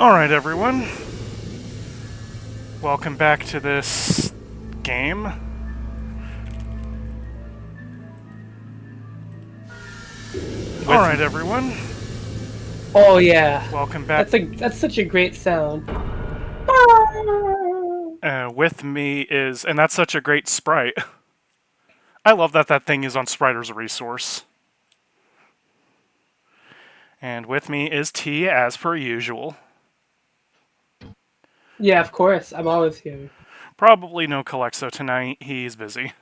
Alright, everyone. Welcome back to this game. Alright, everyone. Oh yeah, Welcome back. that's such a great sound. With me is, and that's such a great sprite. I love that that thing is on Spriter's resource. And with me is T, as per usual. Yeah, of course, I'm always here. Probably no Calexo tonight, he's busy.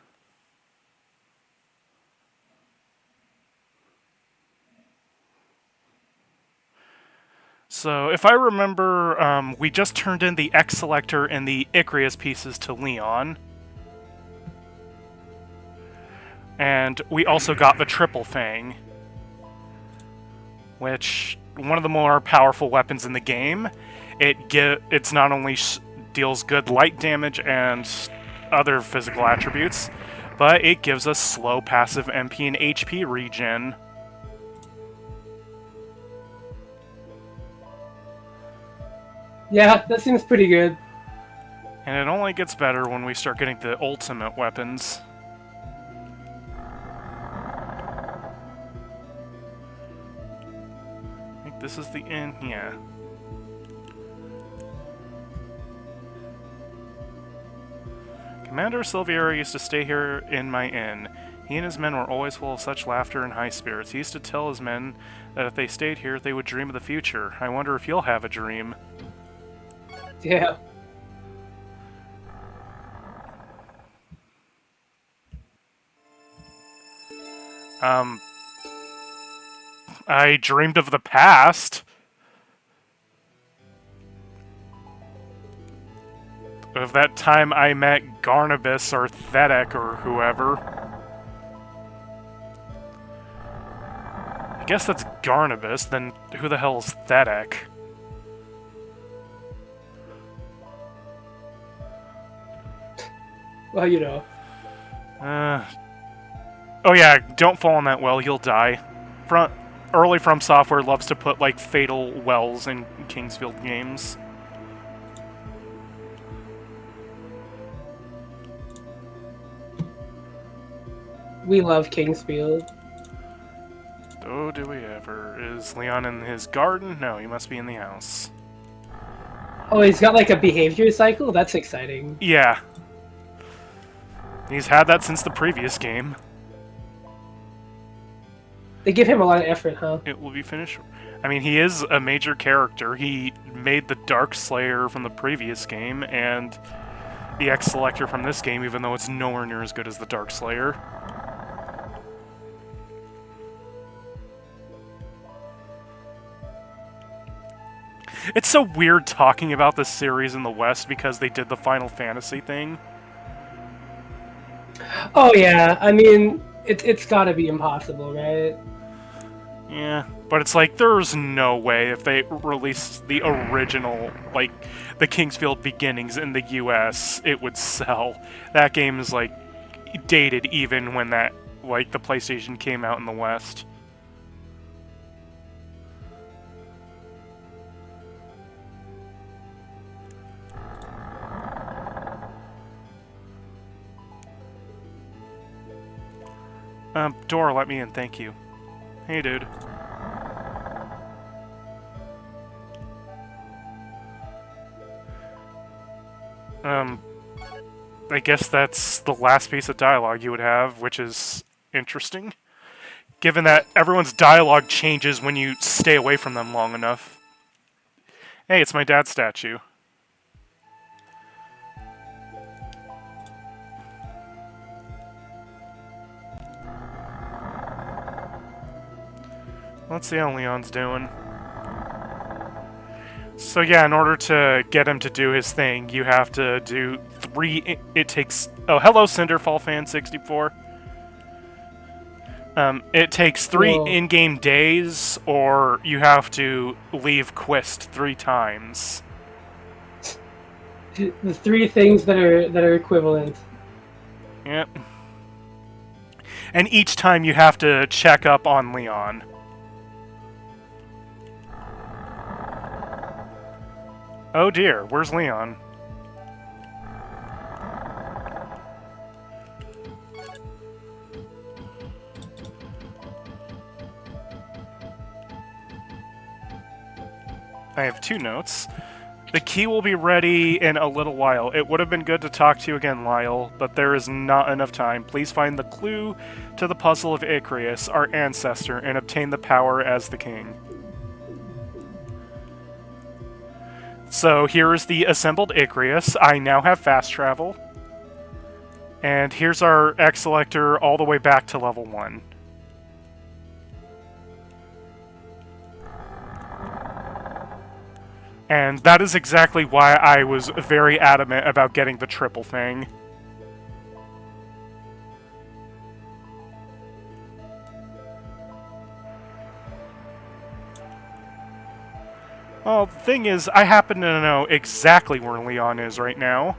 So, if I remember, we just turned in the X Selector and the Icarus pieces to Leon. And we also got the Triple Fang, which one of the more powerful weapons in the game. It's not only deals good light damage and other physical attributes, but it gives us slow passive MP and HP regen. Yeah, that seems pretty good. And it only gets better when we start getting the ultimate weapons. I think this is the end, yeah. Commander Silviera used to stay here in my inn. He and his men were always full of such laughter and high spirits. He used to tell his men that if they stayed here, they would dream of the future. I wonder if you'll have a dream. Yeah. I dreamed of the past. Of that time I met Garnabus or Thedek or whoever. I guess that's Garnabus, then who the hell is Thedek? Well, you know. Oh yeah, don't fall in that well, you'll die. Early From Software loves to put, like, fatal wells in Kingsfield games. We love Kingsfield. Oh, do we ever. Is Leon in his garden? No, he must be in the house. Oh, he's got like a behavior cycle? That's exciting. Yeah. He's had that since the previous game. They give him a lot of effort, huh? It will be finished. I mean, he is a major character. He made the Dark Slayer from the previous game, and the X Selector from this game, even though it's nowhere near as good as the Dark Slayer. It's so weird talking about this series in the West because they did the Final Fantasy thing. Oh yeah, I mean, it's gotta be impossible, right? Yeah, but it's like, there's no way if they release the original, like, the Kingsfield Beginnings in the US, it would sell. That game is, like, dated even when that, like, the PlayStation came out in the West. Dora, let me in, thank you. Hey, dude. I guess that's the last piece of dialogue you would have, which is interesting. Given that everyone's dialogue changes when you stay away from them long enough. Hey, it's my dad's statue. Let's see how Leon's doing. So yeah, in order to get him to do his thing, you have to do 3... It takes... Oh, hello, Cinderfall fan 64. It takes 3 Whoa. in-game days, or you have to leave Quist 3 times. The three things that are equivalent. Yep. And each time you have to check up on Leon. Oh dear, where's Leon? I have 2 notes. The key will be ready in a little while. It would have been good to talk to you again, Lyle, but there is not enough time. Please find the clue to the puzzle of Icarus, our ancestor, and obtain the power as the king. So here's the assembled Icarus. I now have fast travel. And here's our X-Selector all the way back to level 1. And that is exactly why I was very adamant about getting the triple thing. Well, the thing is, I happen to know exactly where Leon is right now.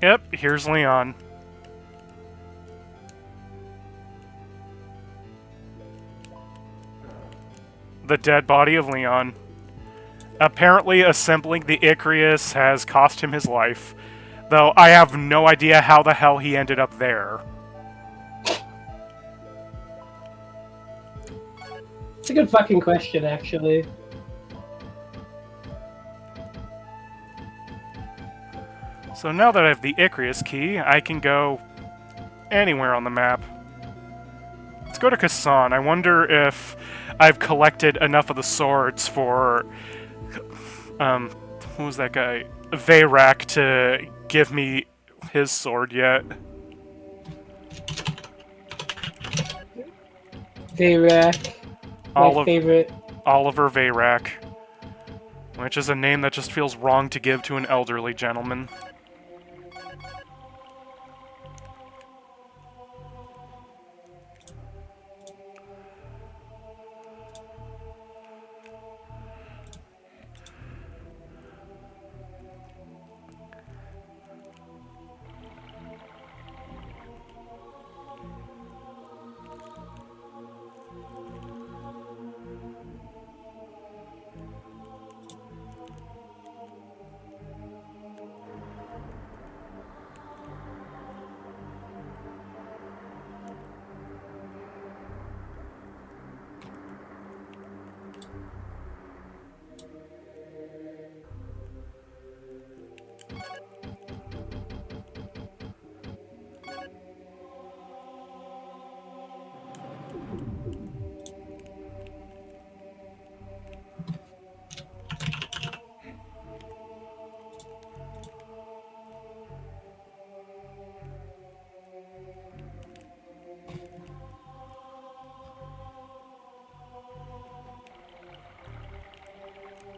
Yep, here's Leon. The dead body of Leon. Apparently, assembling the Icarus has cost him his life, though I have no idea how the hell he ended up there. It's a good fucking question, actually. So now that I have the Icarus key, I can go anywhere on the map. Let's go to Kasan. I wonder if I've collected enough of the swords for... who was that guy? Veyrak to give me his sword yet. Veyrak. My favorite. Oliver Veyrak. Which is a name that just feels wrong to give to an elderly gentleman.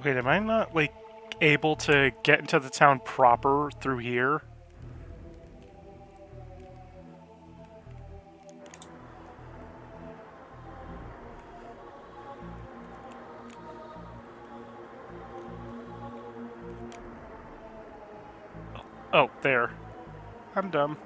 Wait, am I not, like, able to get into the town proper through here? Oh, there. I'm dumb.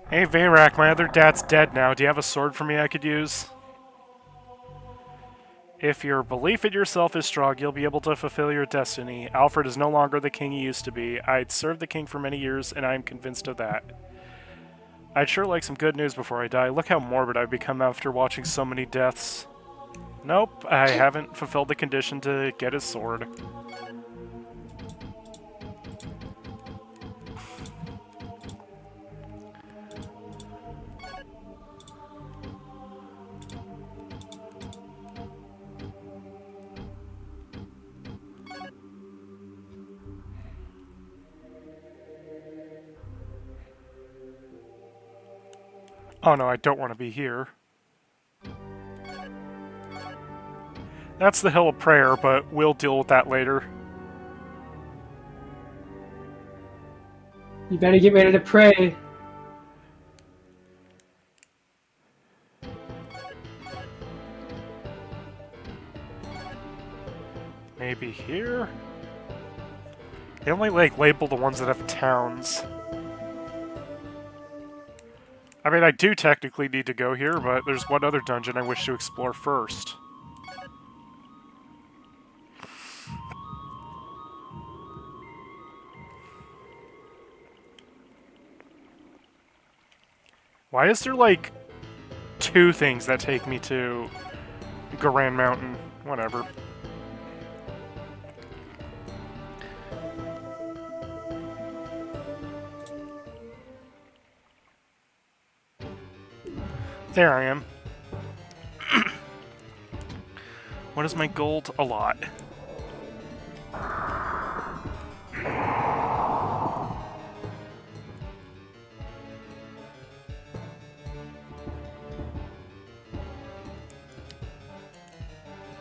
Hey, Veyrak, my other dad's dead now. Do you have a sword for me I could use? If your belief in yourself is strong, you'll be able to fulfill your destiny. Alfred is no longer the king he used to be. I'd served the king for many years, and I'm convinced of that. I'd sure like some good news before I die. Look how morbid I've become after watching so many deaths. Nope, I haven't fulfilled the condition to get his sword. Oh no, I don't want to be here. That's the Hill of Prayer, but we'll deal with that later. You better get ready to pray. Maybe here? They only, like, label the ones that have towns. I mean, I do technically need to go here, but there's one other dungeon I wish to explore first. Why is there, like, 2 things that take me to Grand Mountain? Whatever. There I am. What is my gold? A lot.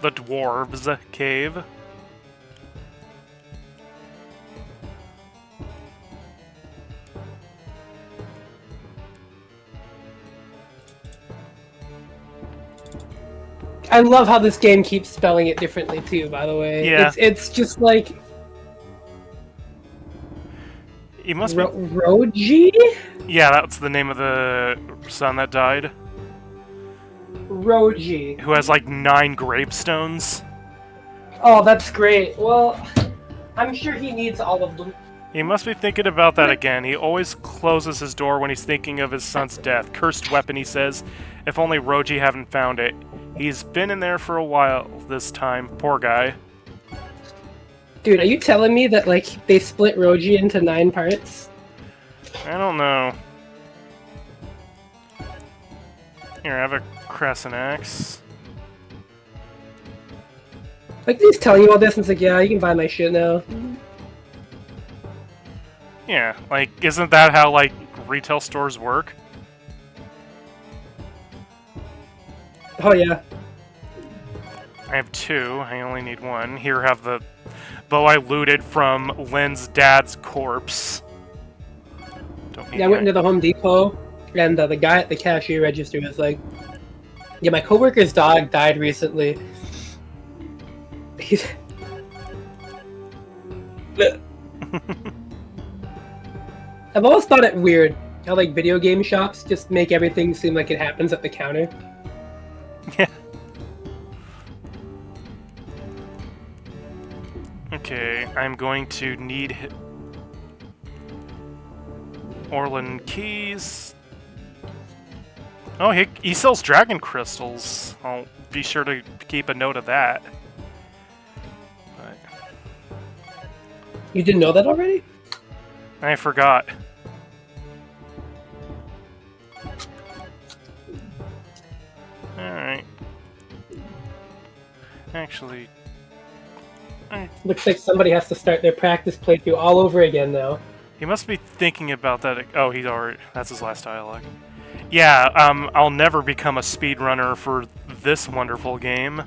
The Dwarves Cave. I love how this game keeps spelling it differently too, by the way. Yeah. It's just like You must be... Roji? Yeah, that's the name of the son that died. Roji. Who has like 9 gravestones. Oh, that's great. Well, I'm sure he needs all of them. He must be thinking about that again. He always closes his door when he's thinking of his son's death. Cursed weapon, he says. If only Roji hadn't found it. He's been in there for a while this time. Poor guy. Dude, are you telling me that, like, they split Roji into 9 parts? I don't know. Here, I have a crescent axe. Like, he's telling you all this and it's like, yeah, you can buy my shit now. Yeah, like, isn't that how, like, retail stores work? Oh, yeah. I have 2. I only need 1. Here, have the bow I looted from Lynn's dad's corpse. Don't need Yeah, I went into the Home Depot, and the guy at the cashier register was like, yeah, my coworker's dog died recently. He's... I've always thought it weird how, like, video game shops just make everything seem like it happens at the counter. Yeah. Okay, I'm going to need Orlin keys. Oh, he sells dragon crystals. I'll be sure to keep a note of that. But You didn't know that already? I forgot. Alright. Actually... Looks like somebody has to start their practice playthrough all over again now. He must be thinking about that... Oh, he's already... That's his last dialogue. Yeah, I'll never become a speedrunner for this wonderful game.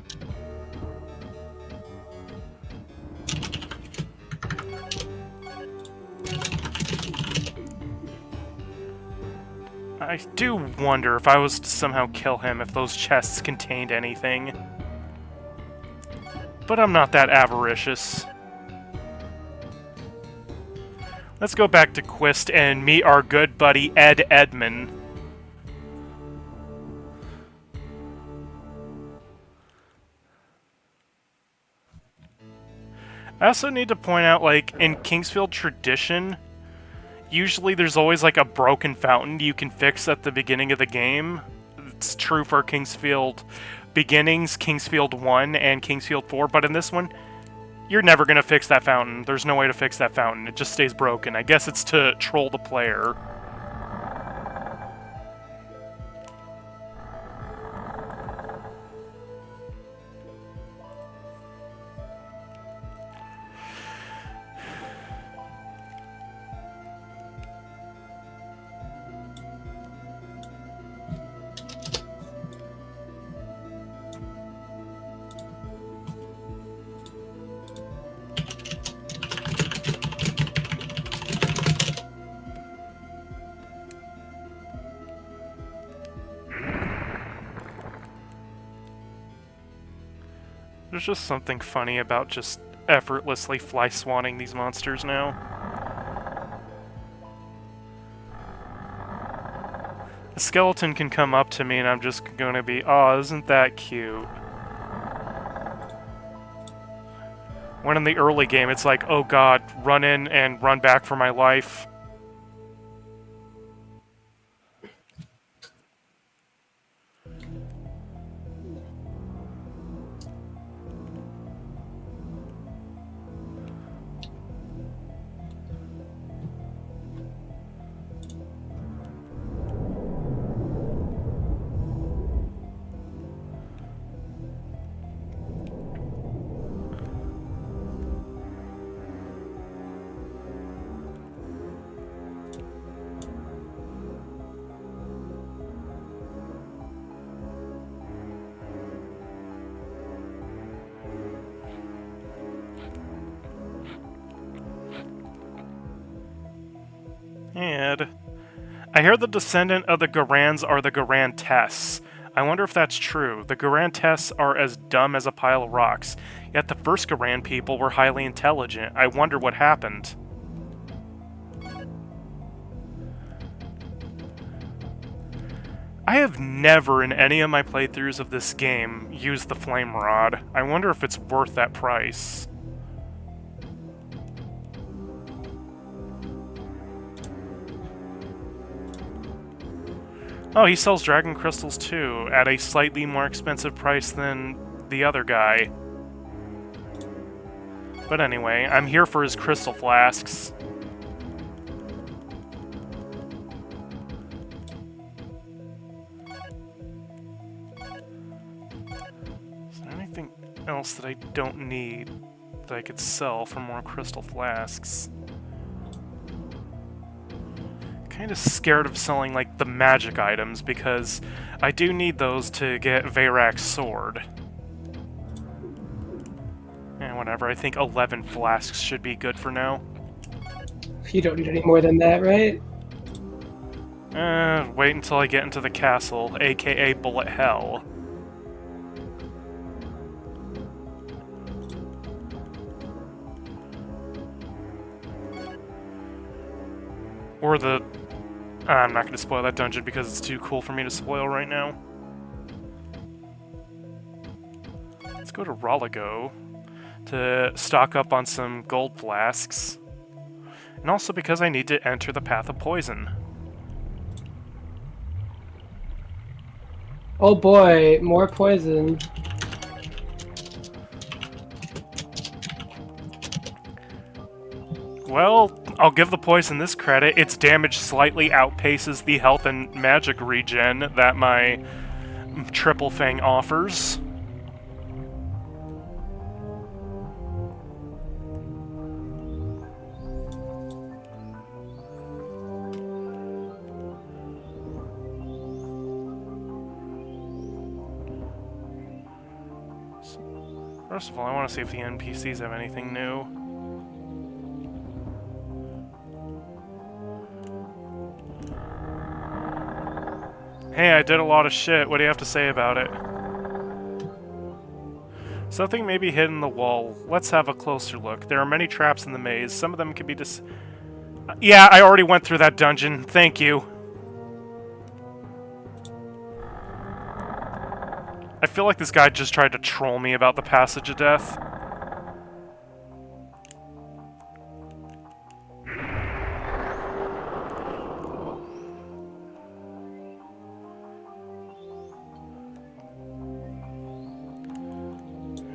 I do wonder if I was to somehow kill him, if those chests contained anything. But I'm not that avaricious. Let's go back to Quist and meet our good buddy Ed Edman. I also need to point out, like, in Kingsfield tradition, usually there's always, like, a broken fountain you can fix at the beginning of the game that's true for Kingsfield Beginnings, Kingsfield 1, and Kingsfield 4, but in this one, you're never going to fix that fountain. There's no way to fix that fountain. It just stays broken. I guess it's to troll the player. There's just something funny about just effortlessly fly-swanning these monsters now. The skeleton can come up to me and I'm just gonna be, oh, isn't that cute? When in the early game, it's like, oh god, run in and run back for my life. And I hear the descendant of the Garans are the Garantests. I wonder if that's true. The Garantests are as dumb as a pile of rocks, yet the first Garan people were highly intelligent. I wonder what happened. I have never in any of my playthroughs of this game used the Flame Rod. I wonder if it's worth that price. Oh, he sells dragon crystals too, at a slightly more expensive price than the other guy. But anyway, I'm here for his crystal flasks. Is there anything else that I don't need that I could sell for more crystal flasks? Kind of scared of selling, like, the magic items, because I do need those to get Veyrak's sword. And whatever, I think 11 flasks should be good for now. You don't need any more than that, right? Wait until I get into the castle, aka Bullet Hell. Or the... I'm not going to spoil that dungeon because it's too cool for me to spoil right now. Let's go to Rolago to stock up on some gold flasks. And also because I need to enter the Path of Poison. Oh boy, more poison. Well, I'll give the poison this credit. Its damage slightly outpaces the health and magic regen that my Triple Fang offers. First of all, I want to see if the NPCs have anything new. Hey, I did a lot of shit. What do you have to say about it? Something may be hidden in the wall. Let's have a closer look. There are many traps in the maze. Some of them can be Yeah, I already went through that dungeon. Thank you. I feel like this guy just tried to troll me about the Passage of Death.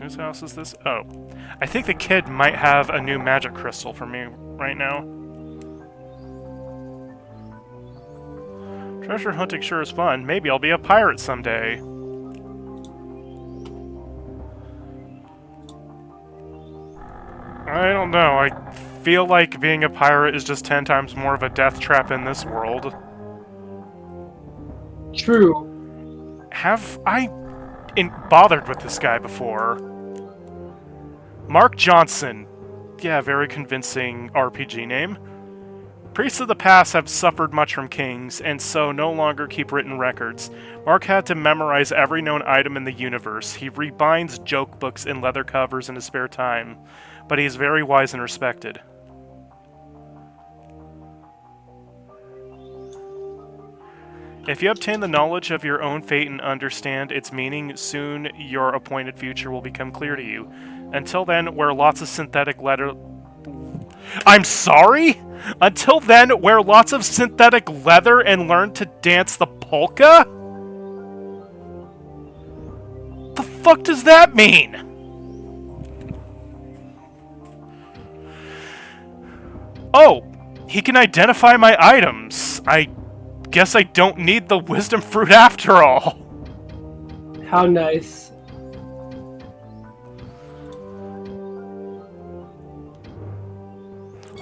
Whose house is this? Oh. I think the kid might have a new magic crystal for me right now. Treasure hunting sure is fun. Maybe I'll be a pirate someday. I don't know. I feel like being a pirate is just 10 times more of a death trap in this world. True. Have I bothered with this guy before? Mark Johnson. Yeah, very convincing RPG name. Priests of the past have suffered much from kings, and so no longer keep written records. Mark had to memorize every known item in the universe. He rebinds joke books in leather covers in his spare time, but he is very wise and respected. If you obtain the knowledge of your own fate and understand its meaning, soon your appointed future will become clear to you. Until then, wear lots of synthetic leather... I'm sorry? Until then, wear lots of synthetic leather and learn to dance the polka? The fuck does that mean? Oh, he can identify my items. I guess I don't need the wisdom fruit after all. How nice.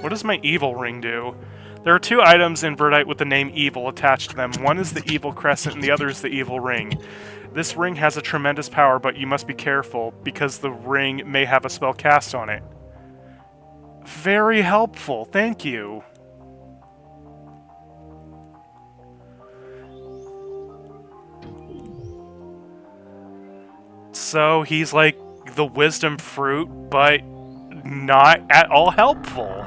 What does my evil ring do? There are 2 items in Verdite with the name Evil attached to them. One is the Evil Crescent and the other is the Evil Ring. This ring has a tremendous power, but you must be careful, because the ring may have a spell cast on it. Very helpful, thank you. So he's like the wisdom fruit, but not at all helpful.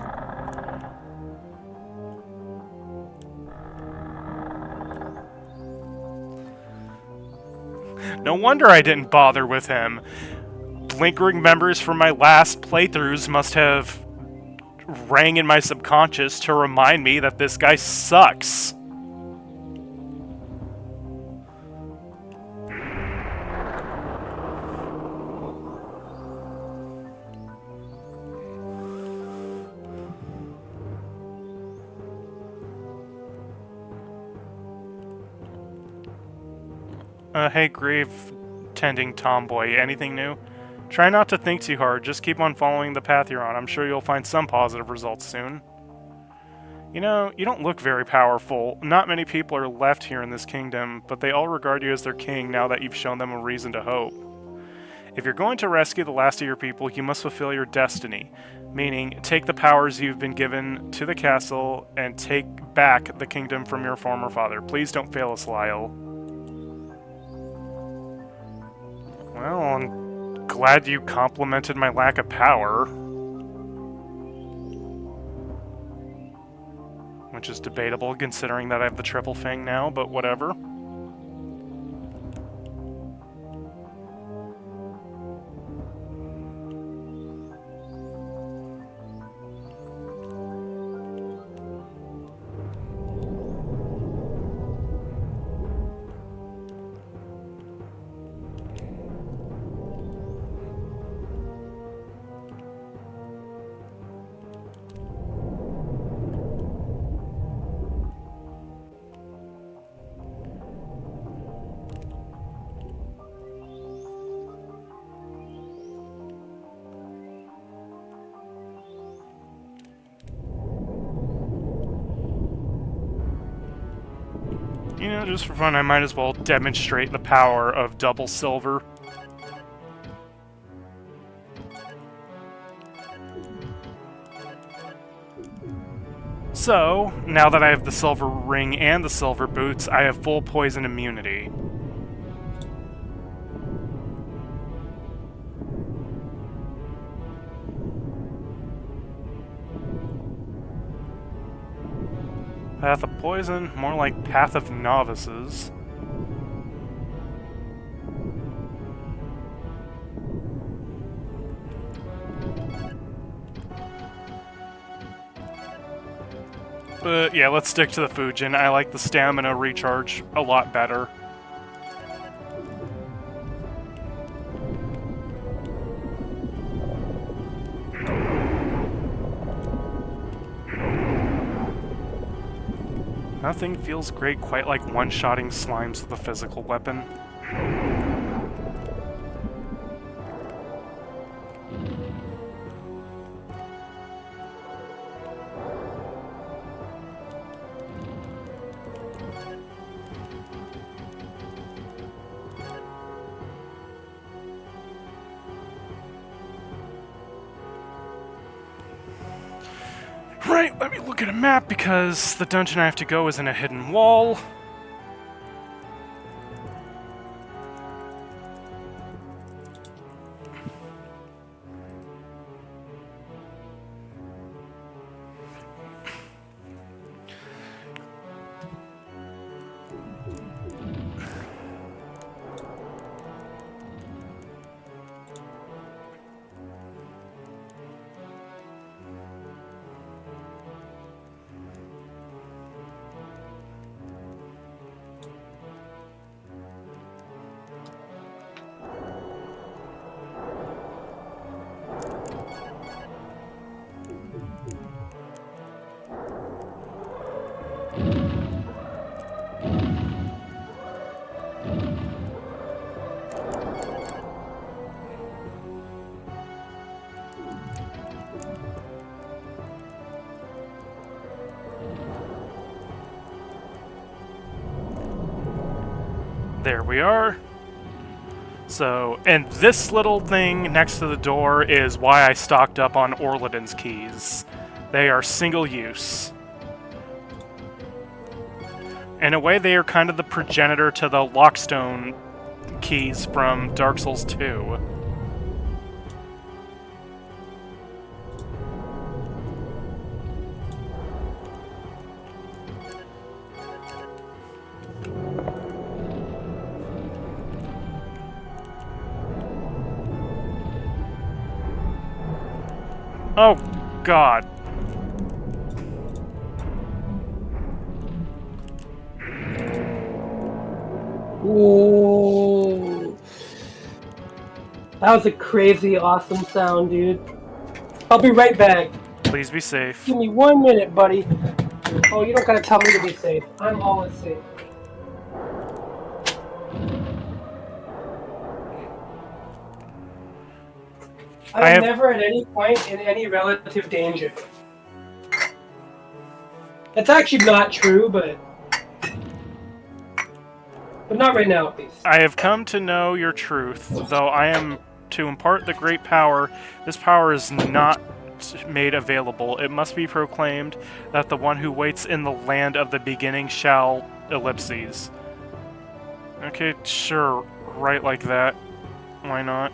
No wonder I didn't bother with him. Lingering memories from my last playthroughs must have rang in my subconscious to remind me that this guy sucks. Hey, grave-tending tomboy, anything new? Try not to think too hard, just keep on following the path you're on. I'm sure you'll find some positive results soon. You know, you don't look very powerful. Not many people are left here in this kingdom, but they all regard you as their king now that you've shown them a reason to hope. If you're going to rescue the last of your people, you must fulfill your destiny. Meaning, take the powers you've been given to the castle and take back the kingdom from your former father. Please don't fail us, Lyle. Well, I'm glad you complimented my lack of power. Which is debatable, considering that I have the triple fang now, but whatever. You know, just for fun, I might as well demonstrate the power of double silver. So, now that I have the silver ring and the silver boots, I have full poison immunity. Path of Poison, more like Path of Novices. But yeah, let's stick to the Fujin. I like the stamina recharge a lot better. Nothing feels great quite like one-shotting slimes with a physical weapon. Right, let me look at a map because the dungeon I have to go is in a hidden wall. There we are. So, and this little thing next to the door is why I stocked up on Orladin's keys. They are single use. In a way, they are kind of the progenitor to the Lockstone keys from Dark Souls 2. Oh, God. Ooh. That was a crazy awesome sound, dude. I'll be right back. Please be safe. Give me 1 minute, buddy. Oh, you don't gotta tell me to be safe. I'm always safe. I am never at any point in any relative danger. That's actually not true, but not right now, at least. I have come to know your truth, though I am to impart the great power. This power is not made available. It must be proclaimed that the one who waits in the land of the beginning shall ellipses. Okay, sure, right like that. Why not?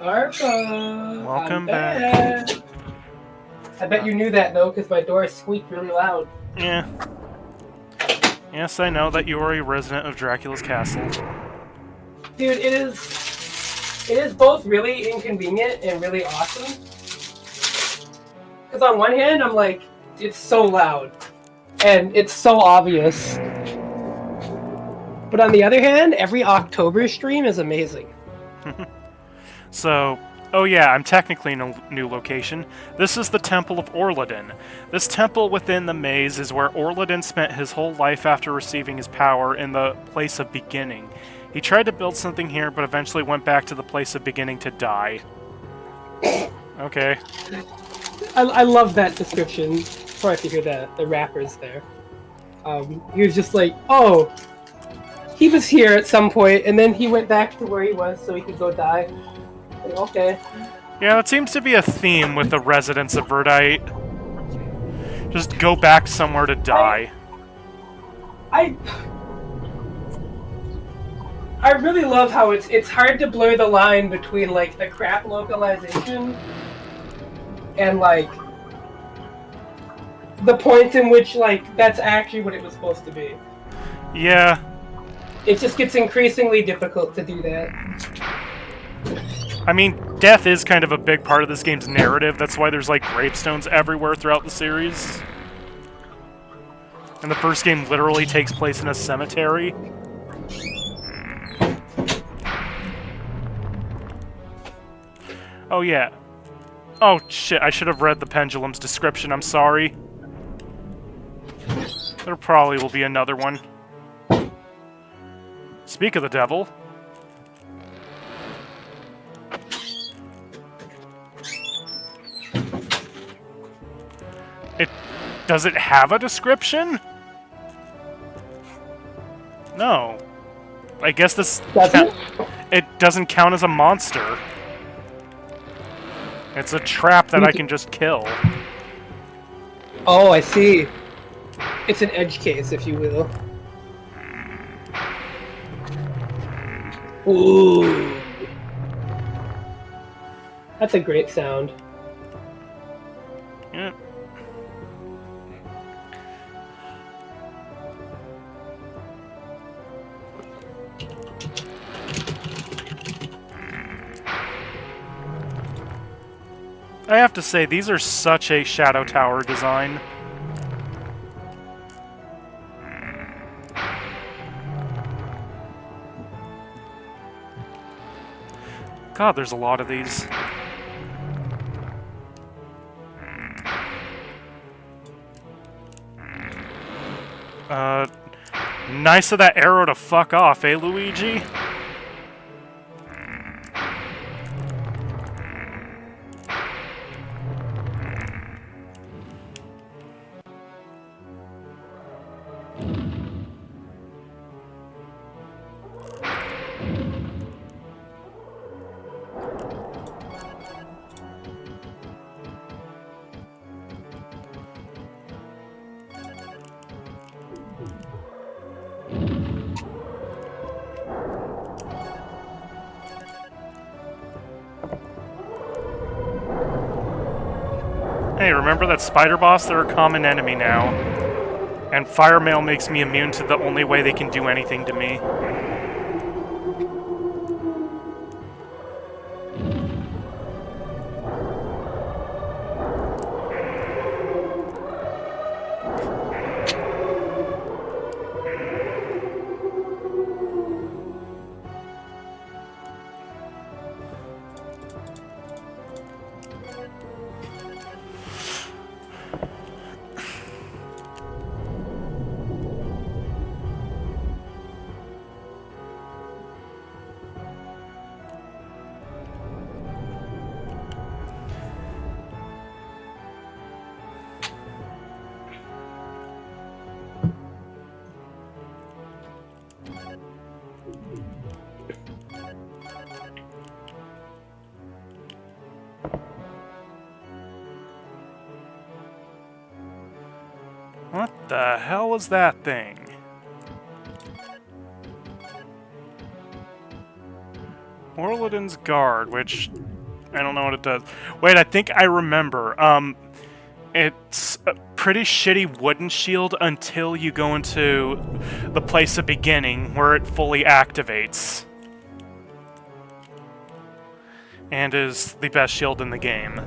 Arpa, I'm Welcome back. back. I bet you knew that though, because my door squeaked really loud. Yeah. Yes, I know that you are a resident of Dracula's castle. Dude, it is both really inconvenient and really awesome. Because on one hand, I'm like, it's so loud, and it's so obvious. But on the other hand, every October stream is amazing. So, oh yeah, I'm technically in a new location. This is the Temple of Orladin. This temple within the maze is where Orladin spent his whole life after receiving his power in the place of beginning. He tried to build something here, but eventually went back to the place of beginning to die. Okay. I love that description. Sorry if you hear the rappers there. He was just like, oh, he was here at some point, and then he went back to where he was so he could go die. Like, okay. Yeah, that seems to be a theme with the residents of Verdite. Just go back somewhere to die. I really love how it's hard to blur the line between like the crap localization and like the point in which like that's actually what it was supposed to be. Yeah. It just gets increasingly difficult to do that. I mean, death is kind of a big part of this game's narrative. That's why there's, like, gravestones everywhere throughout the series. And the first game literally takes place in a cemetery. Oh, yeah. Oh, shit, I should have read the pendulum's description. I'm sorry. There probably will be another one. Speak of the devil. Does it have a description? No. I guess this... It doesn't count as a monster. It's a trap that I can just kill. Oh, I see. It's an edge case, if you will. Ooh. That's a great sound. Yeah. I have to say, these are such a Shadow Tower design. God, there's a lot of these. Nice of that arrow to fuck off, eh, Luigi? Hey, remember that spider boss? They're a common enemy now. And fire mail makes me immune to the only way they can do anything to me. What the hell was that thing? Orladin's Guard, which I don't know what it does. Wait, I think I remember. It's a pretty shitty wooden shield until you go into the place of beginning, where it fully activates. And is the best shield in the game.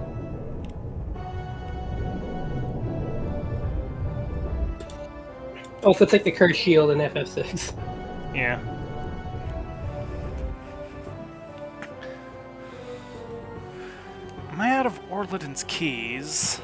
Oh, so it's like the cursed shield in FF6. Yeah. Am I out of Orladin's keys?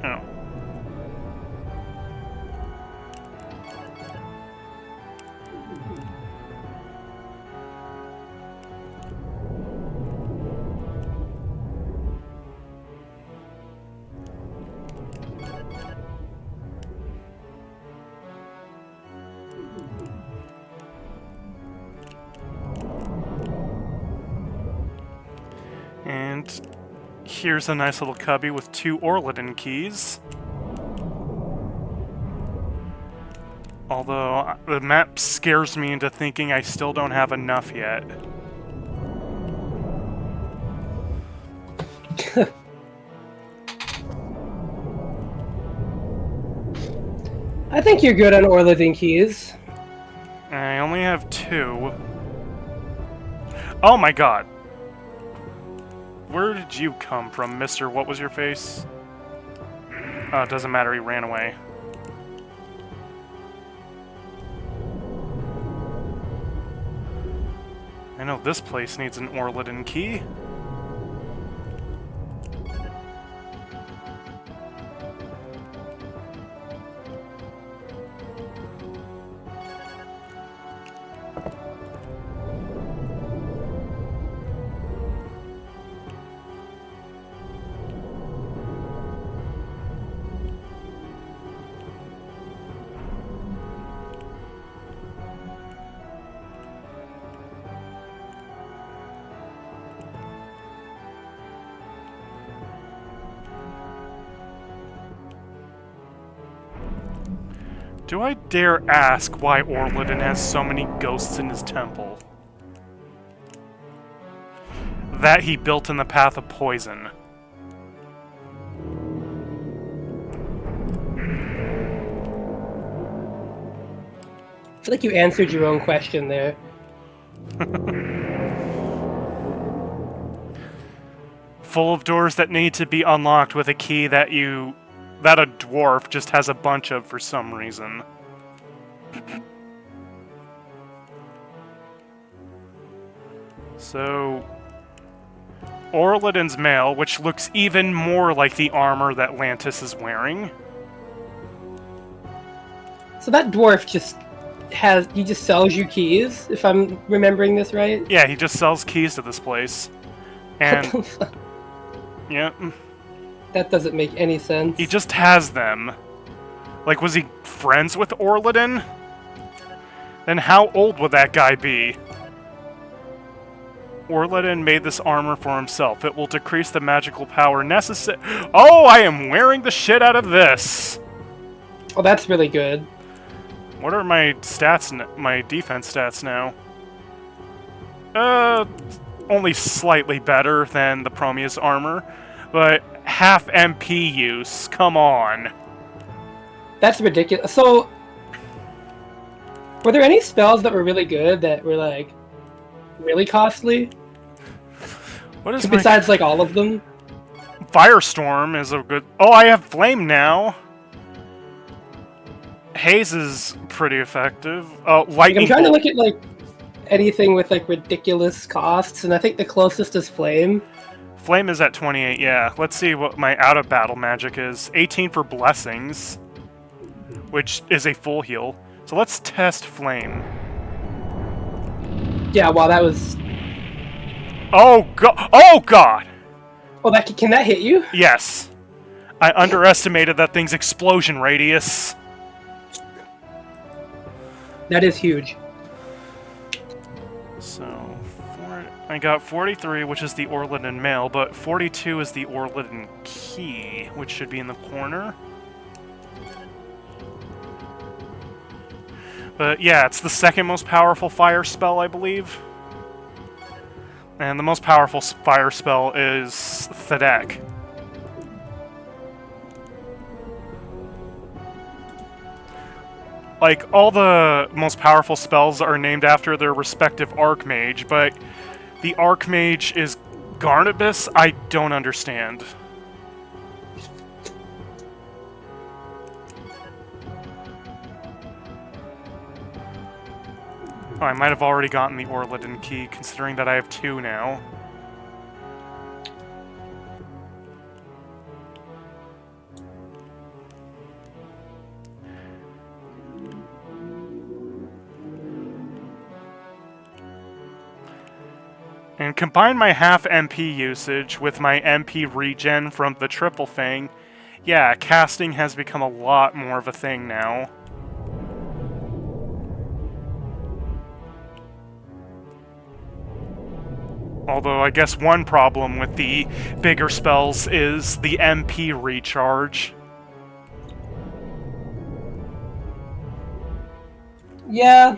Oh. And here's a nice little cubby with 2 Orladin keys. Although, the map scares me into thinking I still don't have enough yet. I think you're good on Orladin keys. I only have 2. Oh my god! Where did you come from, Mr. What was your face? Oh, it doesn't matter, he ran away. I know this place needs an Orladin key. Do I dare ask why Orladin has so many ghosts in his temple? That he built in the path of poison. I feel like you answered your own question there. Full of doors that need to be unlocked with a key that a dwarf just has a bunch of for some reason. So, Orladin's mail, which looks even more like the armor that Lantis is wearing. So that dwarf he just sells you keys, if I'm remembering this right? Yeah, he just sells keys to this place. And, What the fuck? yeah, That doesn't make any sense. he just has them. Like, was he friends with Orladin? Then how old would that guy be? Orladin made this armor for himself. It will decrease the magical power necessary. Oh, I am wearing the shit out of this! Oh, that's really good. What are my stats, my defense stats now? Only slightly better than the Prometheus armor, but half MP use, come on. That's ridiculous. So, were there any spells that were really good that were, like, really costly? What is Besides, like, all of them? Firestorm is a good... Oh, I have Flame now! Haze is pretty effective. Lightning I'm trying to Bolt. look at, like, anything with, like, ridiculous costs, and I think the closest is Flame. Flame is at 28, yeah. Let's see what my out-of-battle magic is. 18 for Blessings, which is a full heal. So let's test Flame. Yeah, wow, that was... Oh, God! Oh, God! Oh, can that hit you? Yes. I underestimated that thing's explosion radius. That is huge. So, I got 43, which is the Orladin mail, but 42 is the Orladin key, which should be in the corner. But yeah, it's the second most powerful fire spell, I believe. And the most powerful fire spell is Thedek. Like, all the most powerful spells are named after their respective Archmage, but the Archmage is Garnabus? I don't understand. Oh, I might have already gotten the Orladin key, considering that I have 2 now. And combine my half MP usage with my MP regen from the Triple Fang, yeah, casting has become a lot more of a thing now. Although I guess one problem with the bigger spells is the MP recharge. Yeah.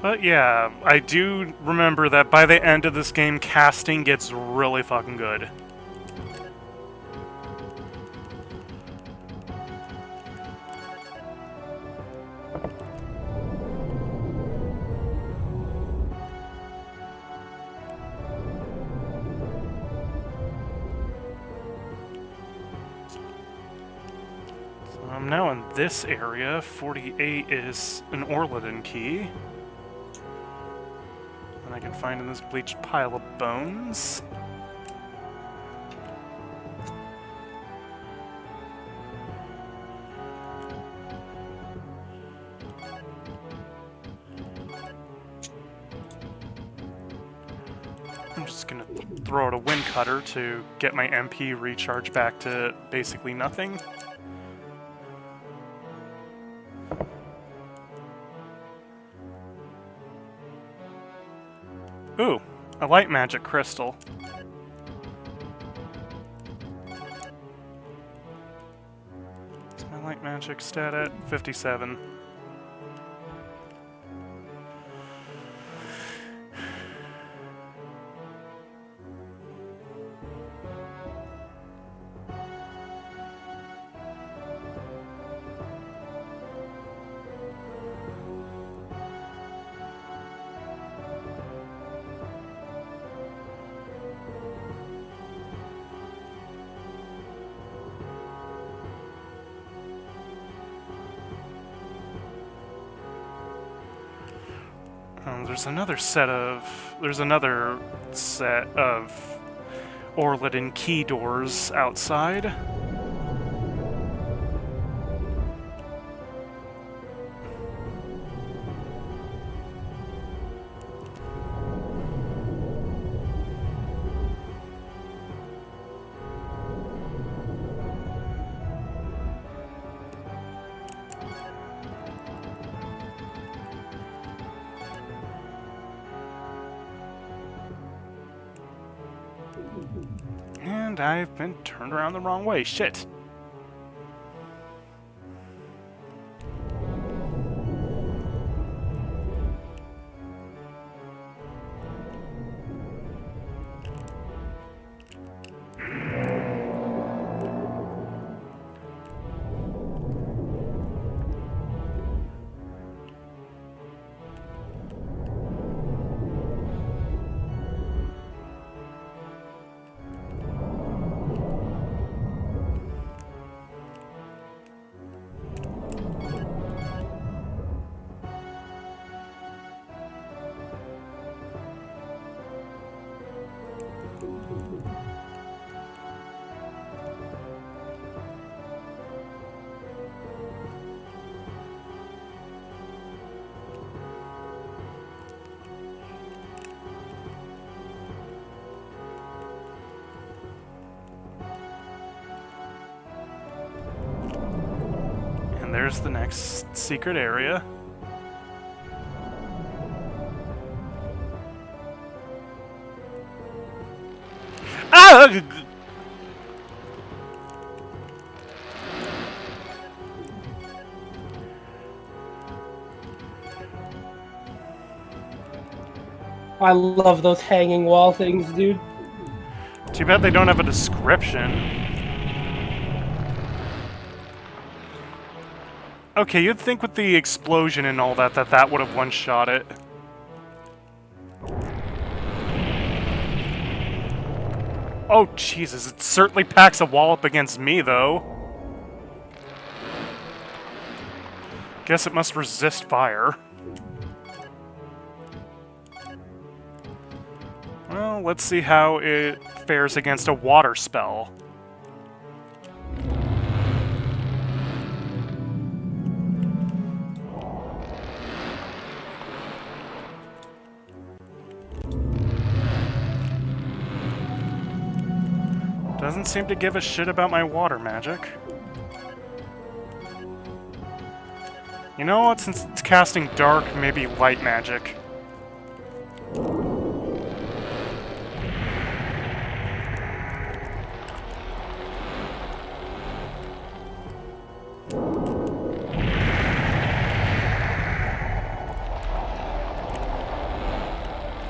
But yeah, I do remember that by the end of this game, casting gets really fucking good. So I'm now in this area. 48 is an Orladin key. And I can find in this bleached pile of bones. I'm just gonna throw out a wind cutter to get my MP recharge back to basically nothing. Ooh, a light magic crystal. What's my light magic stat at? 57. There's another set of Orliden key doors outside. And I've been turned around the wrong way. Shit. And there's the next secret area. Ah! I love those hanging wall things, dude. Too bad they don't have a description. Okay, you'd think with the explosion and all that that would have one-shot it. Oh, Jesus, it certainly packs a wall up against me, though. Guess it must resist fire. Well, let's see how it fares against a water spell. Doesn't seem to give a shit about my water magic. You know what, since it's casting dark, maybe light magic.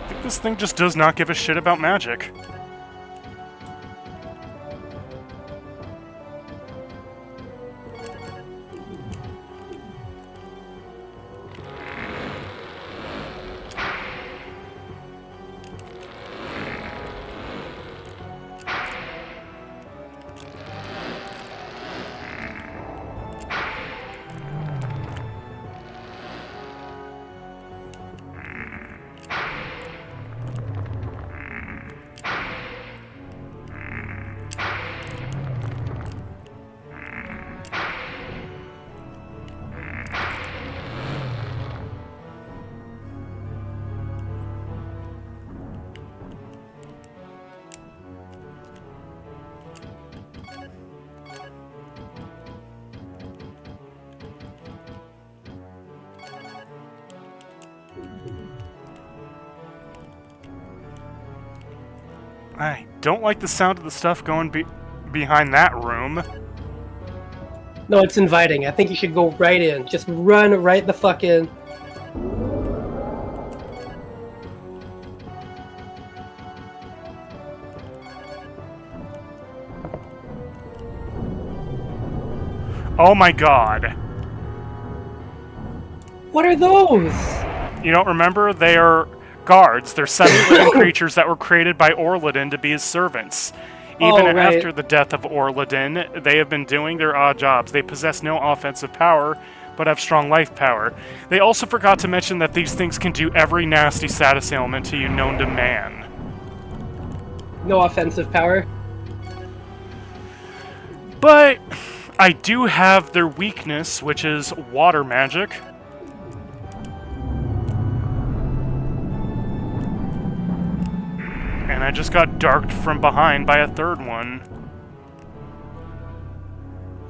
I think this thing just does not give a shit about magic. I don't like the sound of the stuff going behind that room. No, it's inviting. I think you should go right in. Just run right the fuck in. Oh my god. What are those? You don't remember? They are guards. They're sentient creatures that were created by Orliden to be his servants. Even right. after the death of Orliden, they have been doing their odd jobs. They possess no offensive power, but have strong life power. They also forgot to mention that these things can do every nasty status ailment to you known to man. No offensive power. But I do have their weakness, which is water magic. And I just got darked from behind by a third one.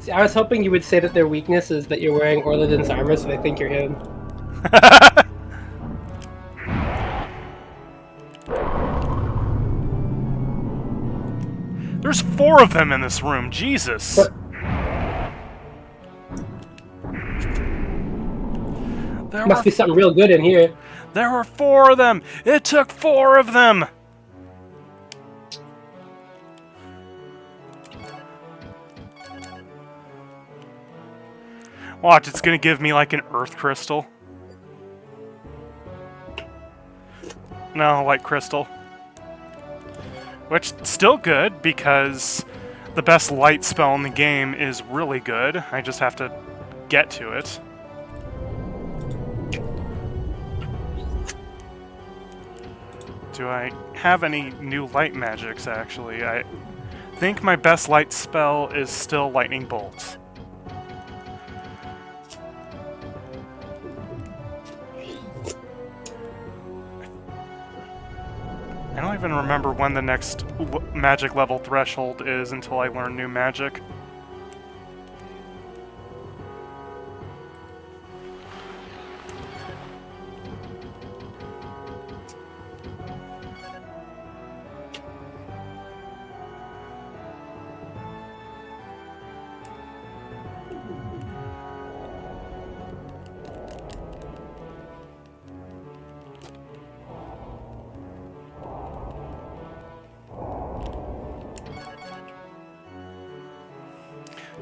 See, I was hoping you would say that their weakness is that you're wearing Orladin's armor, so they think you're him. There's 4 of them in this room, Jesus! But There must be something real good in here. There were 4 of them! It took 4 of them! Watch, it's gonna give me like an earth crystal. No, light crystal. Which, still good, because the best light spell in the game is really good. I just have to get to it. Do I have any new light magics, actually? I think my best light spell is still Lightning Bolt. I don't even remember when the next magic level threshold is until I learn new magic.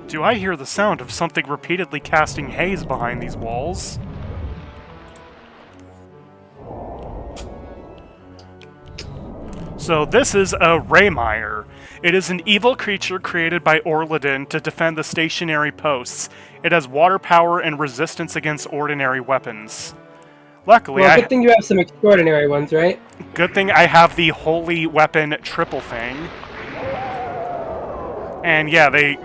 Do I hear the sound of something repeatedly casting haze behind these walls? So this is a Raymire. It is an evil creature created by Orladin to defend the stationary posts. It has water power and resistance against ordinary weapons. Luckily, well, good thing you have some extraordinary ones, right? Good thing I have the holy weapon triple thing. And yeah, they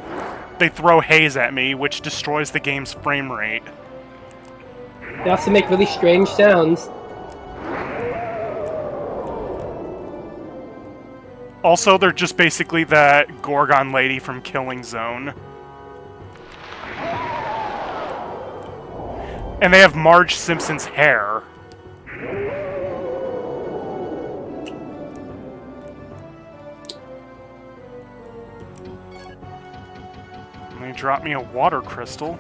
throw haze at me, which destroys the game's frame rate. They also make really strange sounds. Also, they're just basically that Gorgon lady from Killing Zone. And they have Marge Simpson's hair. And they drop me a water crystal.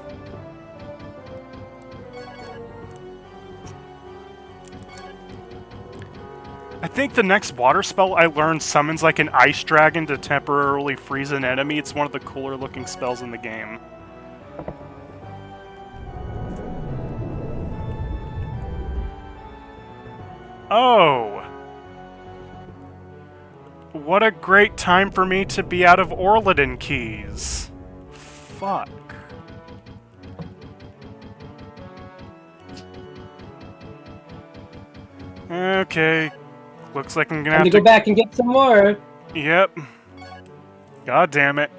I think the next water spell I learned summons like an ice dragon to temporarily freeze an enemy. It's one of the cooler looking spells in the game. Oh! What a great time for me to be out of Orladin keys. Fuck. Okay. Looks like I'm gonna have to go back and get some more. Yep. God damn it.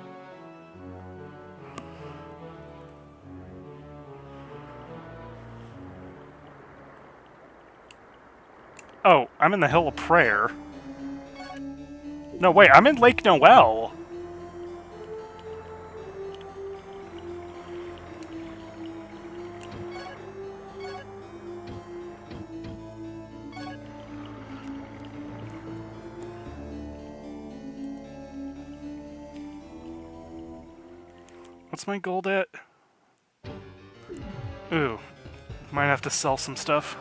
Oh, I'm in the Hill of Prayer. No, wait, I'm in Lake Noel. What's my gold at? Ooh, might have to sell some stuff.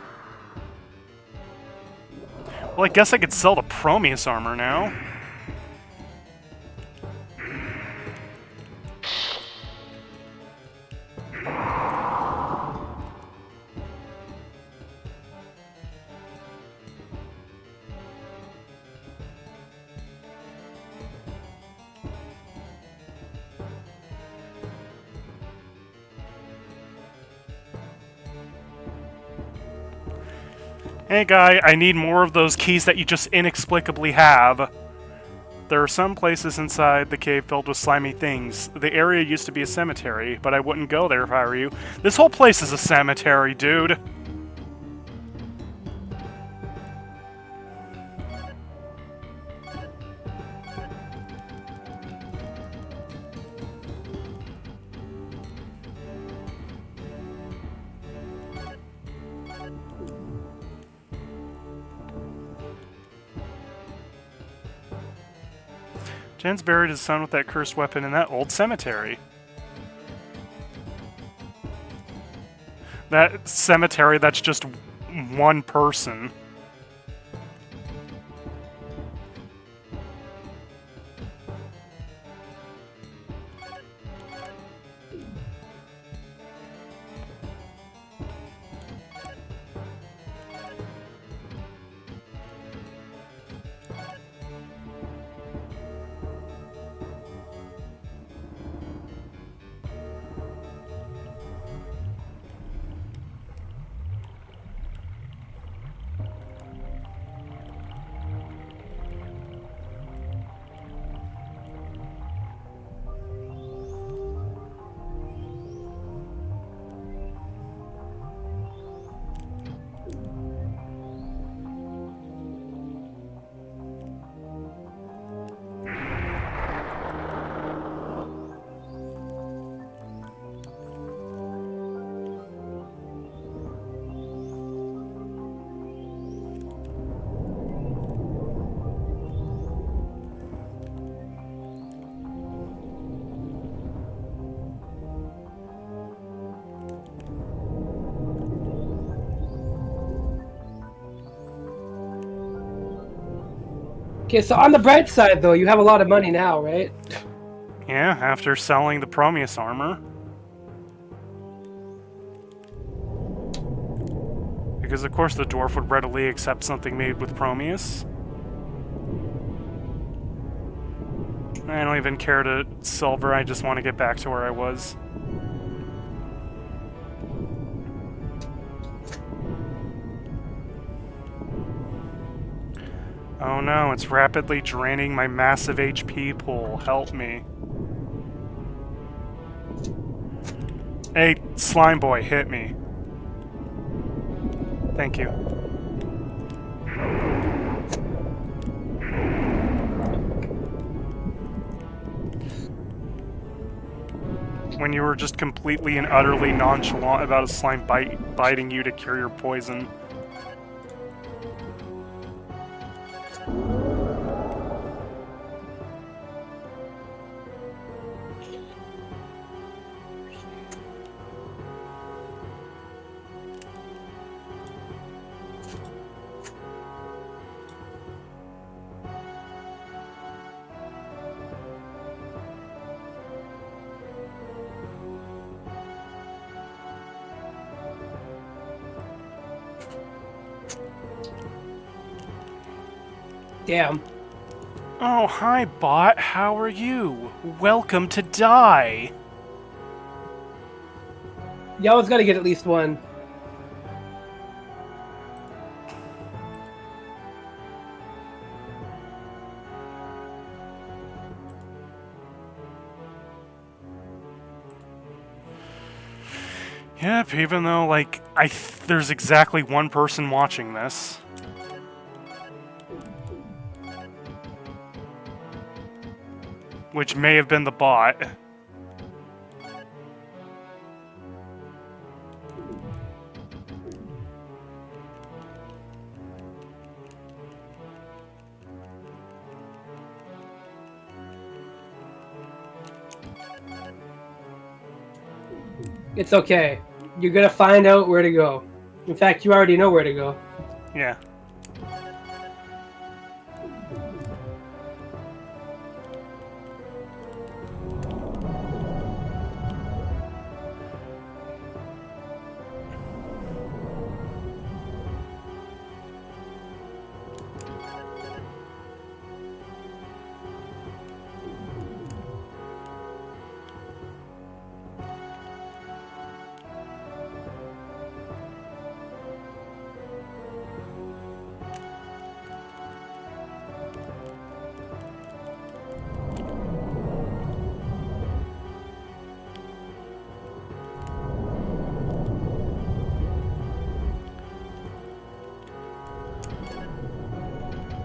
Well, I guess I could sell the Prometheus armor now. Hey guy, I need more of those keys that you just inexplicably have. There are some places inside the cave filled with slimy things. The area used to be a cemetery, but I wouldn't go there if I were you. This whole place is a cemetery, dude. Jen's buried his son with that cursed weapon in that old cemetery. That cemetery that's just one person. Okay, so on the bright side, though, you have a lot of money now, right? Yeah, after selling the Prometheus armor. Because of course the dwarf would readily accept something made with Prometheus. I don't even care to silver, I just want to get back to where I was. Oh no, it's rapidly draining my massive HP pool. Help me. Hey, slime boy, hit me. Thank you. When you were just completely and utterly nonchalant about a slime biting you to cure your poison. Damn. Oh, hi, bot. How are you? Welcome to die. You always gotta get at least one. Yep, even though, like, there's exactly one person watching this. Which may have been the bot. It's okay. You're gonna find out where to go. In fact, you already know where to go. Yeah.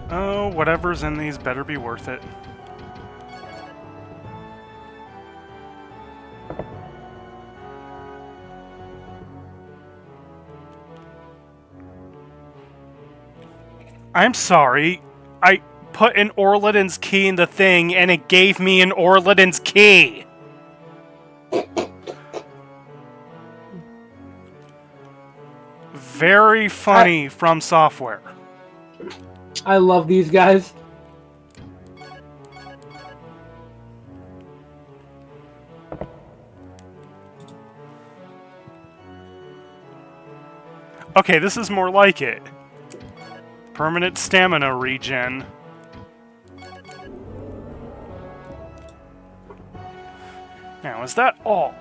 Oh, whatever's in these better be worth it. I'm sorry. I put an Orladin's key in the thing and it gave me an Orladin's key. Very funny from software. I love these guys. Okay, this is more like it. Permanent stamina regen. Now, is that all?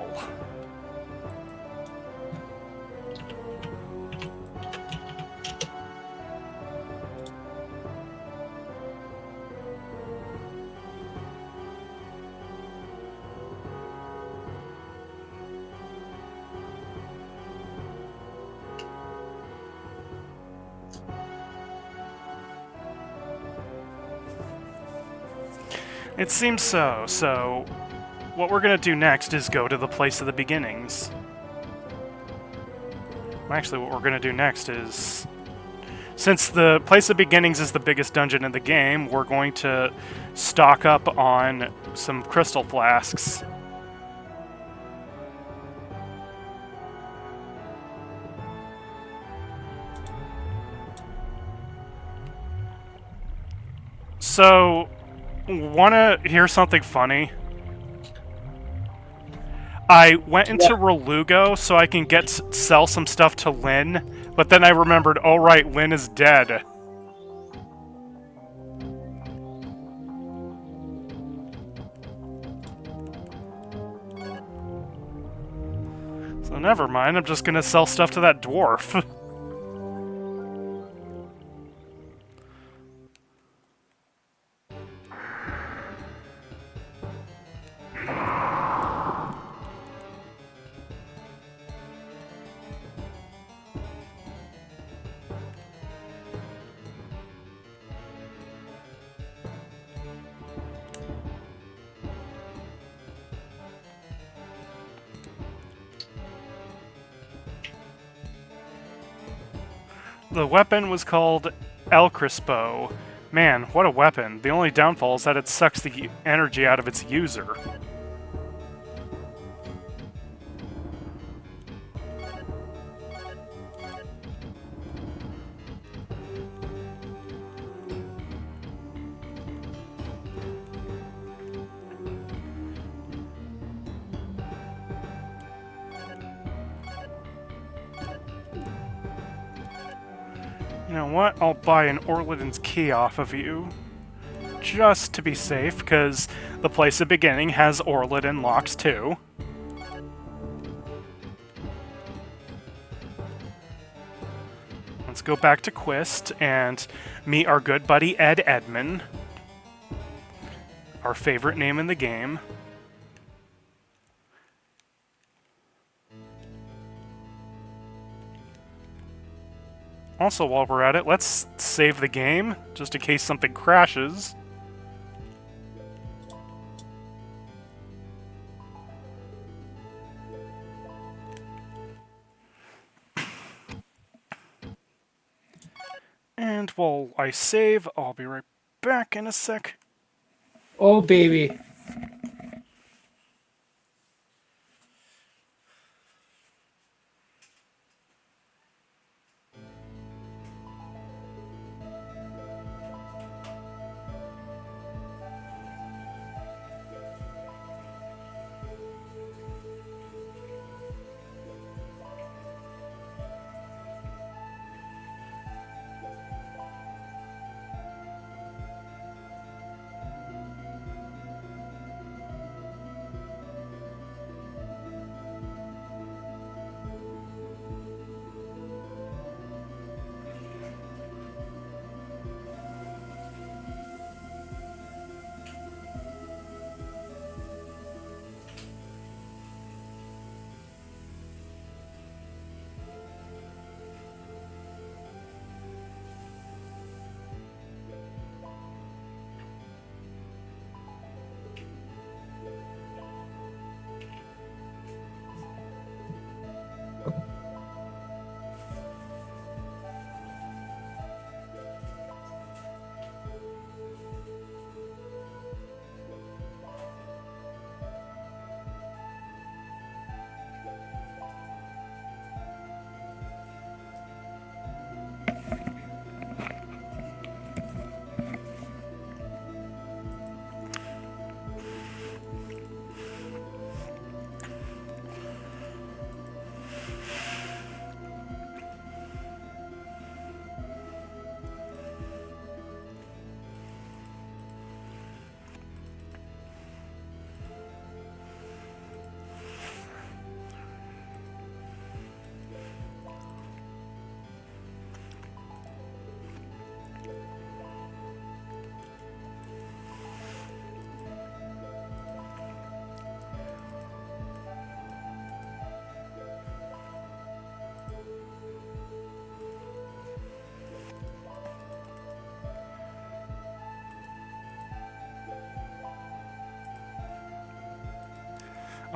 It seems so. So, what we're gonna do next is go to the place of the beginnings. Actually, what we're gonna do next is... Since the place of beginnings is the biggest dungeon in the game, we're going to stock up on some crystal flasks. So, wanna hear something funny? I went into Relugo so I can sell some stuff to Lynn, but then I remembered, oh right, Lynn is dead. So never mind, I'm just gonna sell stuff to that dwarf. The weapon was called El Crispo. Man, what a weapon. The only downfall is that it sucks the energy out of its user. You know what? I'll buy an Orladin's key off of you. Just to be safe, because the place of beginning has Orladin locks too. Let's go back to Quist and meet our good buddy Ed Edmund. Our favorite name in the game. Also, while we're at it, let's save the game, just in case something crashes. And while I save, I'll be right back in a sec. Oh, baby.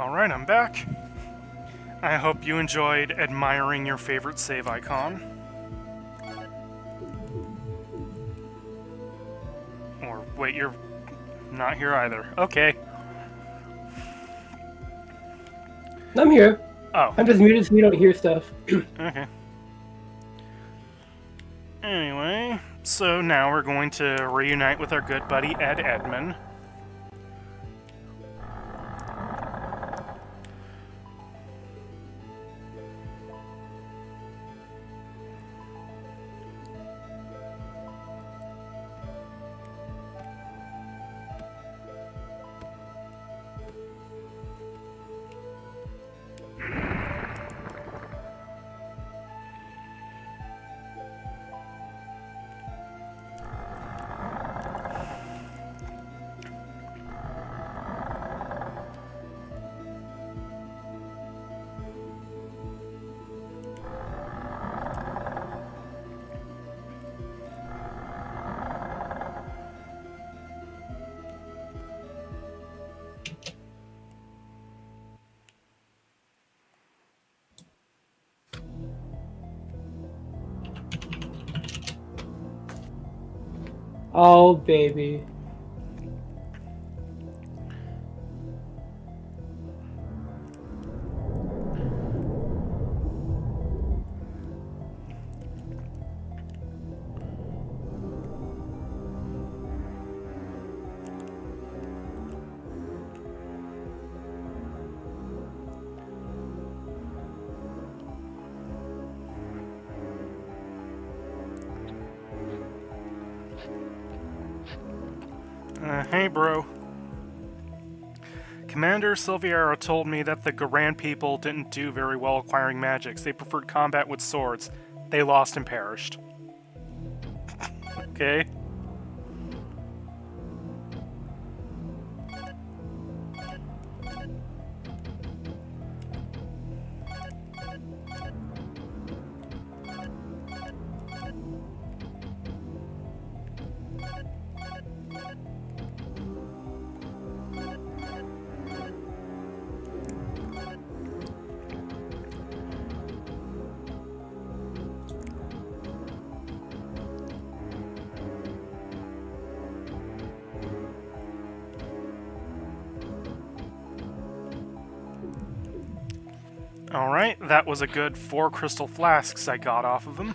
Alright, I'm back. I hope you enjoyed admiring your favorite save icon. Or, wait, you're not here either. Okay. I'm here. Oh. I'm just muted so you don't hear stuff. Okay. Anyway, so now we're going to reunite with our good buddy Ed Edmond. Oh, baby. Hey, bro. Commander Silviera told me that the Garan people didn't do very well acquiring magics. They preferred combat with swords. They lost and perished. Okay. Alright, that was a good 4 crystal flasks I got off of him.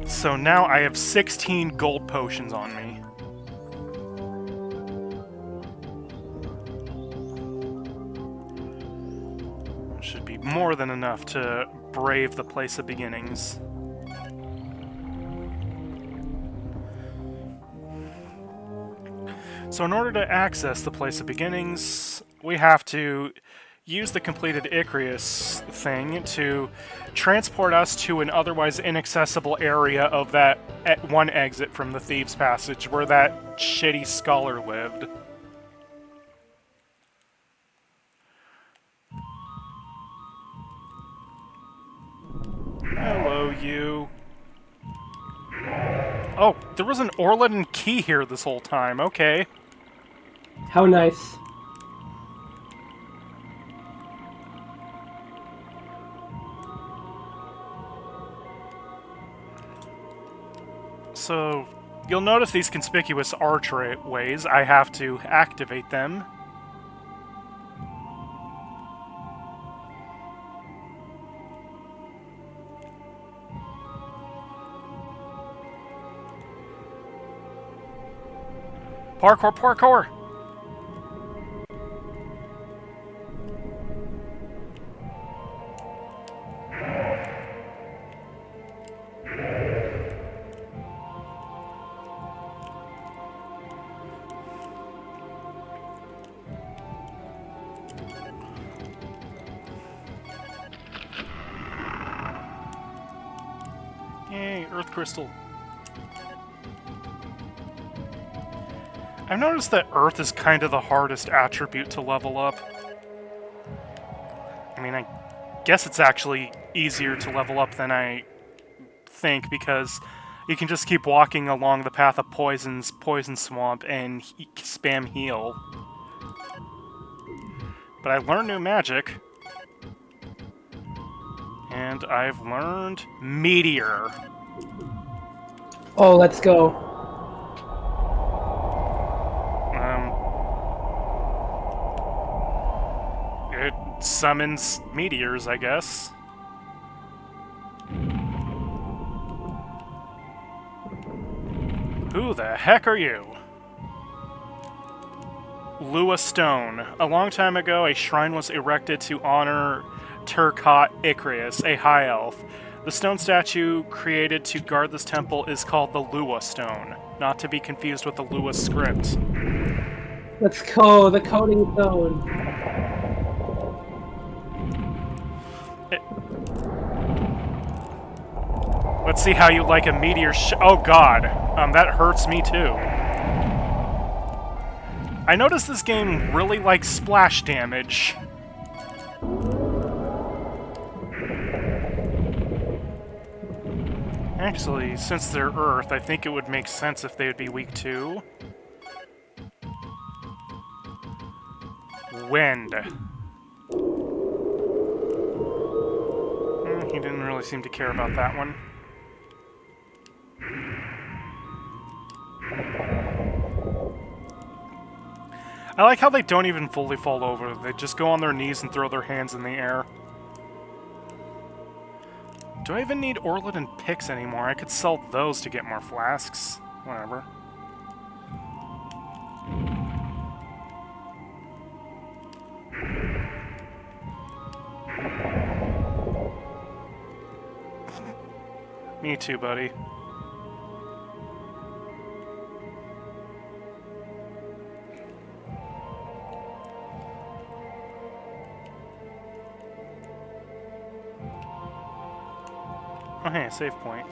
So now I have 16 gold potions on me. Should be more than enough to brave the place of beginnings. So in order to access the place of beginnings, we have to use the completed Icarus thing to transport us to an otherwise inaccessible area of that one exit from the Thieves' Passage where that shitty scholar lived. Hello, you. Oh, there was an Orlan key here this whole time. Okay. How nice. So, you'll notice these conspicuous archways. I have to activate them. Parkour, parkour! Yay, Earth Crystal. I've noticed that Earth is kind of the hardest attribute to level up. I mean, I guess it's actually easier to level up than I think, because you can just keep walking along the path of Poison Swamp, and spam heal. But I learned new magic. And I've learned Meteor. Oh, let's go. It summons meteors, I guess. Who the heck are you? Lua Stone. A long time ago, a shrine was erected to honor Turcot Icrius, a high elf. The stone statue created to guard this temple is called the Lua Stone, not to be confused with the Lua script. Let's go, the coding zone. Let's see how you like a meteor oh god, that hurts me too. I noticed this game really likes splash damage. Actually, since they're Earth, I think it would make sense if they would be weak too. Wind. He didn't really seem to care about that one. I like how they don't even fully fall over. They just go on their knees and throw their hands in the air. Do I even need Orlid and Picks anymore? I could sell those to get more flasks. Whatever. Me too, buddy. Oh, hey, save point.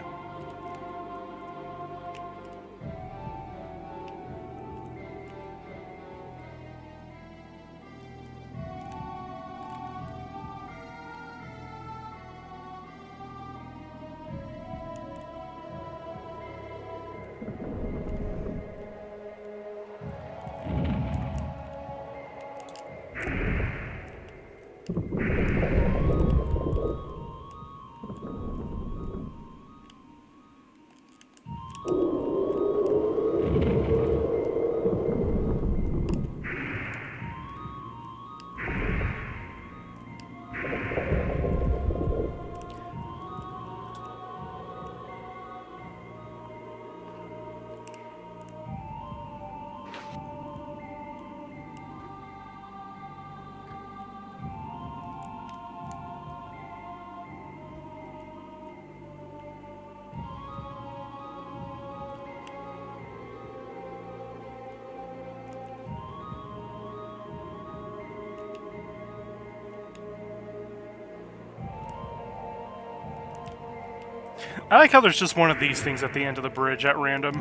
I like how there's just one of these things at the end of the bridge at random.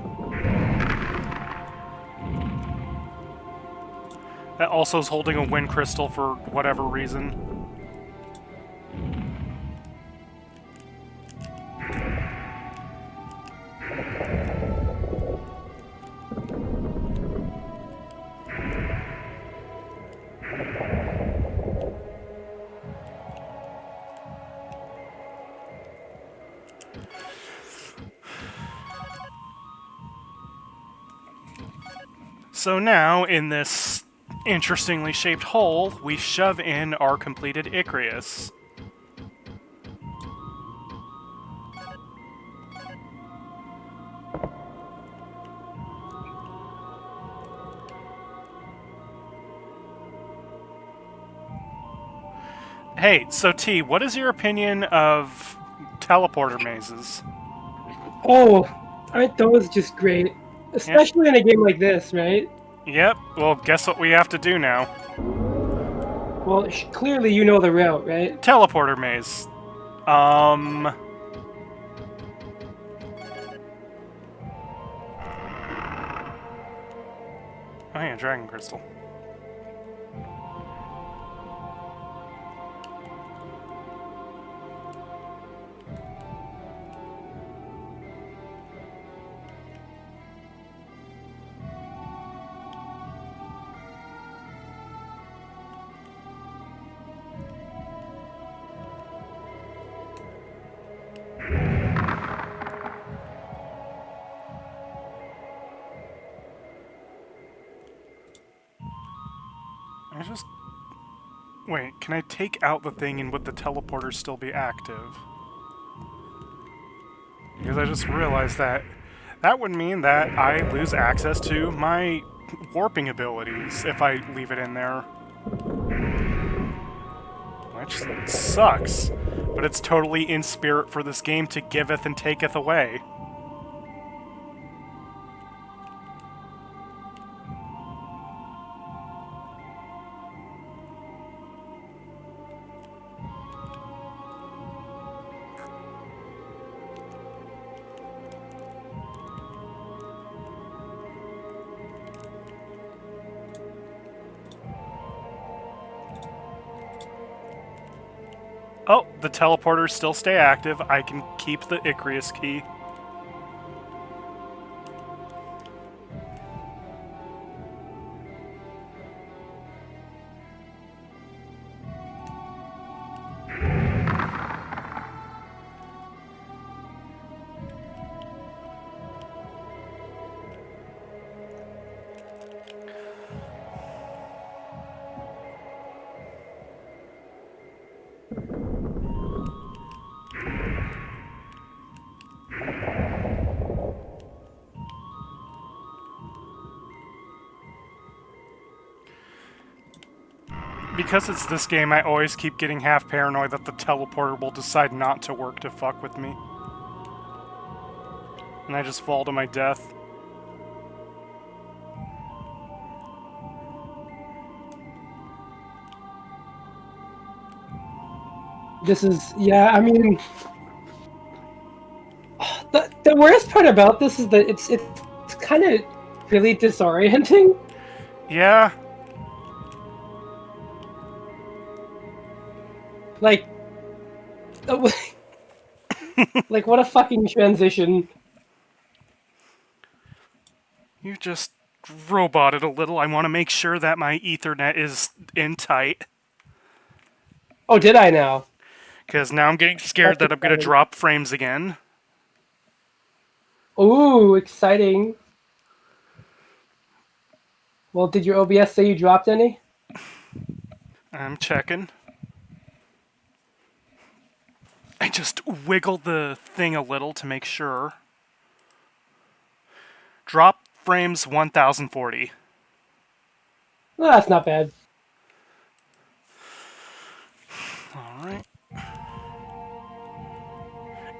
That also is holding a wind crystal for whatever reason. So now, in this interestingly shaped hole, we shove in our completed Icrius. Hey, so T, what is your opinion of teleporter mazes? Oh, aren't those just great? Especially in a game like this, right? Yep, well, guess what we have to do now? Well, clearly you know the route, right? Teleporter maze. Oh yeah, Dragon Crystal. I just... Wait, can I take out the thing and would the teleporter still be active? Because I just realized that that would mean that I lose access to my warping abilities if I leave it in there. Which sucks. But it's totally in spirit for this game to giveth and taketh away. Oh, the teleporters still stay active. I can keep the Icarus key. Because it's this game, I always keep getting half paranoid that the teleporter will decide not to work to fuck with me. And I just fall to my death. This is, yeah, I mean, the worst part about this is that it's kind of really disorienting. Yeah, Like, like what a fucking transition. you just roboted a little. I want to make sure that my Ethernet is in tight. Oh, did I now? Because now I'm getting scared That's that I'm going to exciting. drop frames again. Ooh, exciting. Well, did your OBS say you dropped any? I'm checking. I just wiggled the thing a little to make sure. Drop frames 1040. No, that's not bad. Alright.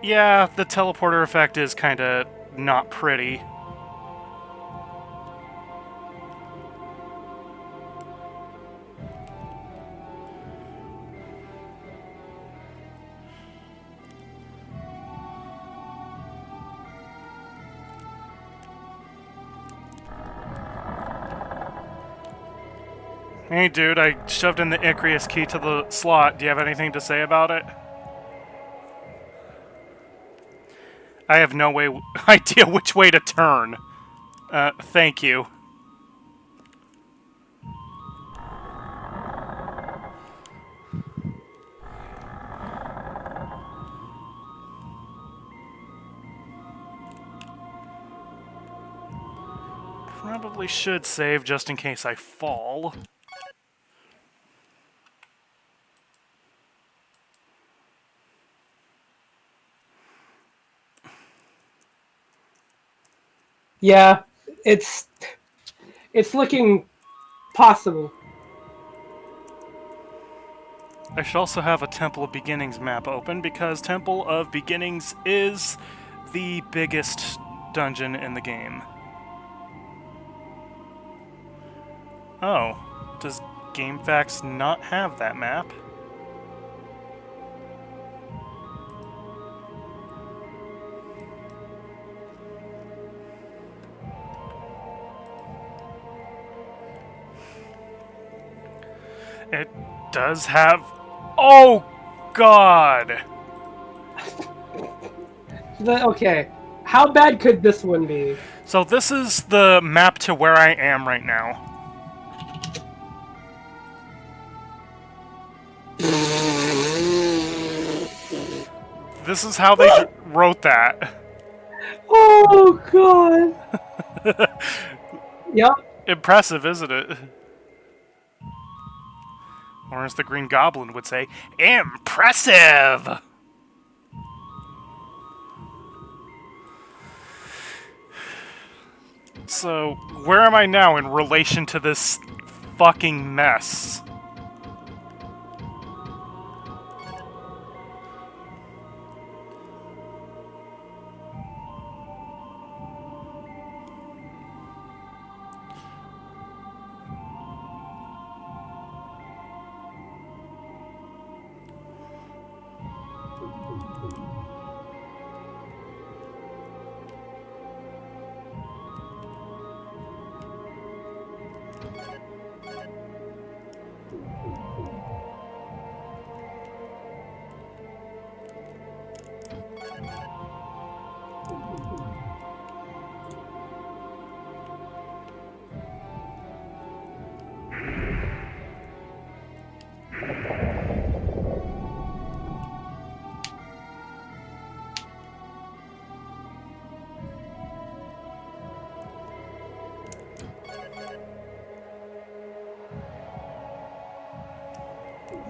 Yeah, the teleporter effect is kind of not pretty. Hey dude, I shoved in the Icarus key to the slot. Do you have anything to say about it? I have no idea which way to turn. Thank you. Probably should save just in case I fall. Yeah, it's it's looking possible. I should also have a Temple of Beginnings map open because Temple of Beginnings is the biggest dungeon in the game. Oh, does GameFAQs not have that map? It does have... Oh, God! Okay, how bad could this one be? So this is the map to where I am right now. This is how they wrote that. Oh god. Yep. Impressive, isn't it? Or as the Green Goblin would say, impressive! So, where am I now in relation to this fucking mess?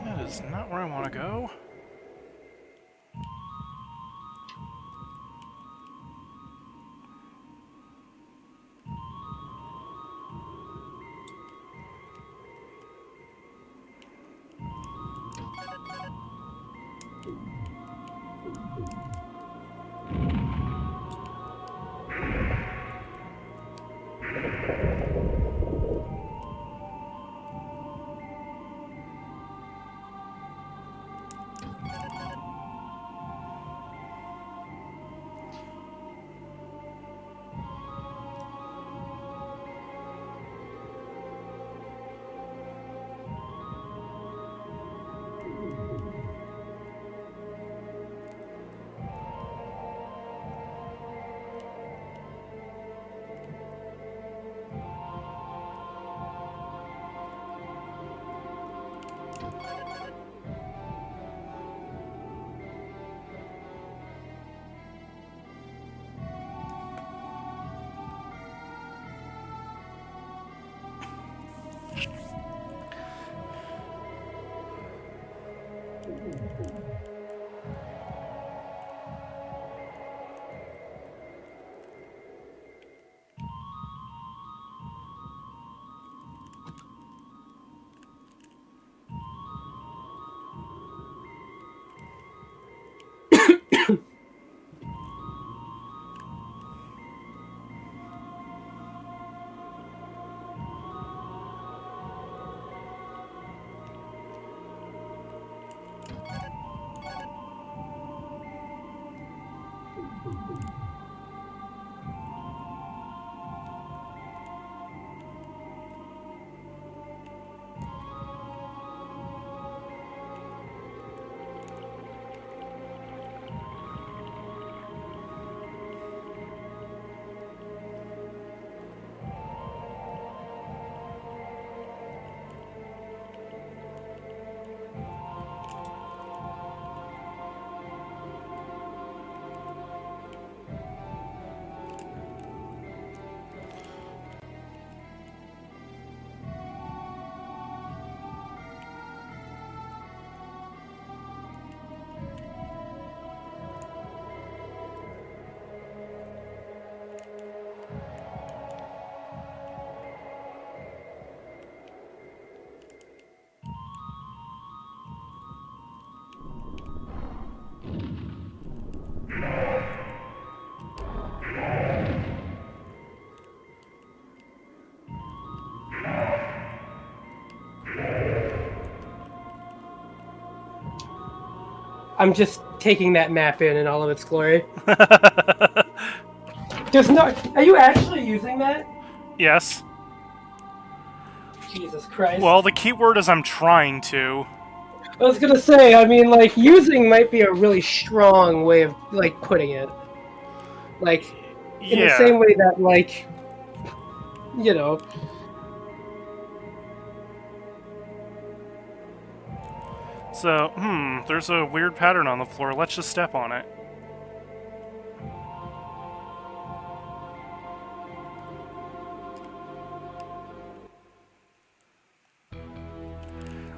That is not where I want to go. I'm just taking that map in all of its glory. There's no. Are you actually using that? Yes. Jesus Christ. Well, the key word is I'm trying to. I was gonna say, I mean, like, using might be a really strong way of, like, putting it. Like, in the Yeah. same way that, like, you know. So, there's a weird pattern on the floor. Let's just step on it.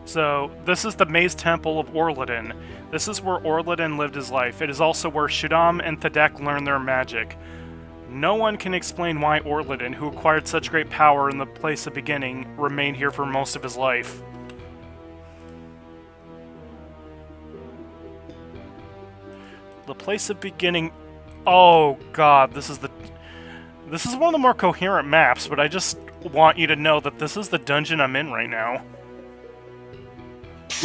So, this is the Maze Temple of Orladin. This is where Orladin lived his life. It is also where Shaddam and Thadek learned their magic. No one can explain why Orladin, who acquired such great power in the place of beginning, remained here for most of his life. The place of beginning... Oh god, this is one of the more coherent maps, but I just want you to know that this is the dungeon I'm in right now. I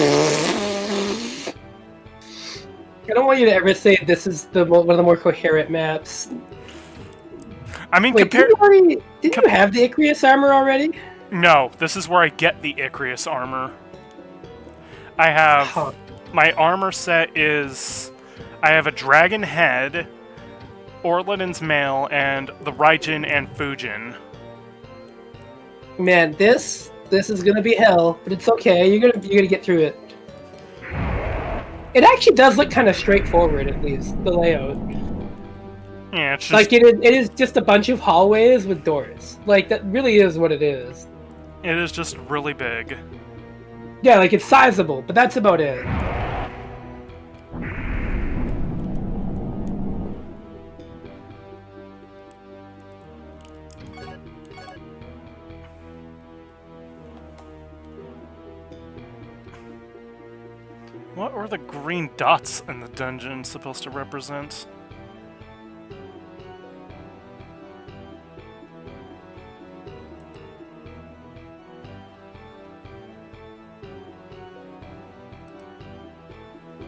don't want you to ever say this is one of the more coherent maps. I mean, wait, did you have the Icarus armor already? No, this is where I get the Icarus armor. I have... Huh. My armor set is... I have a dragon head, Orladin's mail, and the Raijin and Fujin. Man, this is gonna be hell, but it's okay. You're gonna get through it. It actually does look kind of straightforward, at least the layout. Yeah, it's just... Like it is just a bunch of hallways with doors. Like that really is what it is. It is just really big. Yeah, like it's sizable, but that's about it. What are the green dots in the dungeon supposed to represent?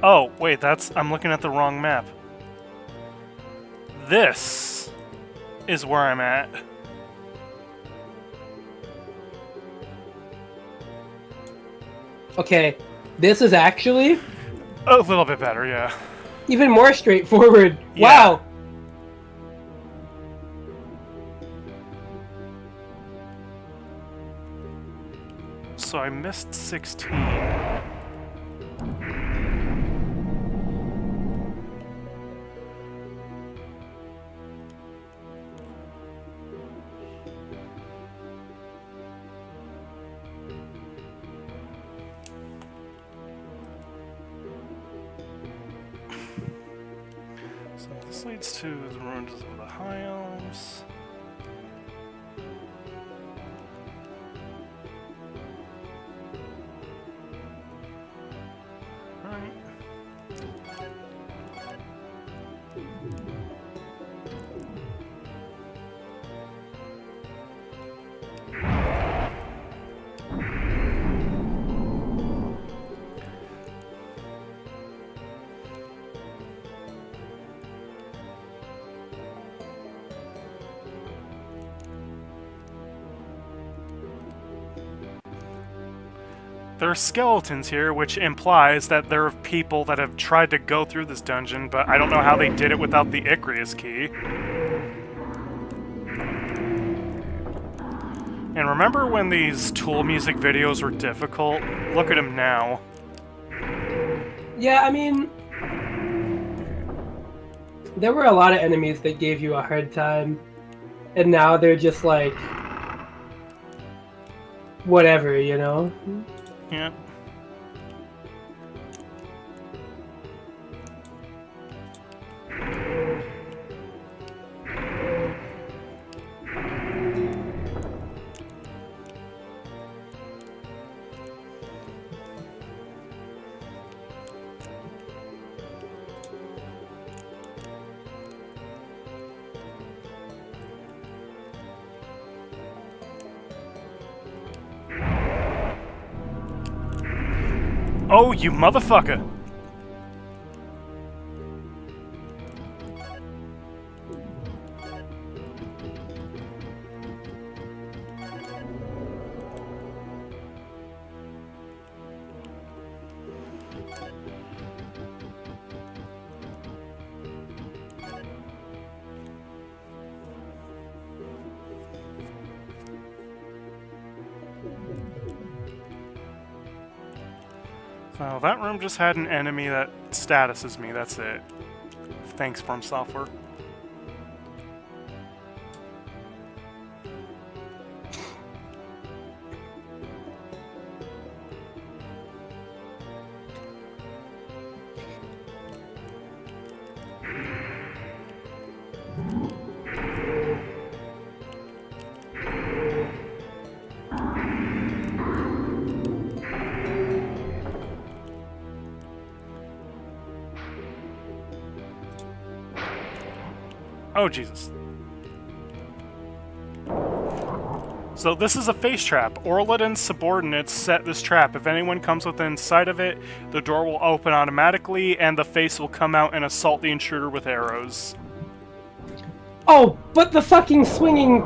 Oh, wait, I'm looking at the wrong map. This is where I'm at. Okay, this is actually A little bit better, yeah. even more straightforward. Yeah. Wow. So I missed 16. So this leads to the ruins of the High Elves. Right. There are skeletons here, which implies that there are people that have tried to go through this dungeon, but I don't know how they did it without the Icarus key. And remember when these Tool music videos were difficult? Look at them now. Yeah, I mean, there were a lot of enemies that gave you a hard time, and now they're just like, whatever, you know? Yeah. Oh, you motherfucker! So that room just had an enemy that statuses me, that's it. Thanks, From Software. Oh, Jesus. So this is a face trap. Orladin's subordinates set this trap. If anyone comes within sight of it, the door will open automatically, and the face will come out and assault the intruder with arrows. Oh, but the fucking swinging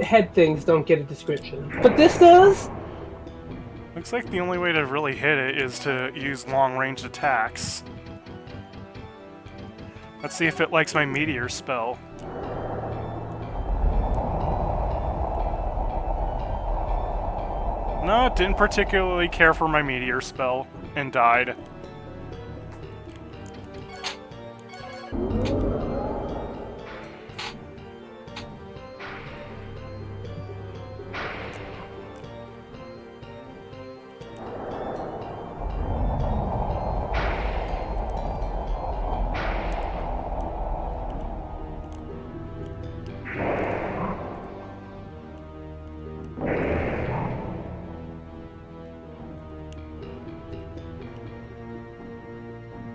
head things don't get a description. But this does? Looks like the only way to really hit it is to use long-range attacks. Let's see if it likes my meteor spell. No, it didn't particularly care for my meteor spell, and died.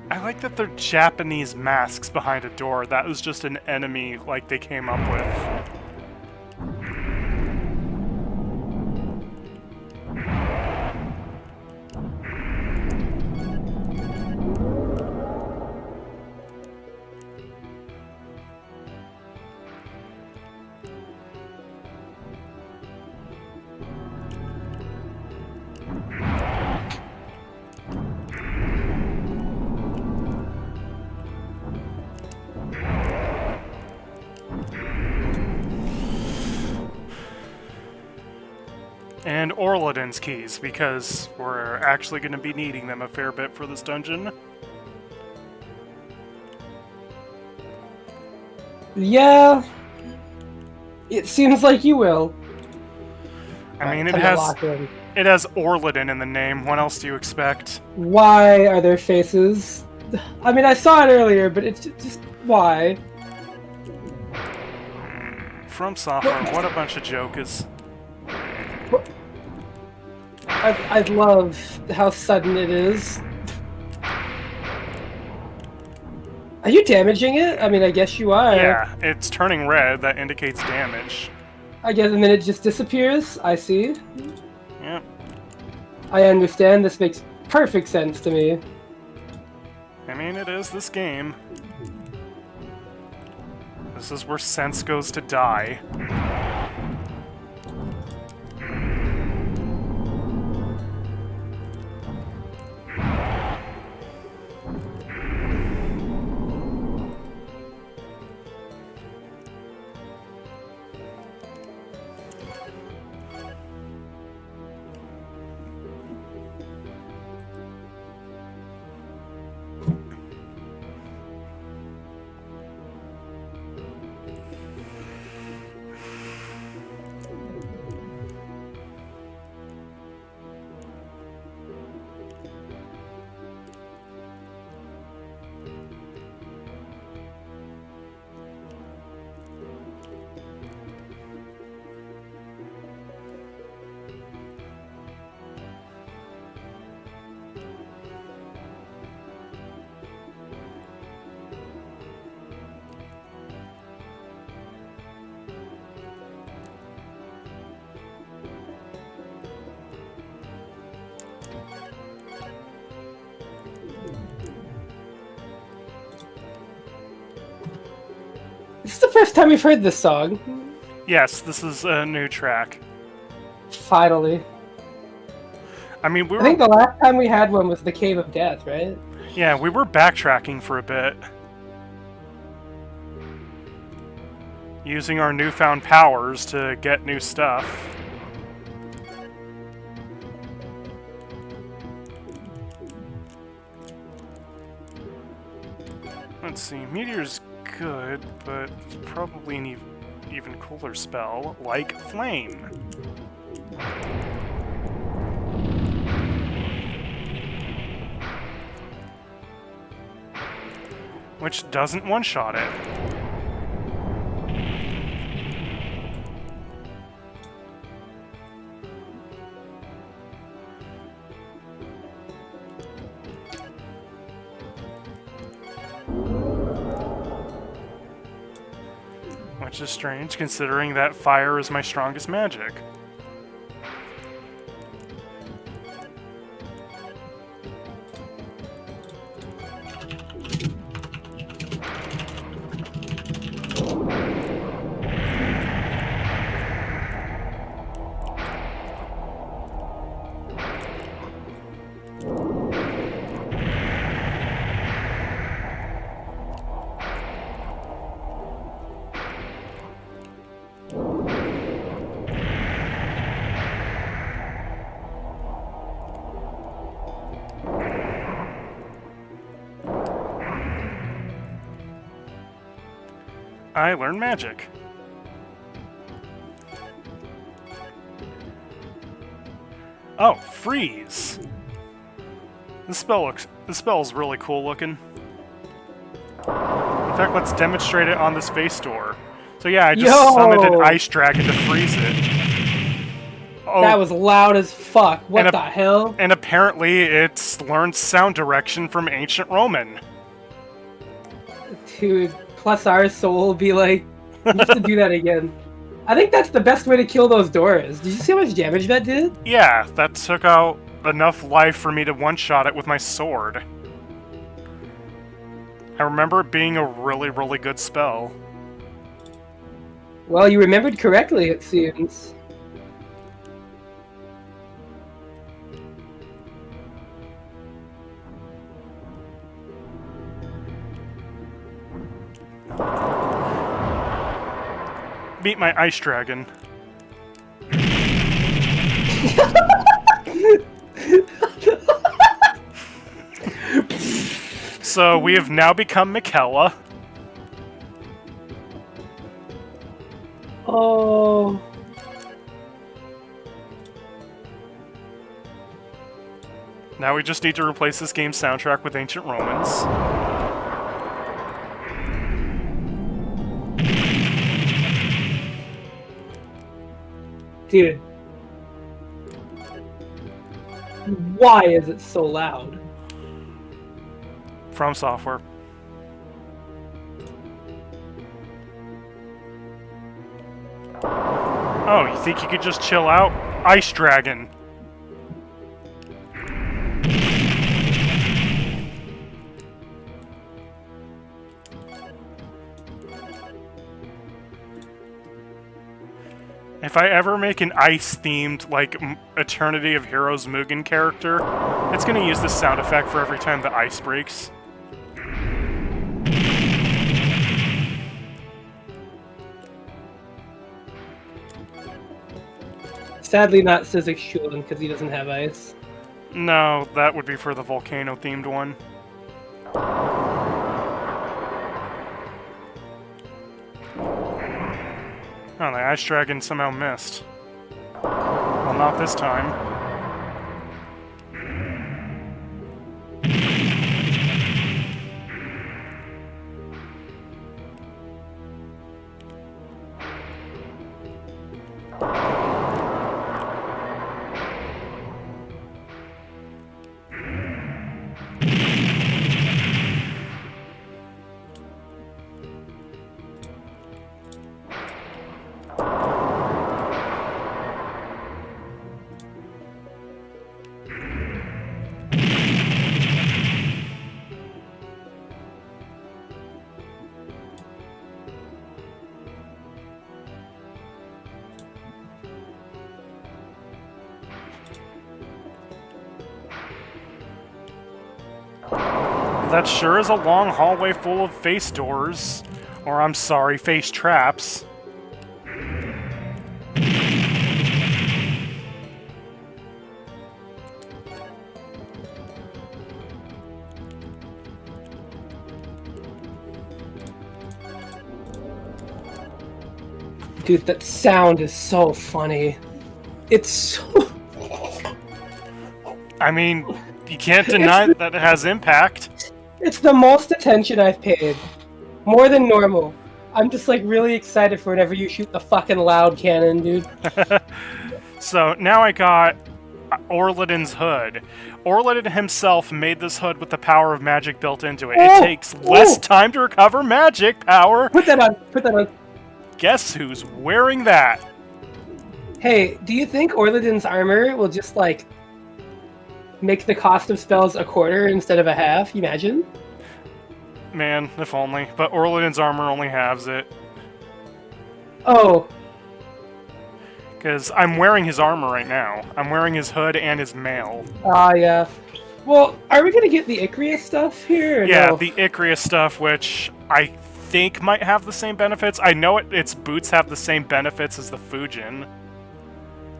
I like that they're Japanese masks behind a door. That was just an enemy like they came up with. And Orladin's keys, because we're actually going to be needing them a fair bit for this dungeon. Yeah. It seems like you will. I mean, it has Orladin in the name. What else do you expect? Why are there faces? I mean, I saw it earlier, but it's just why? From Software, what a bunch of jokers. I love how sudden it is. Are you damaging it? I mean, I guess you are. Yeah, it's turning red. That indicates damage. I guess, and then it just disappears. I see. Yep. I understand. This makes perfect sense to me. I mean, it is this game. This is where sense goes to die. This is the first time we've heard this song. Yes, this is a new track. Finally. I mean, I think the last time we had one was the Cave of Death, right? Yeah, we were backtracking for a bit. Using our newfound powers to get new stuff. Let's see, Meteor's good, but it's probably an even cooler spell, like Flame. Which doesn't one-shot it. Which is strange, considering that fire is my strongest magic. I learn magic. Oh, freeze! This spell's really cool looking. In fact, let's demonstrate it on this face door. So yeah, I just summoned an ice dragon to freeze it. Oh, that was loud as fuck. What the hell? And apparently it's learned sound direction from ancient Roman. Dude, plus our soul will be like, you have to do that again. I think that's the best way to kill those doors. Did you see how much damage that did? Yeah, that took out enough life for me to one-shot it with my sword. I remember it being a really, really good spell. Well, you remembered correctly, it seems. Beat my ice dragon. So we have now become Michaela. Oh. Now we just need to replace this game's soundtrack with ancient Romans. Dude. Why is it so loud? From Software. Oh, you think you could just chill out? Ice Dragon. If I ever make an ice-themed, like, Eternity of Heroes Mugen character, it's gonna use this sound effect for every time the ice breaks. Sadly not Sizzix Shulen, because he doesn't have ice. No, that would be for the volcano-themed one. Oh, the Ice Dragon somehow missed. Well, not this time. That sure is a long hallway full of face doors. Or, I'm sorry, face traps. Dude, that sound is so funny. It's so... I mean, you can't deny that it has impact. It's the most attention I've paid. More than normal. I'm just like really excited for whenever you shoot the fucking loud cannon, dude. So now I got Orladin's hood. Orladin himself made this hood with the power of magic built into it. It takes less time to recover magic power. Put that on. Put that on. Guess who's wearing that? Hey, do you think Orladin's armor will just like make the cost of spells a quarter instead of a half? You imagine? Man, if only. But Orladin's armor only halves it. Oh. Because I'm wearing his armor right now. I'm wearing his hood and his mail. Ah, yeah. Well, are we gonna get the Icarus stuff here? Or yeah, no? the Icarus stuff, which I think might have the same benefits. I know its boots have the same benefits as the Fujin.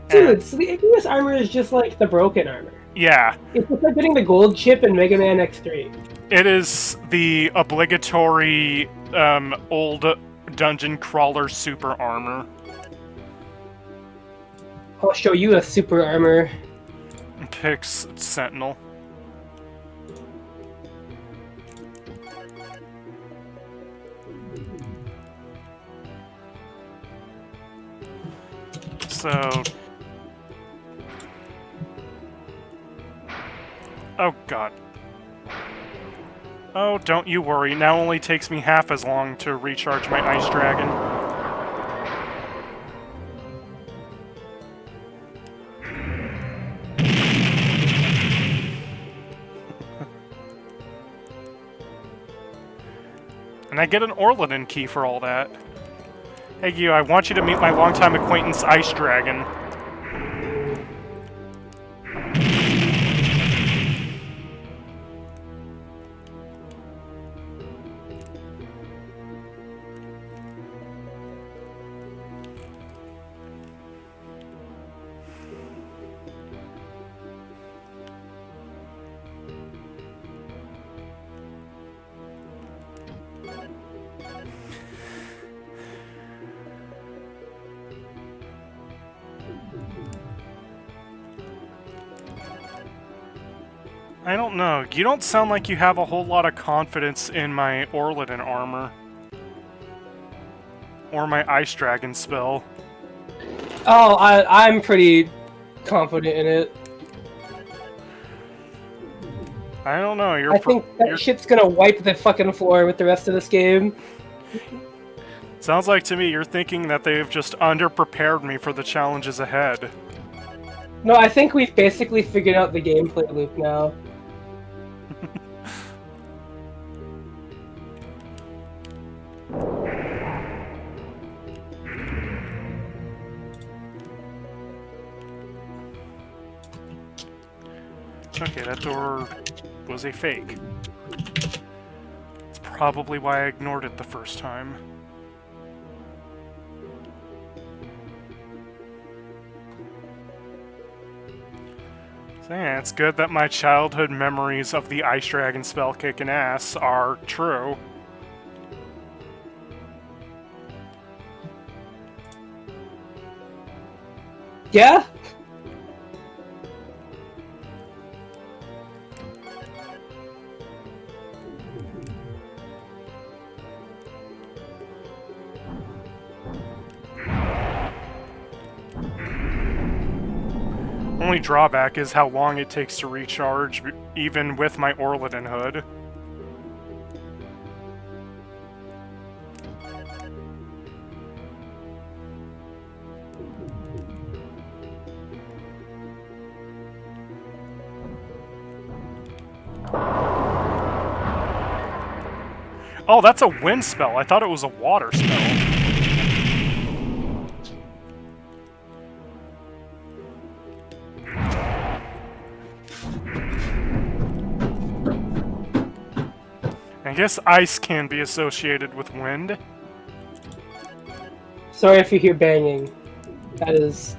Dude, so the Icarus armor is just like the broken armor. Yeah. It's just like getting the gold chip in Mega Man X3. It is the obligatory old dungeon crawler super armor. I'll show you a super armor. Picks Sentinel. So... Oh god. Oh, don't you worry. Now only takes me half as long to recharge my Ice Dragon. And I get an Orladin key for all that. Hey you, I want you to meet my longtime acquaintance Ice Dragon. I don't know. You don't sound like you have a whole lot of confidence in my Orladin armor. Or my Ice Dragon spell. Oh, I'm pretty confident in it. I don't know. I think that shit's gonna wipe the fucking floor with the rest of this game. Sounds like to me you're thinking that they've just underprepared me for the challenges ahead. No, I think we've basically figured out the gameplay loop now. Okay, that door was a fake. It's probably why I ignored it the first time. So yeah, it's good that my childhood memories of the Ice Dragon spell kicking ass are true. Yeah? Only drawback is how long it takes to recharge, even with my Orladin hood. Oh, that's a wind spell. I thought it was a water spell. I guess ice can be associated with wind. Sorry if you hear banging. That is...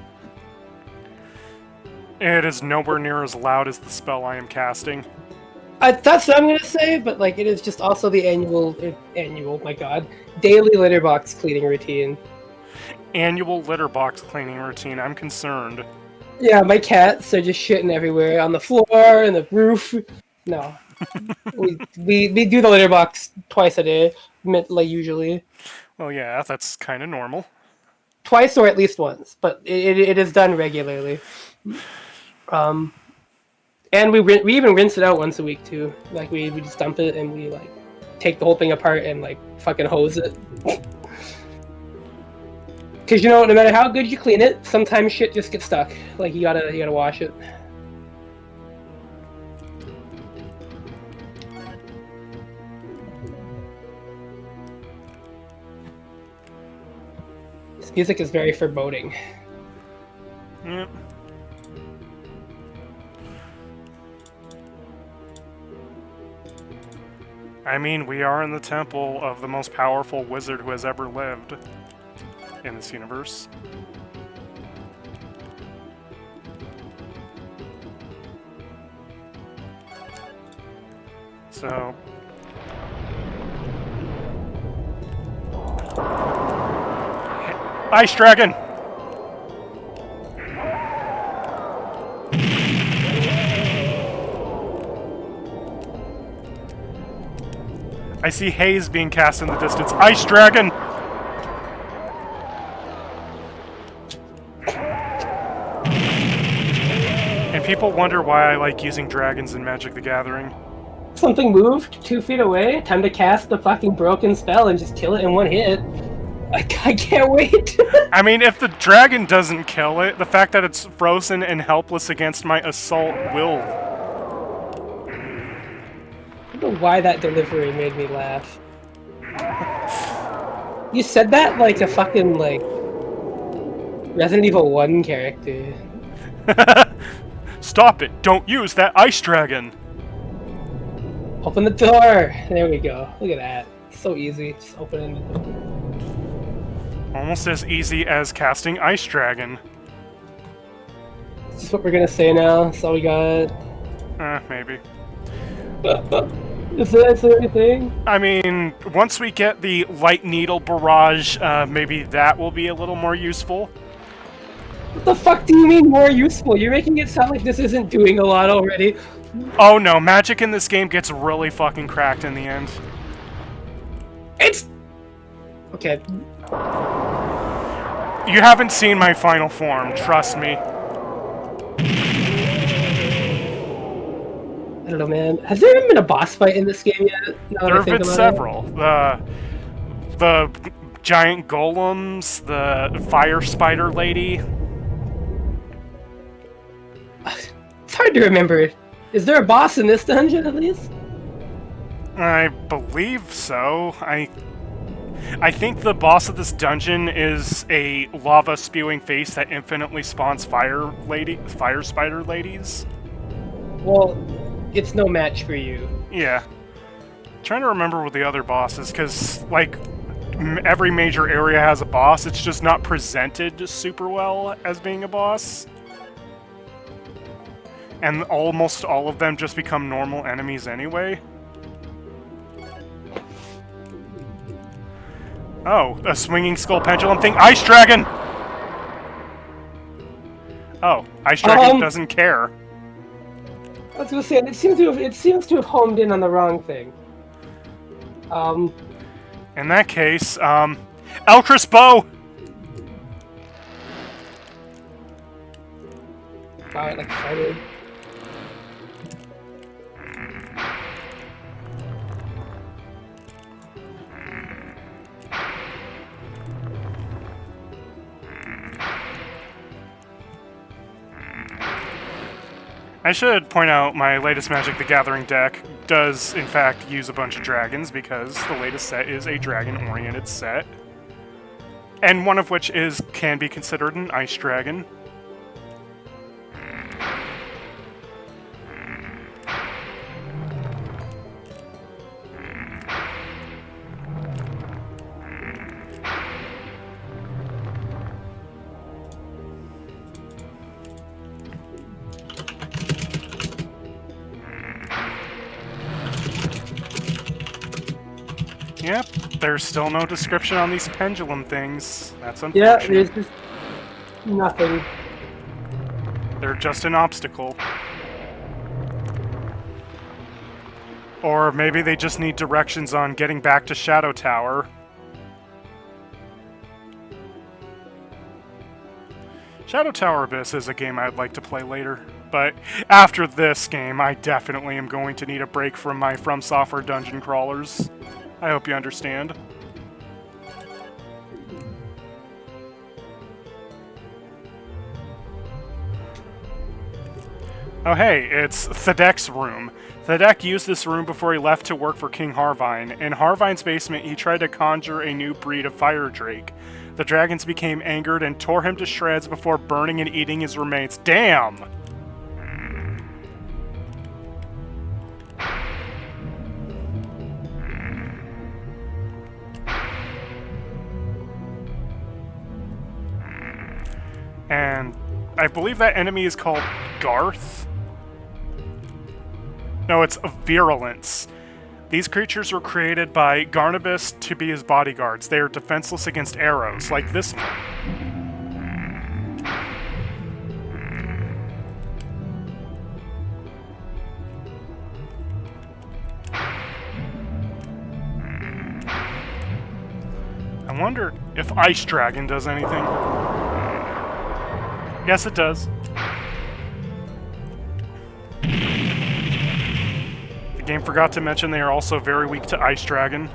It is nowhere near as loud as the spell I am casting. that's what I'm gonna say, but like it is just also the annual, my god, daily litter box cleaning routine. annual litter box cleaning routine. I'm concerned. Yeah, my cats are just shitting everywhere on the floor and the roof. No, we do the litter box twice a day, like usually Well, yeah, that's kind of normal. twice or at least once, but it is done regularly. Um, and we even rinse it out once a week too. Like we just dump it and we like take the whole thing apart and like fucking hose it. Because no matter how good you clean it, sometimes shit just gets stuck. Like you gotta wash it. This music is very foreboding. Yep. I mean, we are in the temple of the most powerful wizard who has ever lived in this universe. So... Ice Dragon! I see haze being cast in the distance. Ice Dragon! And people wonder why I like using dragons in Magic the Gathering. Something moved 2 feet away. Time to cast the fucking broken spell and just kill it in one hit. I can't wait. I mean, if the dragon doesn't kill it, the fact that it's frozen and helpless against my assault will. I don't know why that delivery made me laugh. You said that like a fucking like Resident Evil 1 character. Stop it! Don't use that ice dragon! Open the door! There we go. Look at that. So easy. Just opening the door. Almost as easy as casting Ice Dragon. Is this what we're gonna say now? That's all we got. Maybe. Is that everything? I mean, once we get the Light Needle Barrage, maybe that will be a little more useful. What the fuck do you mean more useful? You're making it sound like this isn't doing a lot already. Oh no, magic in this game gets really fucking cracked in the end. It's... Okay. You haven't seen my final form, trust me. I don't know, man. Has there even been a boss fight in this game yet? There have been several. The giant golems, the fire spider lady. It's hard to remember. Is there a boss in this dungeon at least? I believe so. I think the boss of this dungeon is a lava spewing face that infinitely spawns fire spider ladies. Well, it's no match for you. Yeah. Trying to remember what the other boss is, because, like, every major area has a boss, it's just not presented super well as being a boss. And almost all of them just become normal enemies anyway. Oh, a swinging skull pendulum thing. Ice Dragon! Oh, Ice Dragon doesn't care. I was gonna say, it seems to have homed in on the wrong thing. In that case, Eltrus Bow! Wow, like excited. I should point out my latest Magic the Gathering deck does, in fact, use a bunch of dragons, because the latest set is a dragon-oriented set. And one of which can be considered an Ice Dragon. Yep. There's still no description on these pendulum things. That's Yeah, unfortunate. there's just nothing. They're just an obstacle. Or maybe they just need directions on getting back to Shadow Tower. Shadow Tower Abyss is a game I'd like to play later, but after this game, I definitely am going to need a break from my From Software dungeon crawlers. I hope you understand. Oh hey, it's Thedek's room. Thedek used this room before he left to work for King Harvine. In Harvine's basement, he tried to conjure a new breed of fire drake. The dragons became angered and tore him to shreds before burning and eating his remains. Damn! And I believe that enemy is called Garth? No, it's Virulence. These creatures were created by Garnabus to be his bodyguards. They are defenseless against arrows, like this one. I wonder if Ice Dragon does anything. Yes, it does. The game forgot to mention they are also very weak to Ice Dragon.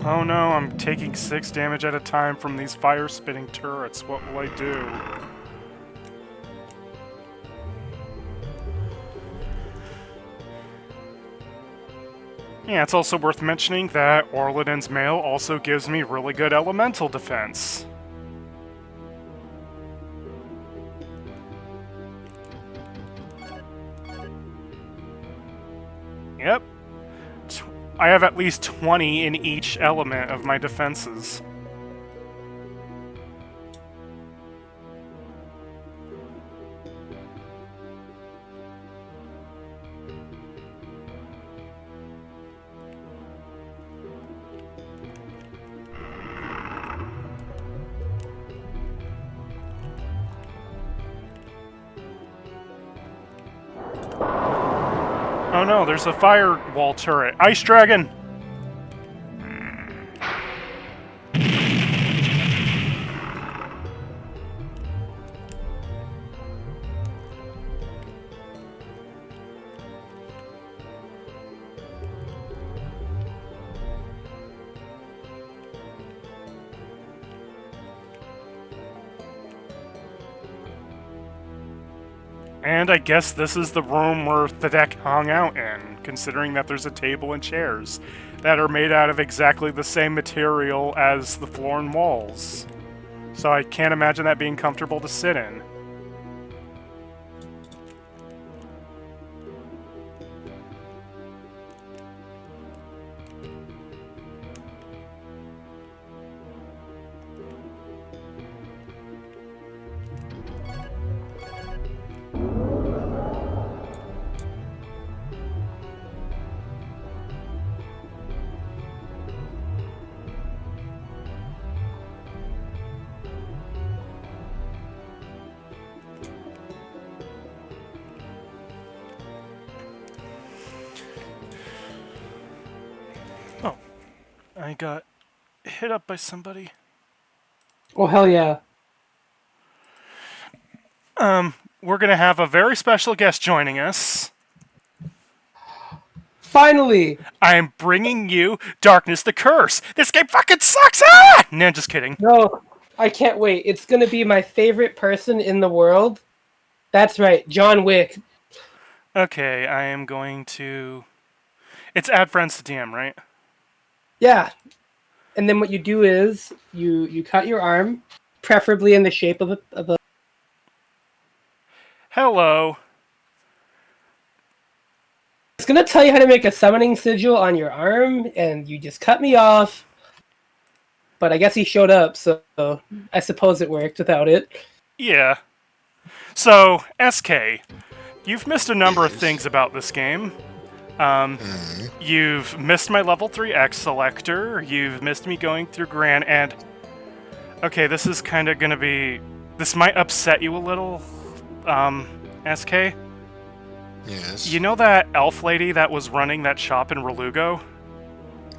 Oh no, I'm taking 6 damage at a time from these fire-spitting turrets. What will I do? Yeah, it's also worth mentioning that Orladen's Mail also gives me really good elemental defense. Yep. I have at least 20 in each element of my defenses. Oh no, there's a firewall turret. Ice Dragon! And I guess this is the room where the deck hung out in, considering that there's a table and chairs that are made out of exactly the same material as the floor and walls. So I can't imagine that being comfortable to sit in. Oh, I got hit up by somebody. Oh, hell yeah. we're going to have a very special guest joining us. Finally! I am bringing you Darkness the Curse. This game fucking sucks! Ah! No, just kidding. No, I can't wait. It's gonna be my favorite person in the world. That's right, John Wick. Okay, I am going to... It's add friends to DM, right? Yeah. And then what you do is you cut your arm, preferably in the shape of a. Hello. It's gonna tell you how to make a summoning sigil on your arm, and you just cut me off. But I guess he showed up, so I suppose it worked without it. Yeah. So, SK, you've missed a number of things about this game. You've missed my level 3 X selector, you've missed me going through Gran, and... Okay, this is kind of gonna be... This might upset you a little, SK? Yes. You know that elf lady that was running that shop in Relugo?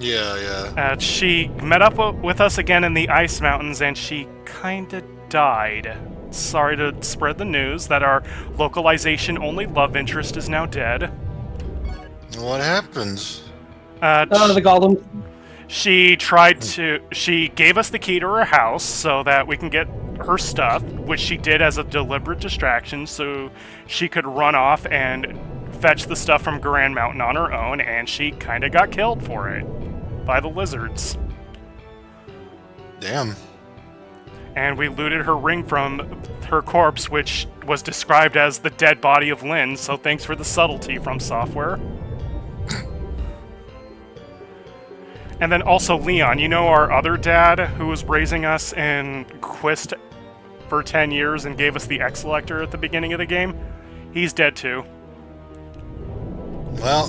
Yeah. She met up with us again in the Ice Mountains, and she kinda died. Sorry to spread the news that our localization-only love interest is now dead. What happened? The golem. She gave us the key to her house so that we can get her stuff, which she did as a deliberate distraction so she could run off and fetch the stuff from Grand Mountain on her own, and she kinda got killed for it by the lizards. Damn. And we looted her ring from her corpse, which was described as the dead body of Lynn, so thanks for the subtlety from software. And then also Leon, you know our other dad who was raising us in Quist for 10 years and gave us the X Selector at the beginning of the game? He's dead too. Well,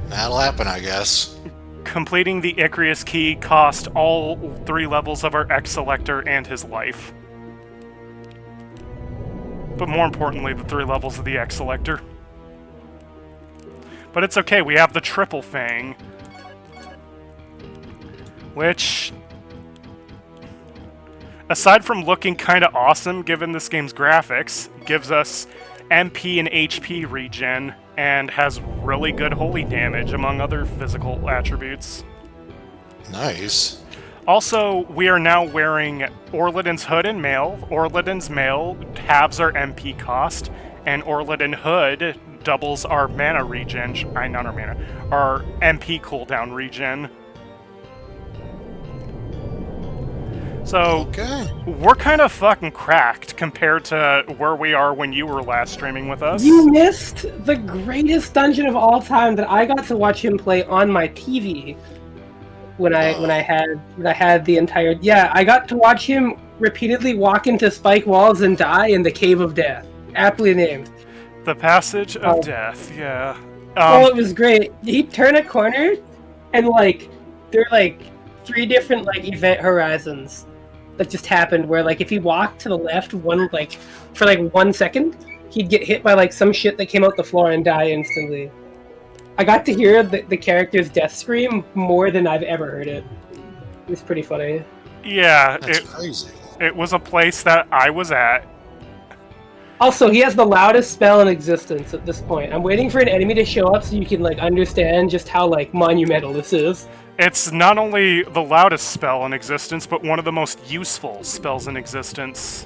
that'll happen, I guess. Completing the Icarus key cost all 3 levels of our X Selector and his life. But more importantly, the 3 levels of the X Selector. But it's okay, we have the Triple Fang. Which, aside from looking kinda awesome given this game's graphics, gives us MP and HP regen, and has really good holy damage, among other physical attributes. Nice. Also, we are now wearing Orlidon's Hood and Mail. Orlidon's Mail halves our MP cost, and Orlidon Hood doubles our mana regen, not our mana, our MP cooldown regen. So, Okay. we're kind of fucking cracked compared to where we are when you were last streaming with us. You missed the greatest dungeon of all time that I got to watch him play on my TV. When I had the entire I got to watch him repeatedly walk into spike walls and die in the Cave of Death. Aptly named. The Passage of Death, yeah. It was great. He'd turn a corner, and there are 3 different event horizons that just happened. Where if he walked to the left for 1 second, he'd get hit by some shit that came out the floor and die instantly. I got to hear the character's death scream more than I've ever heard it. It was pretty funny. Yeah, That's crazy. It was a place that I was at. Also, he has the loudest spell in existence at this point. I'm waiting for an enemy to show up so you can understand just how monumental this is. It's not only the loudest spell in existence, but one of the most useful spells in existence.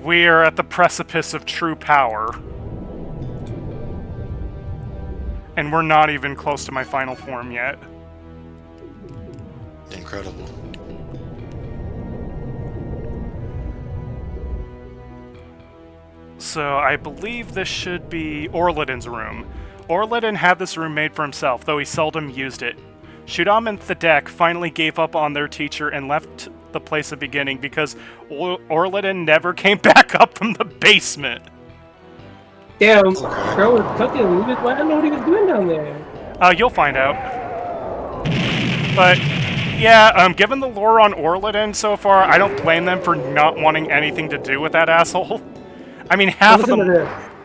We're at the precipice of true power. And we're not even close to my final form yet. Incredible. So I believe this should be Orlidon's room. Orlidon had this room made for himself, though he seldom used it. Shudam and Thedek finally gave up on their teacher and left the place of beginning because Orlidon never came back up from the basement. Damn, bro was cooking. I don't know what he was doing down there. You'll find out. But, yeah, given the lore on Orlidon so far, I don't blame them for not wanting anything to do with that asshole. I mean, half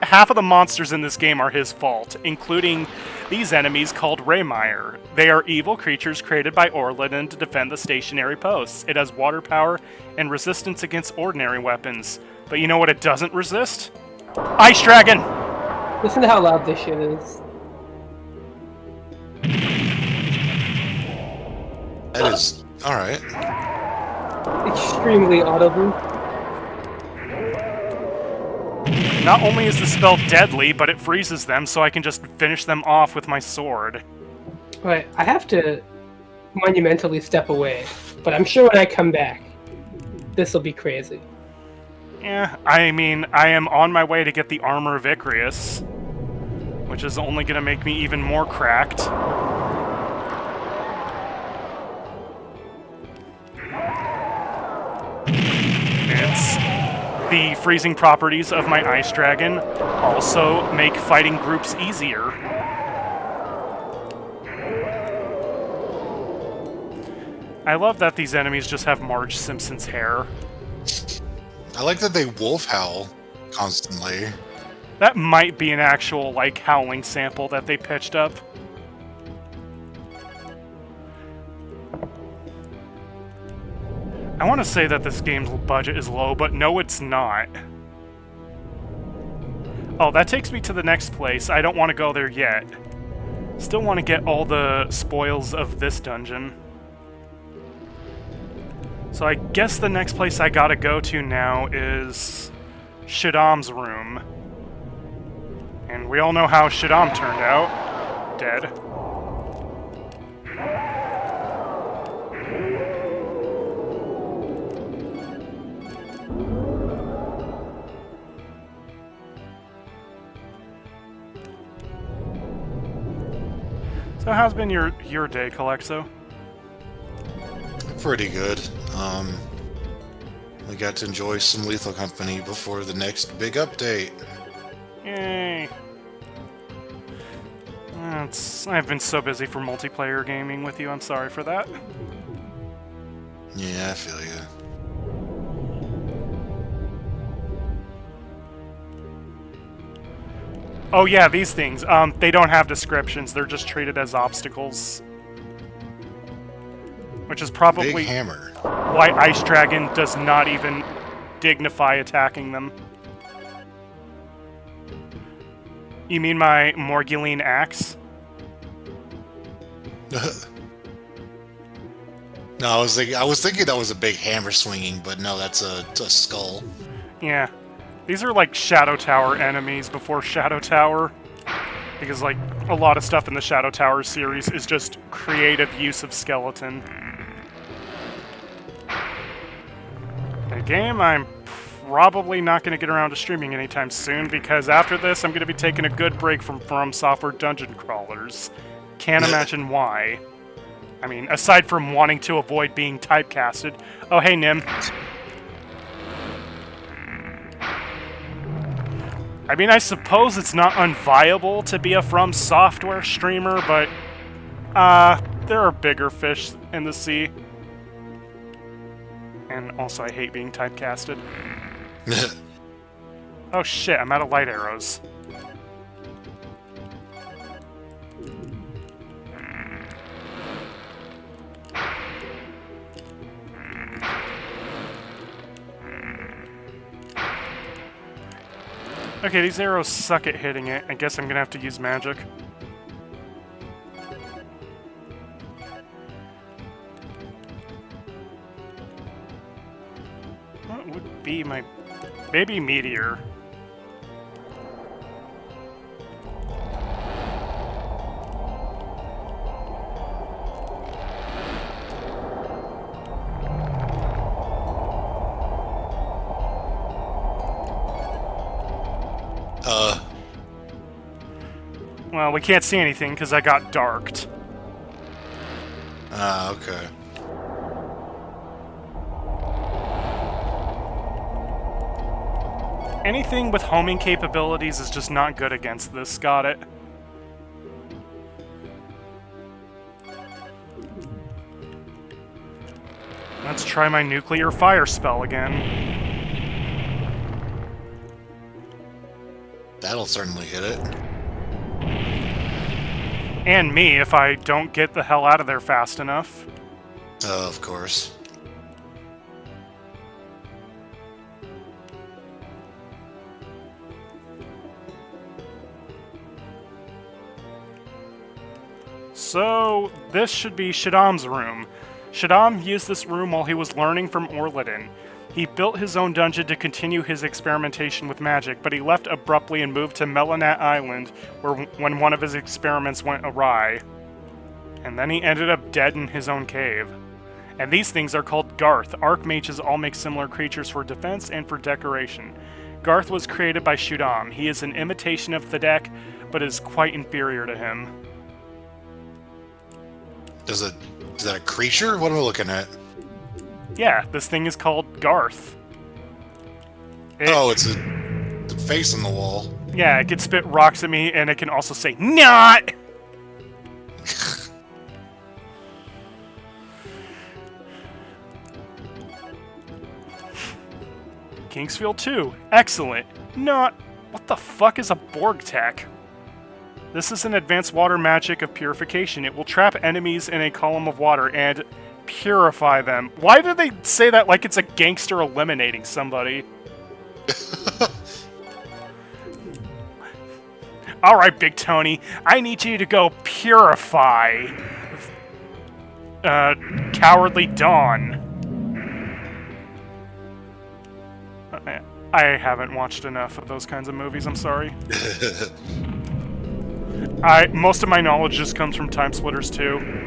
half of the monsters in this game are his fault, including these enemies called Raymire. They are evil creatures created by Orlin to defend the stationary posts. It has water power and resistance against ordinary weapons. But you know what it doesn't resist? Ice Dragon! Listen to how loud this shit is. That is... Alright. Extremely audible. Not only is the spell deadly, but it freezes them so I can just finish them off with my sword. Right, I have to monumentally step away, but I'm sure when I come back, this will be crazy. Yeah, I mean, I am on my way to get the Armor of Icarus, which is only going to make me even more cracked. It's the freezing properties of my Ice Dragon also make fighting groups easier. I love that these enemies just have Marge Simpson's hair. I like that they wolf howl constantly. That might be an actual, like, howling sample that they pitched up. I want to say that this game's budget is low, but no, it's not. Oh, that takes me to the next place. I don't want to go there yet. Still want to get all the spoils of this dungeon. So I guess the next place I gotta go to now is Shaddam's room. And we all know how Shaddam turned out. Dead. So how's been your day, Calexo? Pretty good. We got to enjoy some Lethal Company before the next big update. Yay. I've been so busy for multiplayer gaming with you, I'm sorry for that. Yeah, I feel you. Oh yeah, these things. They don't have descriptions, they're just treated as obstacles. Which is probably Big hammer. why Ice Dragon does not even dignify attacking them. You mean my Morguline axe? No, I was thinking that was a big hammer swinging, but no, that's a skull. Yeah. These are like Shadow Tower enemies before Shadow Tower. Because like a lot of stuff in the Shadow Tower series is just creative use of skeleton. A game I'm probably not going to get around to streaming anytime soon, because after this I'm going to be taking a good break from Software dungeon crawlers. Can't imagine why. I mean, aside from wanting to avoid being typecasted. Oh, hey, Nim. I mean, I suppose it's not unviable to be a From Software streamer, but there are bigger fish in the sea. And also, I hate being typecasted. Oh shit, I'm out of light arrows. Okay, these arrows suck at hitting it. I guess I'm gonna have to use magic. What would be my... maybe meteor. Well, we can't see anything because I got darked. Okay. Anything with homing capabilities is just not good against this. Got it. Let's try my nuclear fire spell again. That'll certainly hit it. And me if I don't get the hell out of there fast enough. Of course. So, this should be Shaddam's room. Shaddam used this room while he was learning from Orladin. He built his own dungeon to continue his experimentation with magic, but he left abruptly and moved to Melanat Island when one of his experiments went awry. And then he ended up dead in his own cave. And these things are called Garth. Archmages all make similar creatures for defense and for decoration. Garth was created by Shaddam. He is an imitation of Thedek, but is quite inferior to him. Is that a creature? What am I looking at? Yeah, this thing is called Garth. It's a face on the wall. Yeah, it can spit rocks at me, and it can also say, "Not!" Kingsfield 2. Excellent. Not... What the fuck is a Borg tech? This is an advanced water magic of purification. It will trap enemies in a column of water and purify them. Why do they say that like it's a gangster eliminating somebody? Alright, Big Tony. I need you to go purify... Cowardly Dawn. I haven't watched enough of those kinds of movies, I'm sorry. Most of my knowledge just comes from Time Splitters 2.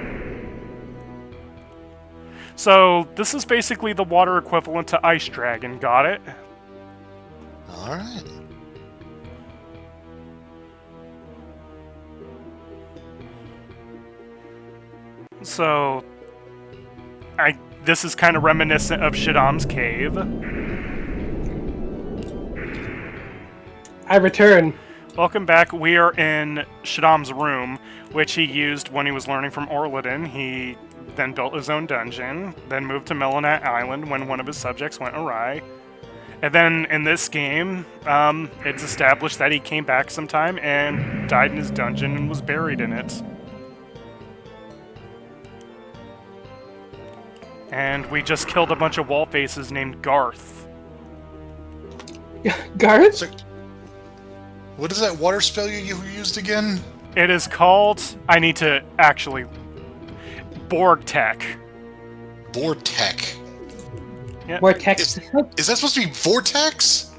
So, this is basically the water equivalent to Ice Dragon, got it? Alright. So, this is kind of reminiscent of Shaddam's cave. I return. Welcome back. We are in Shaddam's room, which he used when he was learning from Orladin. He then built his own dungeon, then moved to Melanat Island when one of his subjects went awry. And then in this game, it's established that he came back sometime and died in his dungeon and was buried in it. And we just killed a bunch of wall faces named Garth. Garth? So, what is that water spell you used again? It is called... I need to actually... Borg Tech. Vortech. Yep. More text. Is that supposed to be Vortex?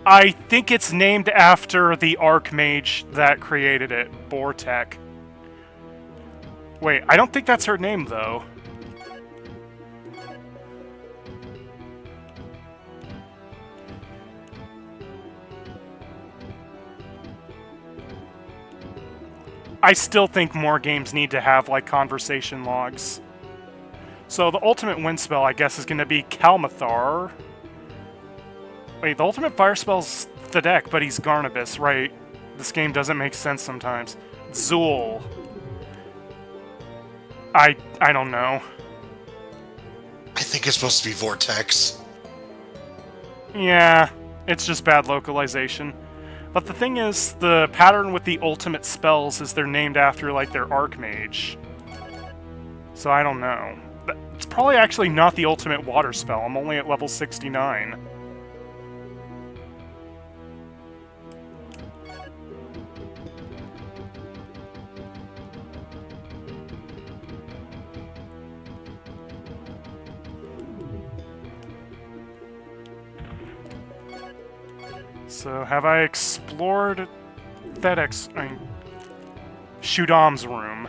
I think it's named after the Archmage that created it, Bortech. Wait, I don't think that's her name, though. I still think more games need to have, like, conversation logs. So the ultimate wind spell, I guess, is going to be Kalmathar. Wait, the ultimate fire spell's Thedek, but he's Garnabas, right? This game doesn't make sense sometimes. Zool. I don't know. I think it's supposed to be Vortex. Yeah, it's just bad localization. But the thing is, the pattern with the ultimate spells is they're named after, like, their Archmage. So I don't know. It's probably actually not the ultimate water spell. I'm only at level 69. So, have I explored Shaddam's room?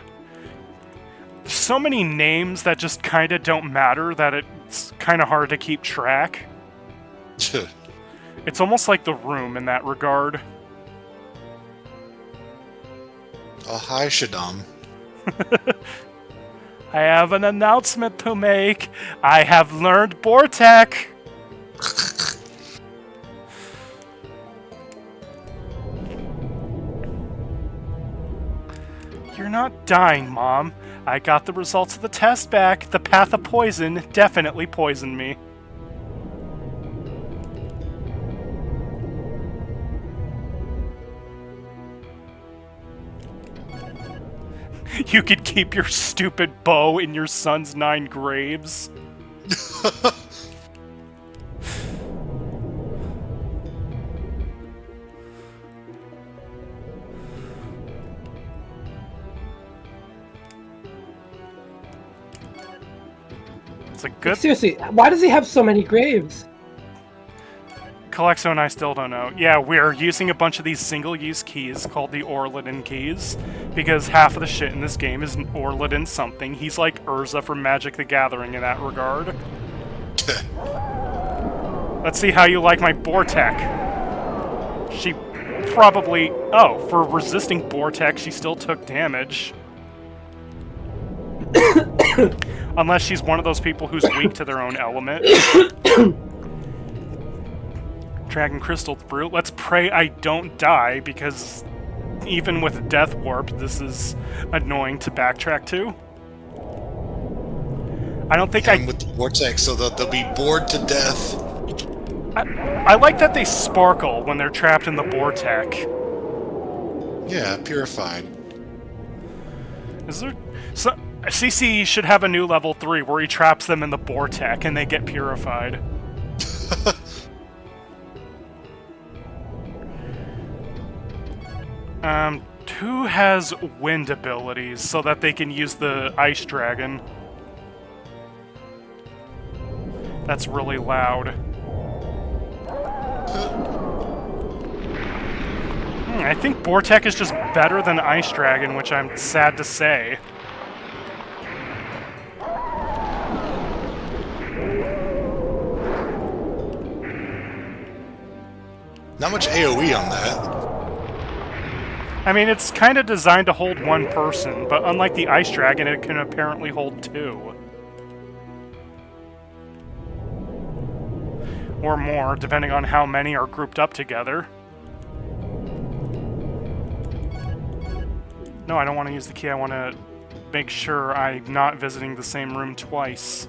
There's so many names that just kind of don't matter that it's kind of hard to keep track. It's almost like the room in that regard. Oh, hi, Shaddam. I have an announcement to make. I have learned Bortech. You're not dying, Mom. I got the results of the test back. The path of poison definitely poisoned me. You could keep your stupid bow in your son's 9 graves. It's a good... Seriously, why does he have so many graves? Calexo and I still don't know. Yeah, we're using a bunch of these single-use keys called the Orladin keys, because half of the shit in this game is Orladin something. He's like Urza from Magic the Gathering in that regard. Let's see how you like my Bortek. She probably... Oh, for resisting Bortek, she still took damage. Unless she's one of those people who's weak to their own element. Dragon Crystal Fruit. Let's pray I don't die, because even with Death Warp, this is annoying to backtrack to. I don't think and with the vortex, so that they'll be bored to death. I like that they sparkle when they're trapped in the Bortek. Yeah, purified. Is there... So, CC should have a new level 3 where he traps them in the Bortek and they get purified. Who has wind abilities so that they can use the Ice Dragon? That's really loud. I think Bortek is just better than Ice Dragon, which I'm sad to say. Not much AoE on that. I mean, it's kind of designed to hold one person, but unlike the Ice Dragon, it can apparently hold 2. Or more, depending on how many are grouped up together. No, I don't want to use the key. I want to make sure I'm not visiting the same room twice.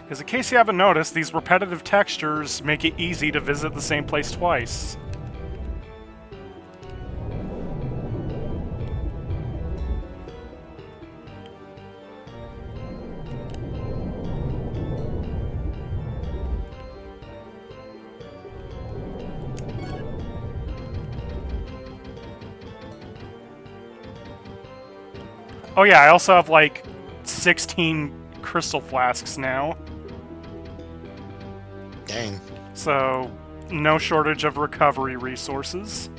Because in case you haven't noticed, these repetitive textures make it easy to visit the same place twice. Oh yeah, I also have like 16 crystal flasks now. Dang. So, no shortage of recovery resources.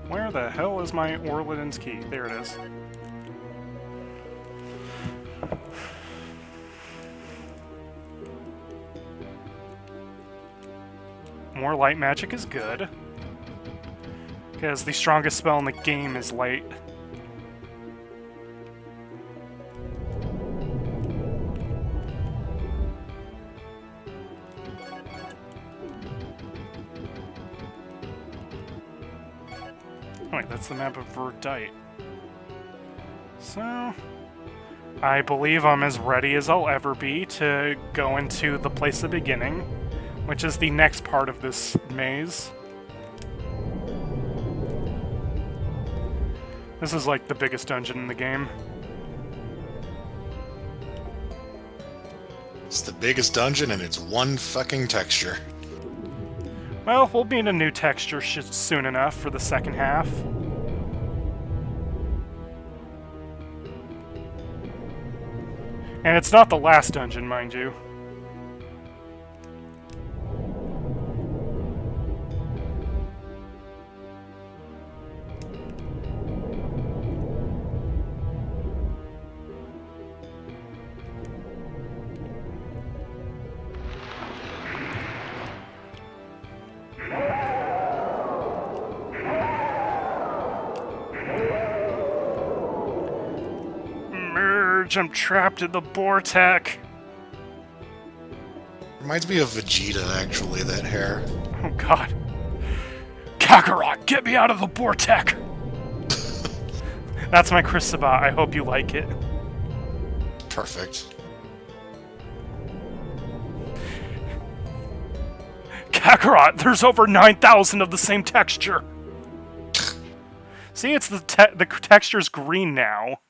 Where the hell is my Orladin's key? There it is. More light magic is good. Because the strongest spell in the game is light. Oh wait, that's the map of Verdite. So... I believe I'm as ready as I'll ever be to go into the place of beginning, which is the next part of this maze. This is like the biggest dungeon in the game. It's the biggest dungeon and it's one fucking texture. Well, we'll be in a new texture soon enough for the second half. And it's not the last dungeon, mind you. I'm trapped in the Bortek. Reminds me of Vegeta, actually, that hair. Oh god. Kakarot, get me out of the Bortek! That's my Chris Sabat. I hope you like it. Kakarot, there's over 9,000 of the same texture. See, it's the texture's green now.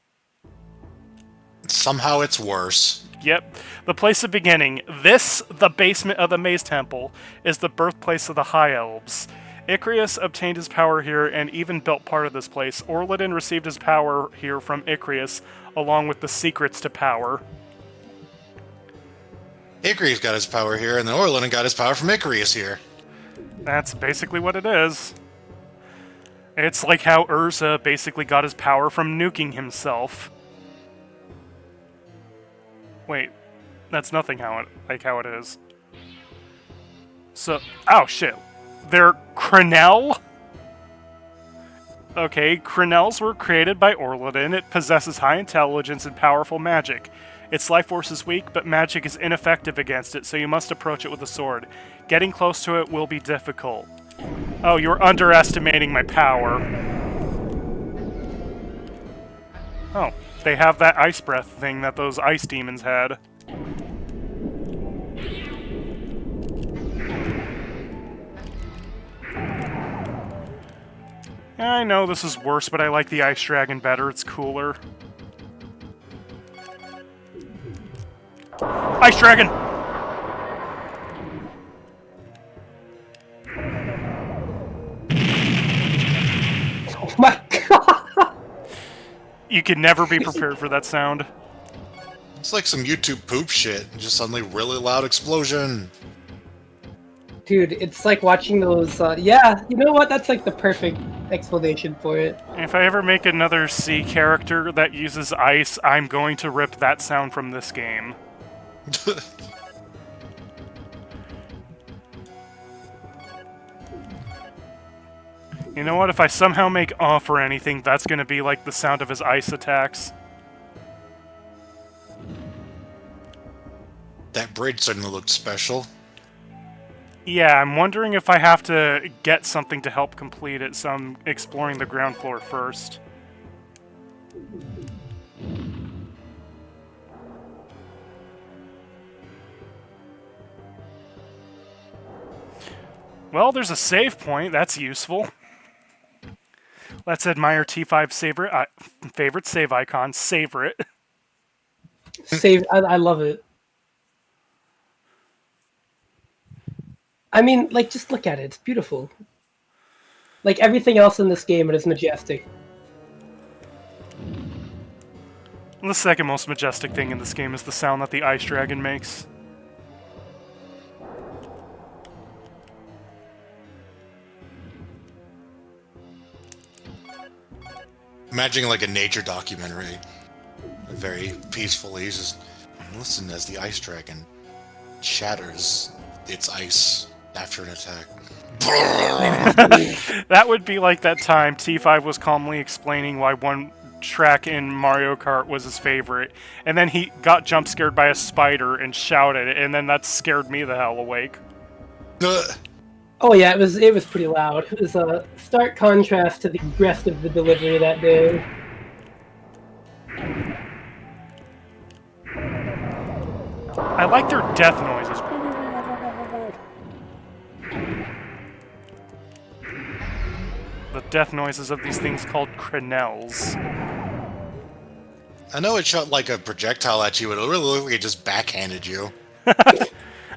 Somehow it's worse. Yep. The place of beginning. This, the basement of the Maze Temple, is the birthplace of the High Elves. Icarus obtained his power here and even built part of this place. Orladin received his power here from Icarus, along with the secrets to power. Icarus got his power here, and then Orlin got his power from Icarus here. That's basically what it is. It's like how Urza basically got his power from nuking himself. Wait, that's nothing how it is. So, oh shit. They're Crenel? Okay, Crenels were created by Orladin. It possesses high intelligence and powerful magic. Its life force is weak, but magic is ineffective against it, so you must approach it with a sword. Getting close to it will be difficult. Oh, you're underestimating my power. Oh, they have that ice breath thing that those ice demons had. I know this is worse, but I like the Ice Dragon better. It's cooler. Ice Dragon! Oh my god! You could never be prepared for that sound. It's like some YouTube poop shit. Just suddenly really loud explosion. Dude, it's like watching those, yeah, you know what? That's like the perfect explanation for it. If I ever make another C character that uses ice, I'm going to rip that sound from this game. You know what? If I somehow make off or anything, that's going to be like the sound of his ice attacks. That bridge certainly looked special. Yeah, I'm wondering if I have to get something to help complete it, so I'm exploring the ground floor first. Well, there's a save point. That's useful. Let's admire T5's favorite save icon. Savor it. I love it. I mean, like, just look at it. It's beautiful. Like, everything else in this game, it is majestic. The second most majestic thing in this game is the sound that the Ice Dragon makes. Imagining like a nature documentary. Very peacefully, just listen as the Ice Dragon shatters its ice after an attack. That would be like that time T5 was calmly explaining why one track in Mario Kart was his favorite, and then he got jump scared by a spider and shouted, and then that scared me the hell awake. Oh yeah, it was pretty loud. It was a stark contrast to the rest of the delivery that day. I like their death noises. The death noises of these things called crenels. I know it shot like a projectile at you, but it really looked like it just backhanded you.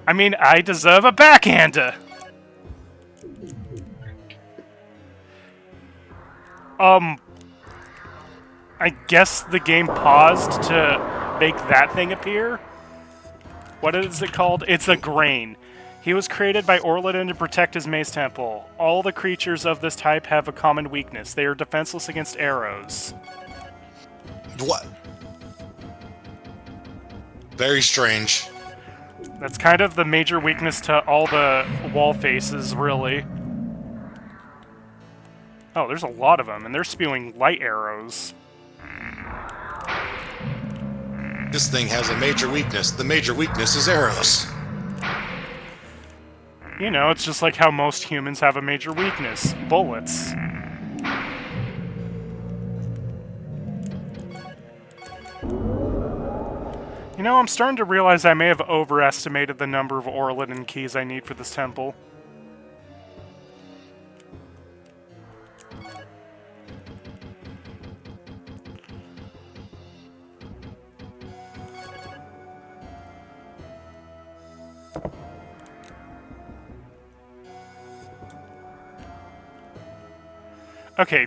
I mean, I deserve a backhander. I guess the game paused to make that thing appear? What is it called? It's a grain. He was created by Orladin to protect his Maze Temple. All the creatures of this type have a common weakness. They are defenseless against arrows. What? Very strange. That's kind of the major weakness to all the wall faces, really. Oh, there's a lot of them, and they're spewing light arrows. This thing has a major weakness. The major weakness is arrows. You know, it's just like how most humans have a major weakness. Bullets. You know, I'm starting to realize I may have overestimated the number of Orladin keys I need for this temple. Okay,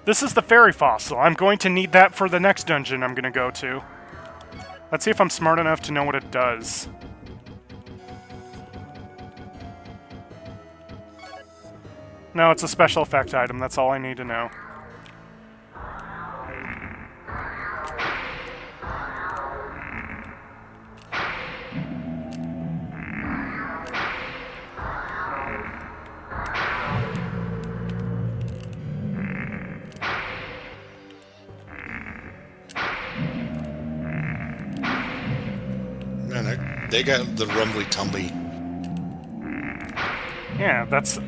this is the fairy fossil. I'm going to need that for the next dungeon I'm going to go to. Let's see if I'm smart enough to know what it does. No, it's a special effect item. That's all I need to know. Man, they got the rumbly tumbly. Yeah, that's...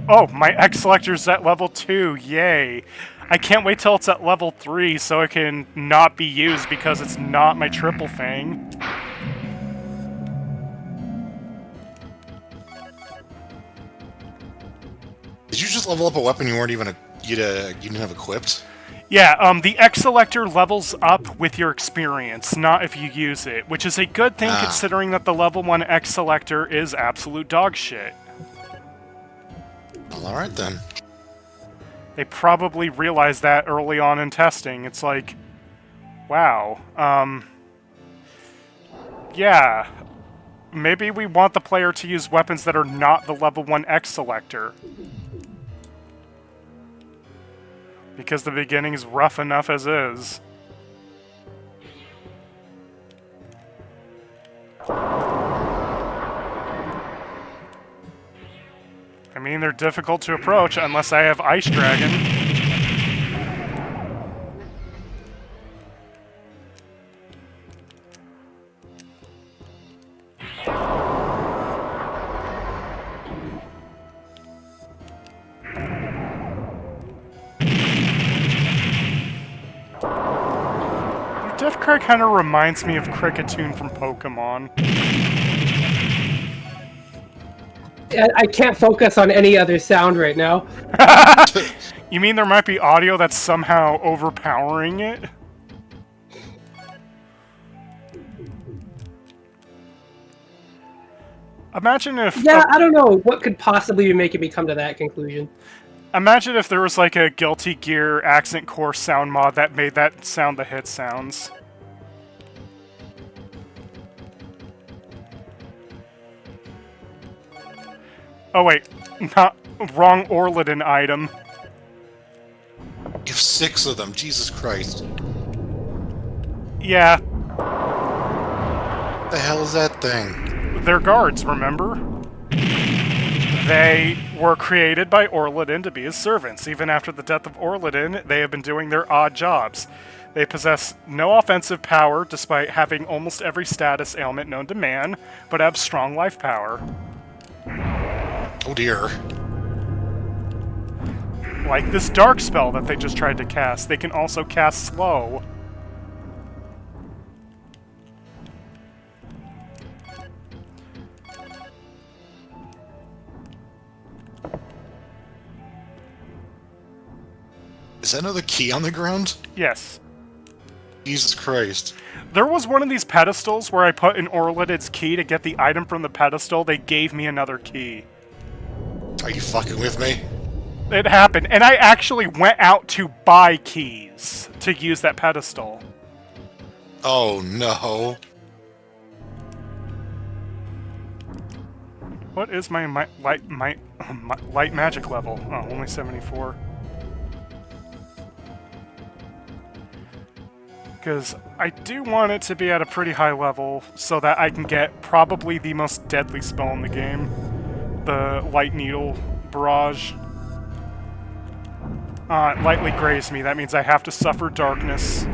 Oh, my X Selector's at level 2. Yay. I can't wait till it's at level 3 so it can not be used because it's not my triple thing. Did you just level up a weapon you weren't even you didn't have equipped? Yeah, the X Selector levels up with your experience, not if you use it, which is a good thing considering that the level 1 X Selector is absolute dog shit. Well, alright then. They probably realized that early on in testing. It's like, wow, yeah, maybe we want the player to use weapons that are not the level 1 X Selector. Because the beginning's rough enough as is. I mean, they're difficult to approach unless I have Ice Dragon. Death Cry kind of reminds me of Cricketune from Pokemon. I can't focus on any other sound right now. You mean there might be audio that's somehow overpowering it? Imagine if... Yeah, I don't know what could possibly be making me come to that conclusion. Imagine if there was like a Guilty Gear Accent Core sound mod that made that sound the hit sounds. Oh wait, not wrong Orlidon item. You have 6 of them, Jesus Christ. Yeah, What the hell is that thing? they're guards, remember? They were created by Orlidon to be his servants. Even after the death of Orlidon, they have been doing their odd jobs. They possess no offensive power, despite having almost every status ailment known to man, but have strong life power. Oh dear. Like this dark spell that they just tried to cast. They can also cast slow. Is that another key on the ground? Yes. Jesus Christ. There was one of these pedestals where I put in Orlidon's key to get the item from the pedestal. They gave me another key. Are you fucking with me? It happened, and I actually went out to buy keys to use that pedestal. Oh no. What is my light magic level? Oh, only 74. Because I do want it to be at a pretty high level so that I can get probably the most deadly spell in the game. The Light Needle Barrage. It lightly grazed me. That means I have to suffer darkness.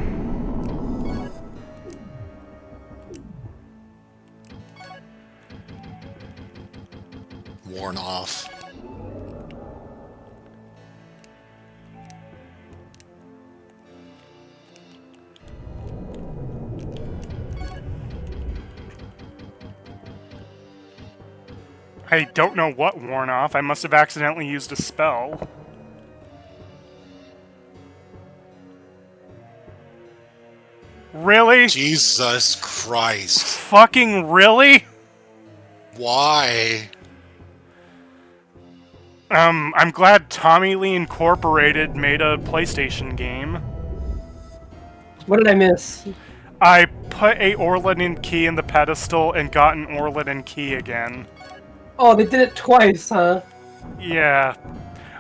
Worn off. I don't know what worn off. I must have accidentally used a spell. Really? Jesus Christ. Fucking really? Why? I'm glad Tommy Lee Incorporated made a PlayStation game. What did I miss? I put a Orladin key in the pedestal and got an Orladin key again. Oh, they did it twice, huh? Yeah.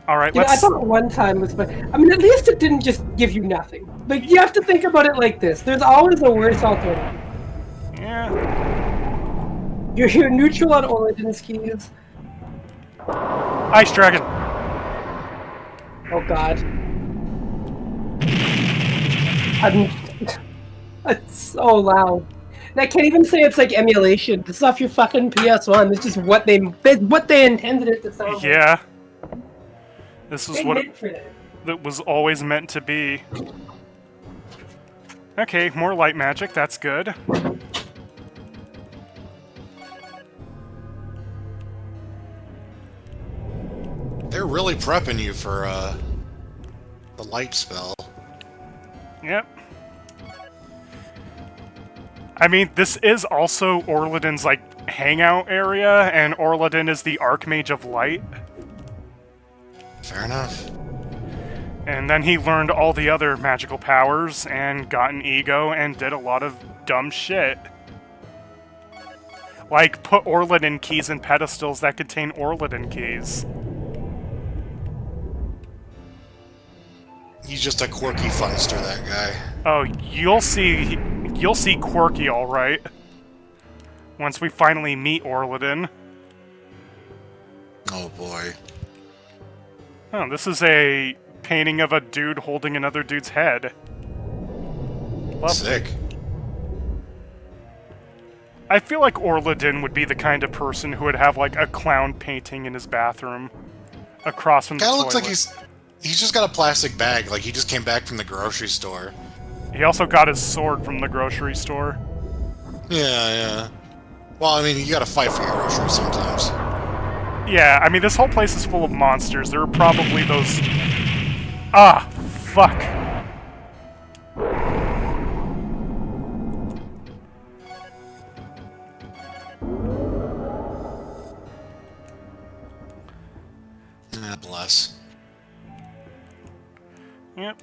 Alright, You know, I let's... thought one time was fine. I mean, at least it didn't just give you nothing. Like, you have to think about it like this. There's always a worse alternative. Yeah. You're neutral on Orladin's keys. Ice Dragon! Oh god. I'm... It's so loud. And I can't even say it's like emulation. This is off your fucking PS1. This is what they intended it to sound like. Yeah. This is They what meant for that. it was always meant to be. Okay, more light magic, that's good. They're really prepping you for the light spell. Yep. I mean, this is also Orladin's, like, hangout area, and Orladin is the Archmage of Light. Fair enough. And then he learned all the other magical powers, and got an ego, and did a lot of dumb shit. Like, put Orladin keys in pedestals that contain Orladin keys. He's just a quirky funster, that guy. Oh, you'll see quirky, alright. Once we finally meet Orladin. Oh boy. Oh, this is a painting of a dude holding another dude's head. Lovely. Sick. I feel like Orladin would be the kind of person who would have, like, a clown painting in his bathroom. Across from the Kinda toilet. looks like he's just got a plastic bag, like he just came back from the grocery store. He also got his sword from the grocery store. Yeah. Well, I mean, you gotta fight for your groceries sometimes. Yeah, I mean, this whole place is full of monsters. There are probably those... Ah, fuck. Bless. Yep.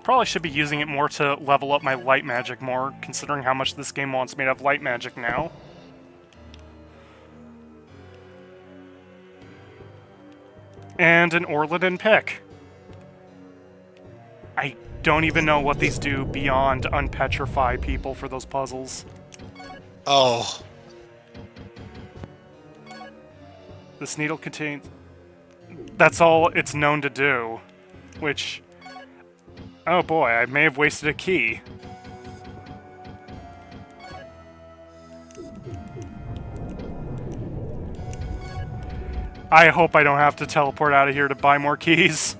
Probably should be using it more to level up my light magic more, considering how much this game wants me to have light magic now. And an Orladin pick. I don't even know what these do beyond unpetrify people for those puzzles. Oh. This needle contains... That's all it's known to do. Which... Oh boy, I may have wasted a key. I hope I don't have to teleport out of here to buy more keys.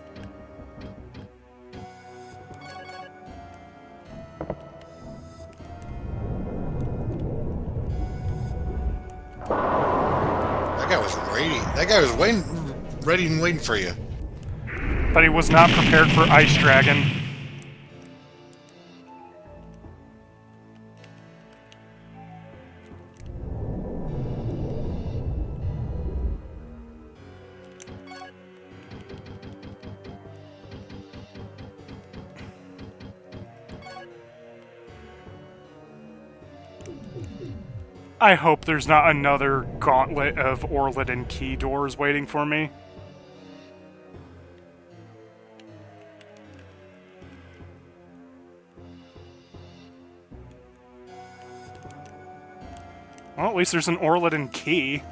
That guy was ready. That guy was ready and waiting for you. But he was not prepared for Ice Dragon. I hope there's not another gauntlet of Orladin key doors waiting for me. Well, at least there's an Orladin key.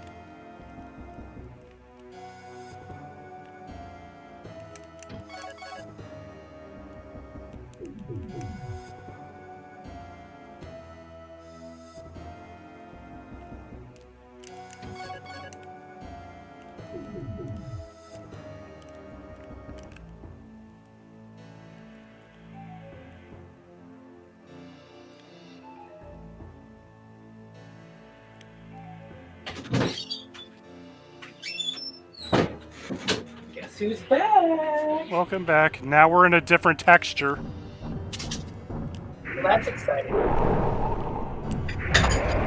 Guess who's back? Welcome back. Now we're in a different texture. Well, that's exciting.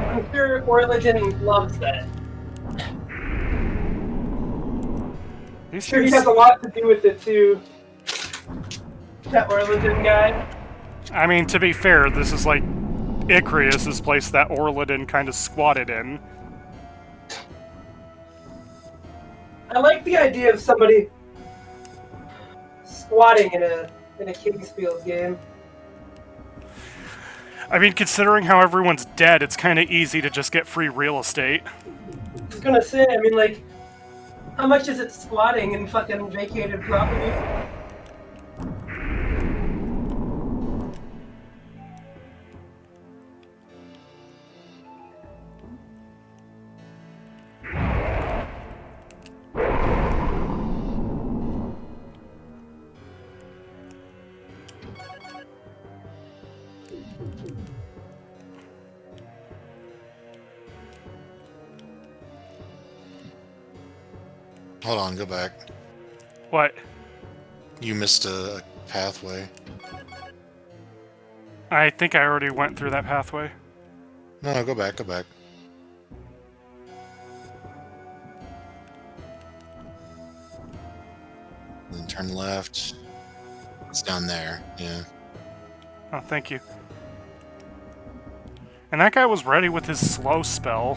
I'm sure Orladin loves that. These Sure, he things- has a lot to do with it too. That Orlando guy. I mean, to be fair, this is like Icrius' place that Orladin kind of squatted in. I like the idea of somebody squatting in a Kingsfield game. I mean, considering how everyone's dead, it's kind of easy to just get free real estate. I was gonna say, I mean, like, how much is it squatting in fucking vacated property? Hold on, go back. What? You missed a pathway. I think I already went through that pathway. No, go back, go back. Then turn left. It's down there, yeah. Oh, thank you. And that guy was ready with his slow spell.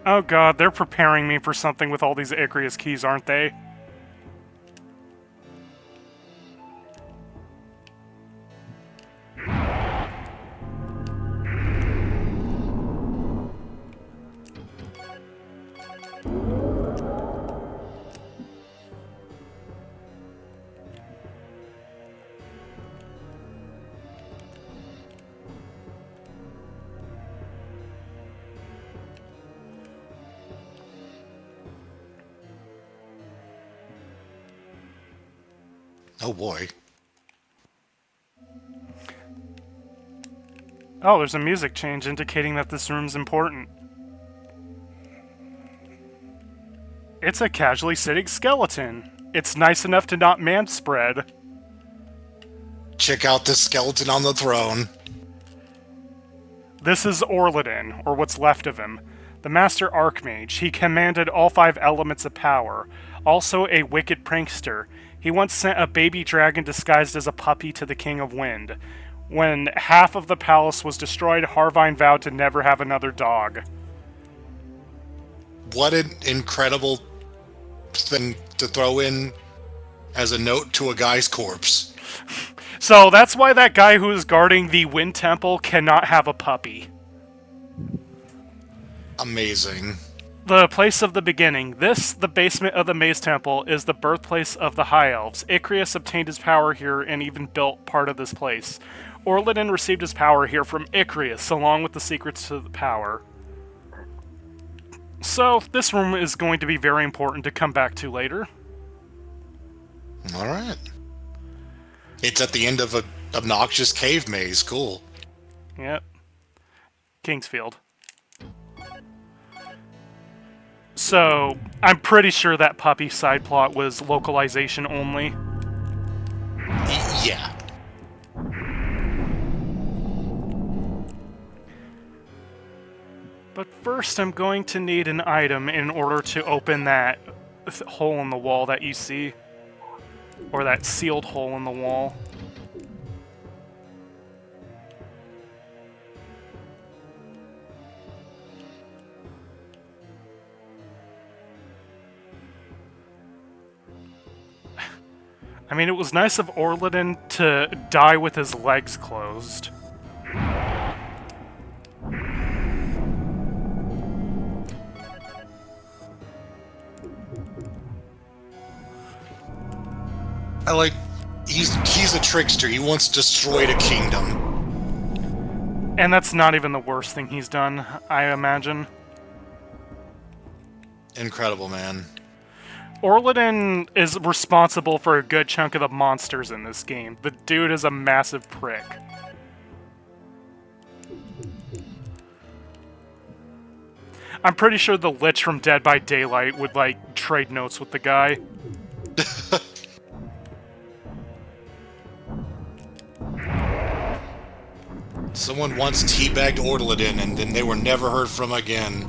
Oh god, they're preparing me for something with all these Icrius keys, aren't they? Oh boy. Oh, there's a music change indicating that this room's important. It's a casually sitting skeleton. It's nice enough to not man-spread. Check out the skeleton on the throne. This is Orladin, or what's left of him. The Master Archmage. He commanded all 5 elements of power. Also a wicked prankster. He once sent a baby dragon disguised as a puppy to the King of Wind. When half of the palace was destroyed, Harvine vowed to never have another dog. What an incredible thing to throw in as a note to a guy's corpse. So that's why that guy who is guarding the Wind Temple cannot have a puppy. Amazing. The place of the beginning. This, the basement of the Maze Temple, is the birthplace of the High Elves. Icrius obtained his power here and even built part of this place. Orladin received his power here from Icrius, along with the secrets to the power. So, this room is going to be very important to come back to later. Alright. It's at the end of an obnoxious cave maze. Cool. Yep. Kingsfield. So, I'm pretty sure that puppy side plot was localization only. Yeah. But first, I'm going to need an item in order to open that hole in the wall that you see. Or that sealed hole in the wall. I mean, it was nice of Orladin to die with his legs closed. I like... He's a trickster. He once destroyed a kingdom. And that's not even the worst thing he's done, I imagine. Incredible, man. Orladin is responsible for a good chunk of the monsters in this game. The dude is a massive prick. I'm pretty sure the Lich from Dead by Daylight would, like, trade notes with the guy. Someone once teabagged Ortolidin, and then they were never heard from again.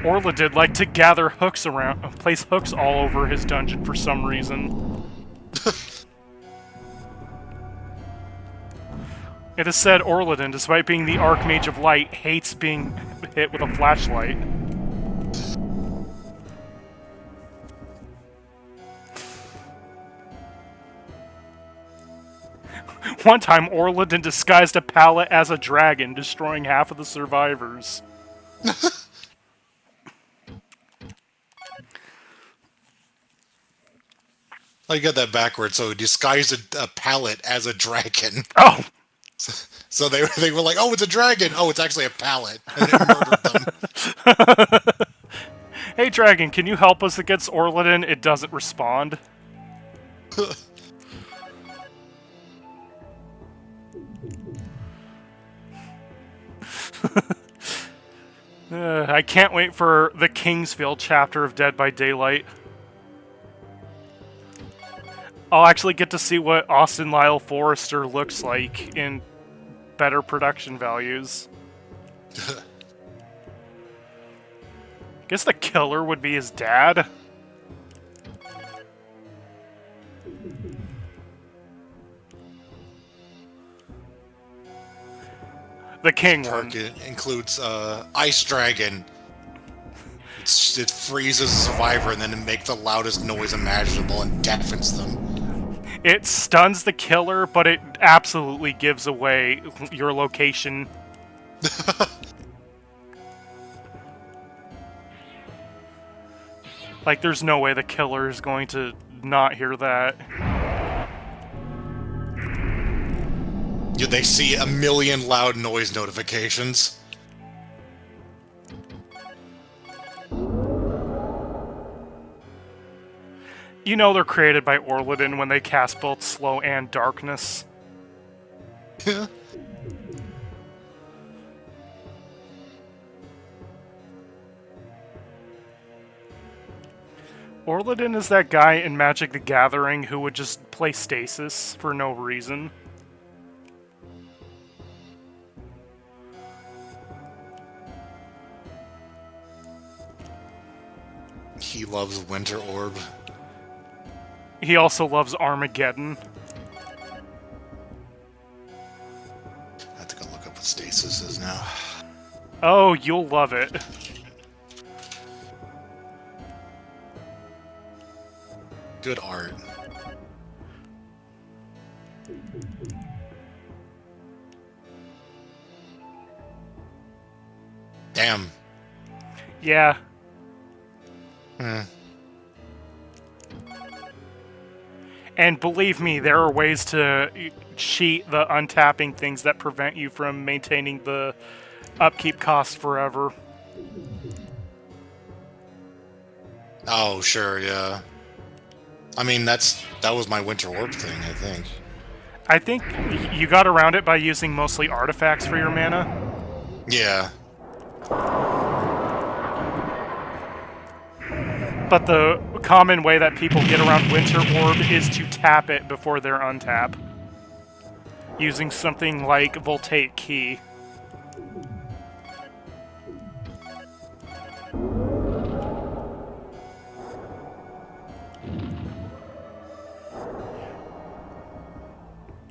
Orla did like to gather hooks around, place hooks all over his dungeon for some reason. It is said Orladin, despite being the Archmage of Light, hates being hit with a flashlight. One time, Orladin disguised a pallet as a dragon, destroying half of the survivors. Oh, you got that backwards. So he disguised a pallet as a dragon. Oh! So they were like, oh, it's a dragon. Oh, it's actually a pallet. And it murdered them. Hey, dragon, can you help us against Orladin? It doesn't respond. I can't wait for the Kingsfield chapter of Dead by Daylight. I'll actually get to see what Austin Lyle Forrester looks like in better production values. Guess the killer would be his dad. The king one. Target includes Ice Dragon. It freezes a survivor and then it makes the loudest noise imaginable and deafens them. It stuns the killer, but it absolutely gives away your location. Like, there's no way the killer is going to not hear that. Yeah, they see a million loud noise notifications. You know they're created by Orladin when they cast both Slow and Darkness. Yeah. Orladin is that guy in Magic the Gathering who would just play Stasis for no reason. He loves Winter Orb. He also loves Armageddon. I have to go look up what Stasis is now. Oh, you'll love it. Good art. Damn. Yeah. And believe me, there are ways to cheat the untapping things that prevent you from maintaining the upkeep cost forever. Oh, sure, yeah. I mean, that was my Winter Orb thing, I think. I think you got around it by using mostly artifacts for your mana. Yeah. But the common way that people get around Winter Orb is to tap it before they're untap. Using something like Voltaic Key.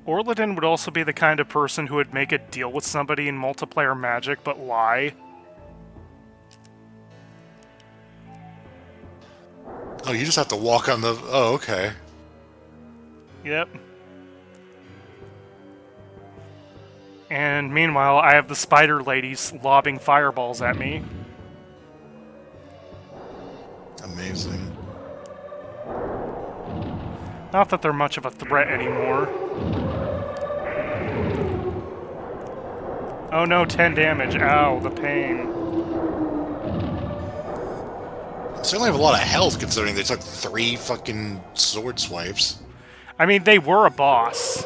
Orladin would also be the kind of person who would make a deal with somebody in multiplayer Magic, but lie. Oh, you just have to walk on the... Oh, okay. Yep. And meanwhile, I have the spider ladies lobbing fireballs at me. Amazing. Not that they're much of a threat anymore. Oh no, 10 damage. Ow, the pain. Certainly have a lot of health, considering they took 3 fucking sword swipes. I mean, they were a boss.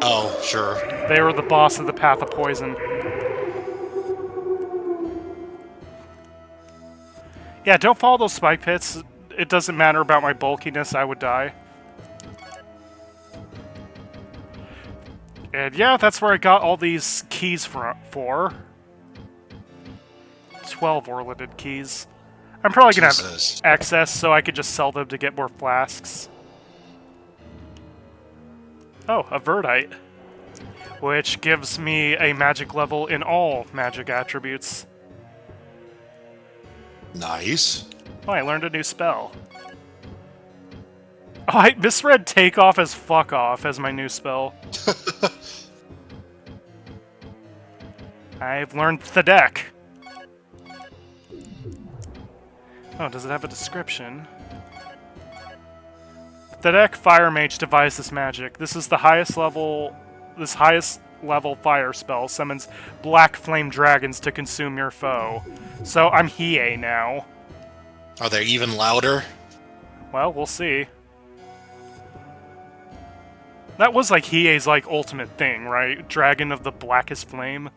Oh, sure. They were the boss of the Path of Poison. Yeah, don't follow those spike pits. It doesn't matter about my bulkiness, I would die. And yeah, that's where I got all these keys for. 12 Orlided keys. I'm probably gonna Jesus. have excess, so I could just sell them to get more flasks. Oh, a Verdite. Which gives me a magic level in all magic attributes. Nice. Oh, I learned a new spell. Oh, I misread Take Off as Fuck Off as my new spell. I've learned the deck. Oh, does it have a description? The deck Fire Mage devised this magic. This is the highest level. This highest level fire spell summons black flame dragons to consume your foe. So I'm Hiei now. Are they even louder? Well, we'll see. That was like Hiei's like ultimate thing, right? Dragon of the blackest flame.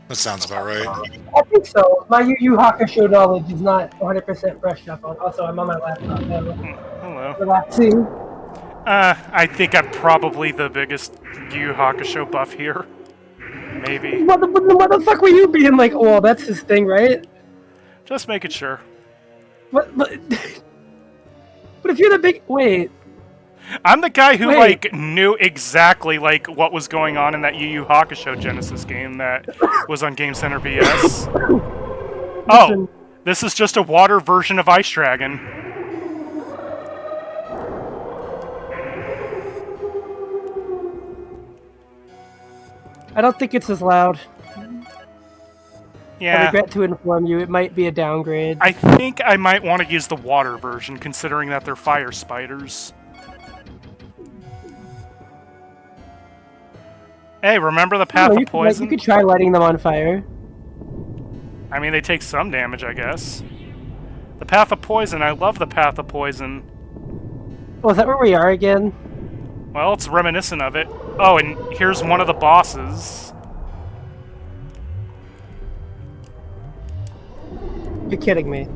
That sounds about right. I think so. My Yu Yu Hakusho knowledge is not 100% brushed up on. Also, I'm on my laptop now. Hello. Relaxing. I think I'm probably the biggest Yu Yu Hakusho buff here. Maybe. What the fuck were you being like? Well, that's his thing, right? Just making sure. But if you're the big wait, I'm the guy who Wait. like knew exactly like what was going on in that Yu Yu Hakusho Genesis game that was on Game Center BS. Oh, this is just a water version of Ice Dragon. I don't think it's as loud. I Yeah, regret to inform you, it might be a downgrade. I think I might want to use the water version, considering that they're fire spiders. Hey, remember the Path of Poison? You could try lighting them on fire. I mean, they take some damage, I guess. The Path of Poison, I love the Path of Poison. Oh, is that where we are again? Well, it's reminiscent of it. Oh, and here's one of the bosses. You're kidding me.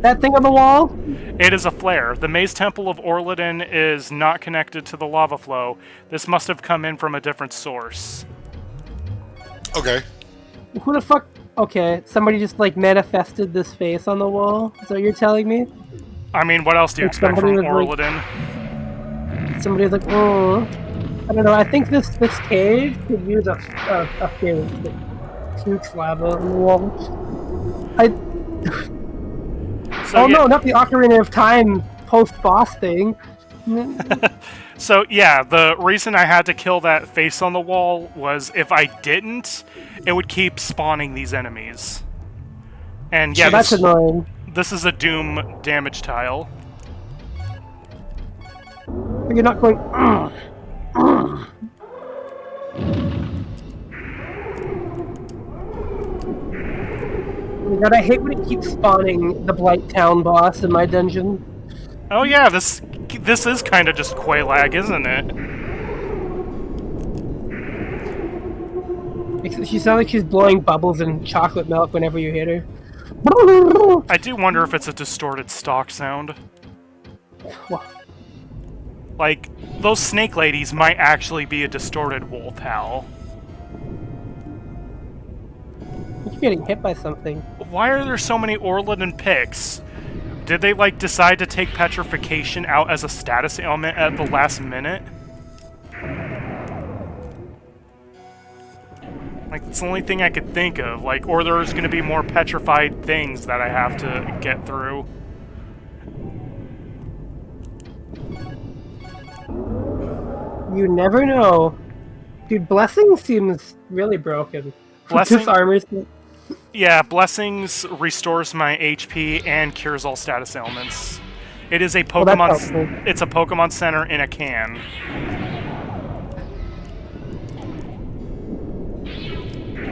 That thing on the wall? It is a flare. The Maze Temple of Orlidon is not connected to the lava flow. This must have come in from a different source. Okay. Who the fuck? Okay, somebody just like manifested this face on the wall? Is that what you're telling me? I mean, what else do you Like expect from somebody was Orlidon? Somebody's like, oh, I don't know. I think this cave could use a cave that shoots lava on the wall. So, No, not the Ocarina of Time post-boss thing. So, yeah, the reason I had to kill that face on the wall was if I didn't, it would keep spawning these enemies. And yeah, So that's annoying. this is a Doom damage tile. You're not going. God, I hate when it keeps spawning the Blight Town boss in my dungeon. Oh yeah, this is kind of just Quaalag, isn't it? She sounds like she's blowing bubbles in chocolate milk whenever you hit her. I do wonder if it's a distorted stock sound. What? Like, those snake ladies might actually be a distorted wolf howl. You're getting hit by something. Why are there so many Orlidon picks? Did they, like, decide to take petrification out as a status ailment at the last minute? Like, it's the only thing I could think of. Like, or there's gonna be more petrified things that I have to get through. You never know. Dude, Blessing seems really broken. Blessing? This armor's... Yeah, Blessings restores my HP and cures all status ailments. It is a Well, that's Pokemon. helpful. It's a Pokemon Center in a can.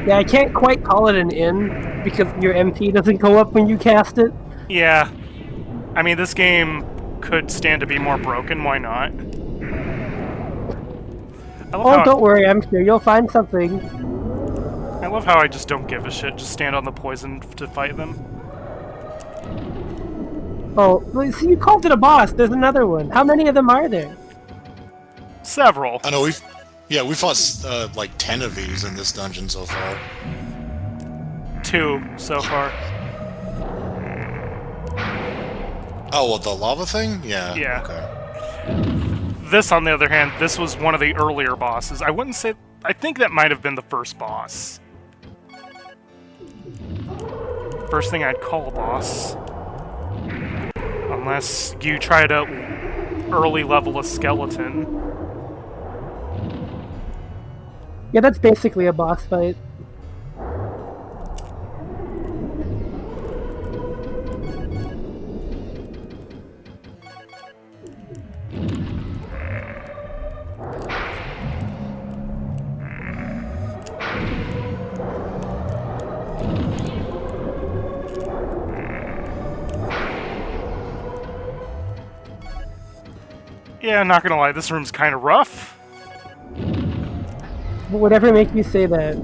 Yeah, I can't quite call it an inn because your MP doesn't go up when you cast it. Yeah, I mean this game could stand to be more broken. Why not? I love Oh, how don't worry, I'm sure you'll find something. I love how I just don't give a shit. Just stand on the poison to fight them. Oh, well, see, you called it a boss. There's another one. How many of them are there? Several. I know Yeah, we fought like 10 of these in this dungeon so far. 2 so far. Oh, well, the lava thing? Yeah. Yeah. Okay. This, on the other hand, this was one of the earlier bosses. I wouldn't say... I think that might have been the first boss. First thing I'd call a boss. Unless you try to early level a skeleton. Yeah, that's basically a boss fight. Yeah, not gonna lie, this room's kind of rough. Whatever makes you say that.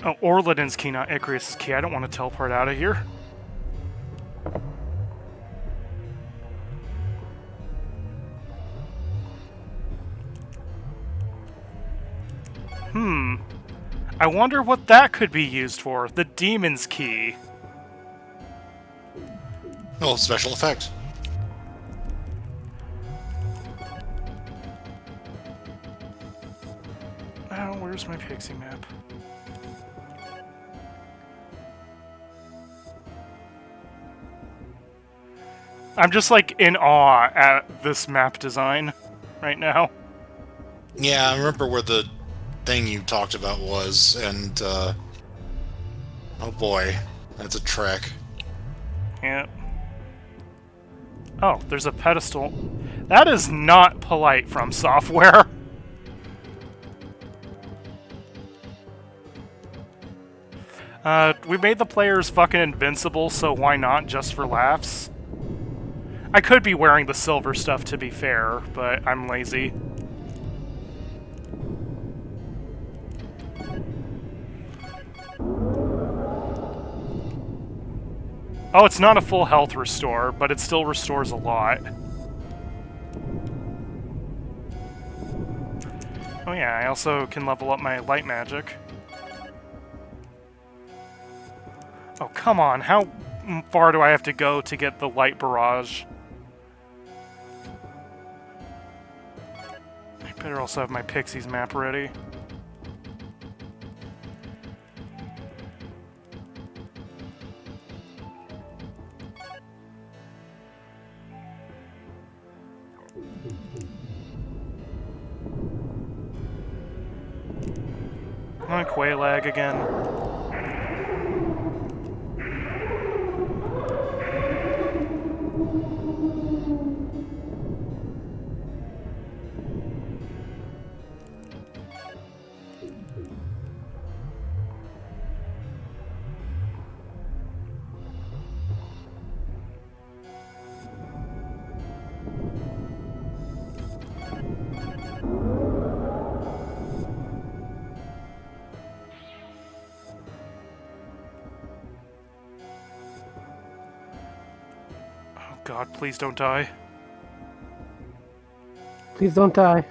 Oh, Orladin's key, not Icarus' key. I don't want to teleport out of here. I wonder what that could be used for. The demon's key. Oh, special effect. Oh, where's my pixie map? I'm just like in awe at this map design right now. Yeah, I remember where the thing you talked about was, and, oh boy, that's a trek. Yep. Oh, there's a pedestal. That is not polite from software. We made the players fucking invincible, so why not, just for laughs? I could be wearing the silver stuff to be fair, but I'm lazy. Oh, it's not a full health restore, but it still restores a lot. Oh yeah, I also can level up my light magic. Oh, come on, how far do I have to go to get the light barrage? I better also have my Pixies map ready. Come on, Quaylag again. God, please don't die. Please don't die.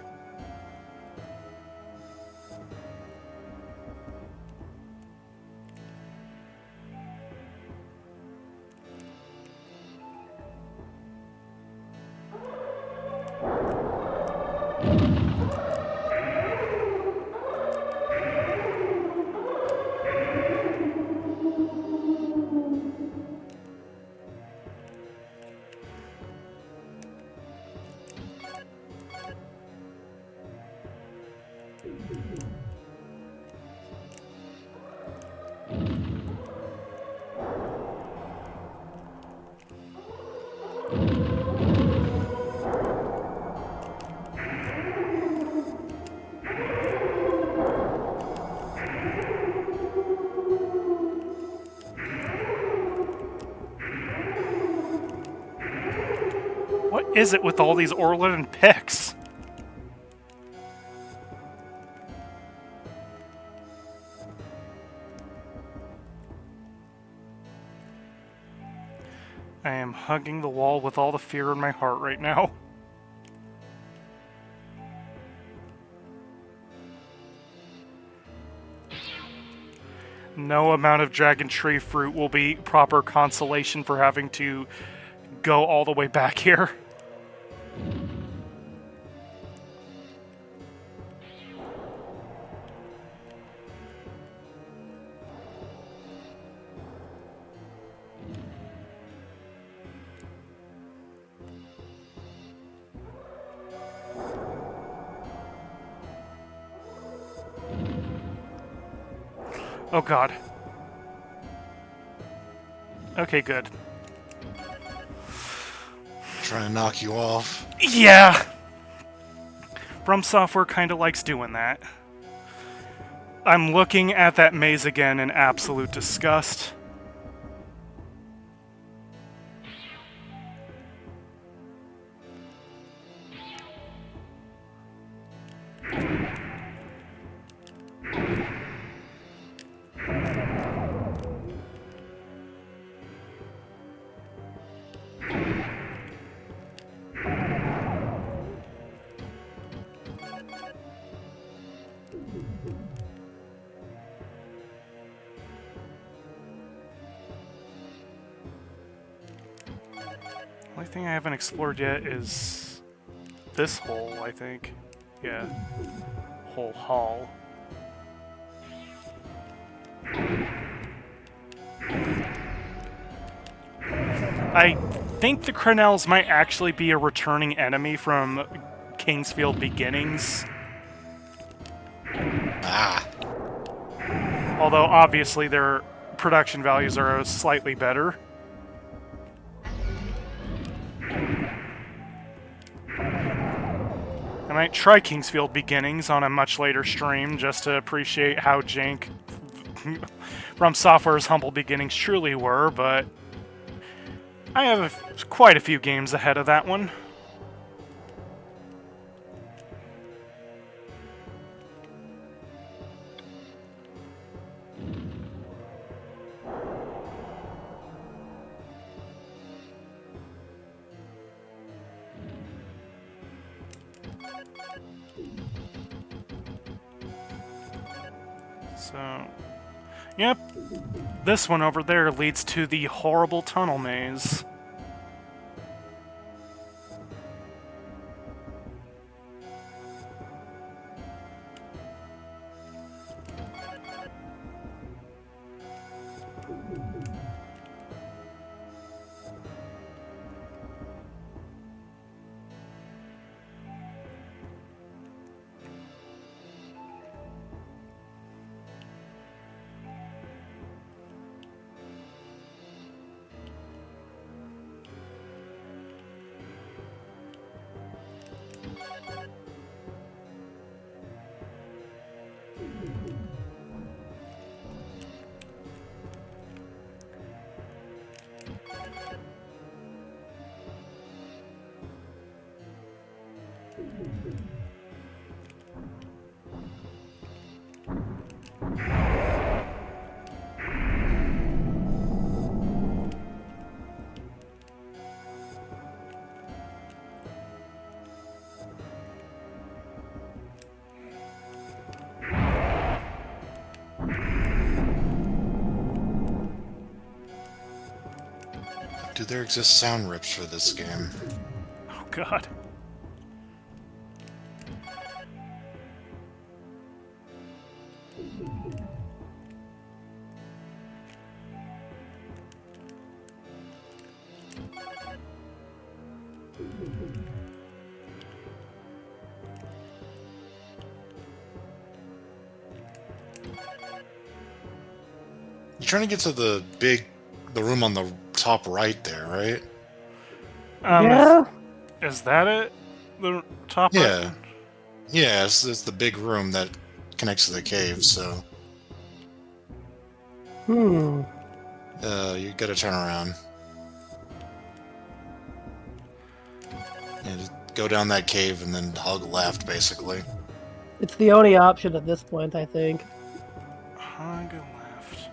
is it with all these Orlin and Picks? I am hugging the wall with all the fear in my heart right now. No amount of Dragon Tree fruit will be proper consolation for having to go all the way back here. Oh god. Okay, good. Trying to knock you off. Yeah! From Software kinda likes doing that. I'm looking at that maze again in absolute disgust. Only thing I haven't explored yet is this hole, I think. Yeah. Whole hall. I think the Crenels might actually be a returning enemy from Kingsfield Beginnings. Ah. Although, obviously, their production values are slightly better. I might try Kingsfield Beginnings on a much later stream just to appreciate how jank From Software's humble beginnings truly were, but I have quite a few games ahead of that one. So, yep, this one over there leads to the horrible tunnel maze. Do there exist sound rips for this game? Oh god. You're trying to get to the room on the top right there, right? Yeah. Is that it? The top Yeah. right? Yeah, it's the big room that connects to the cave, so... Hmm. You gotta turn around. Yeah, just go down that cave and then hug left, basically. It's the only option at this point, I think. Hug left.